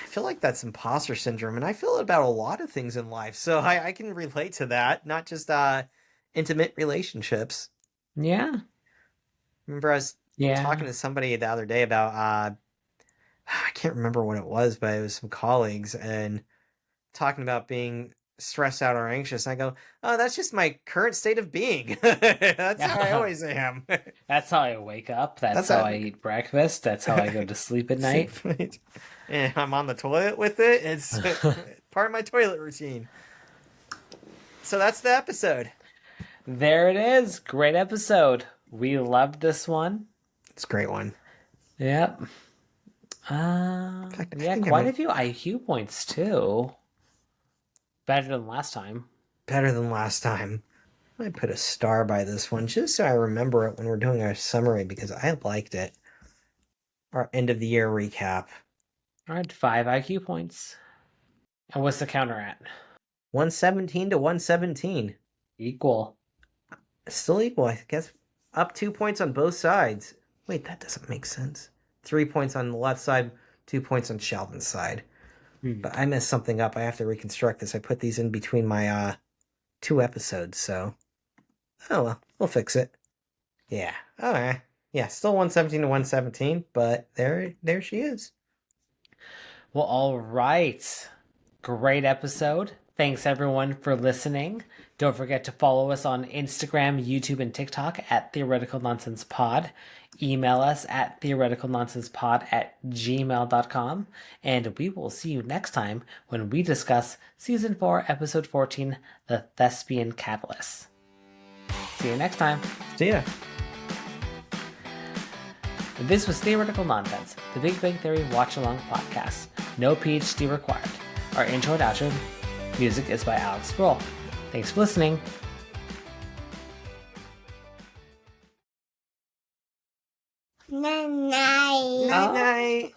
feel like that's imposter syndrome, and I feel it about a lot of things in life, so I can relate to that, not just intimate relationships. Yeah. Remember I was talking to somebody the other day about, I can't remember what it was, but it was some colleagues, and talking about being stressed out or anxious. I go, oh, that's just my current state of being. That's how I always am. That's how I wake up. That's how I eat breakfast. That's how I go to sleep at night. And I'm on the toilet with it. It's part of my toilet routine. So that's the episode. There it is. Great episode. We loved this one. It's a great one. Yep. Yeah, quite a few IQ points too. Better than last time. Better than last time. I might put a star by this one just so I remember it when we're doing our summary because I liked it. Our end of the year recap. All right, 5 IQ points. And what's the counter at? 117 to 117. Equal. Still equal, I guess. Up 2 points on both sides. Wait, that doesn't make sense. 3 points on the left side, 2 points on Sheldon's side. But I messed something up. I have to reconstruct this. I put these in between my 2 episodes, so oh well, we'll fix it. Yeah. Alright. Yeah, still 117 to 117, but there she is. Well, all right. Great episode. Thanks everyone for listening. Don't forget to follow us on Instagram, YouTube, and TikTok at Theoretical Nonsense Pod. Email us at theoreticalnonsencepod@gmail.com. And we will see you next time when we discuss Season 4, Episode 14, The Thespian Catalyst. See you next time. See ya. This was Theoretical Nonsense, the Big Bang Theory watch-along podcast. No PhD required. Our intro and outro music is by Alex Grohl. Thanks for listening. Night night. Night night.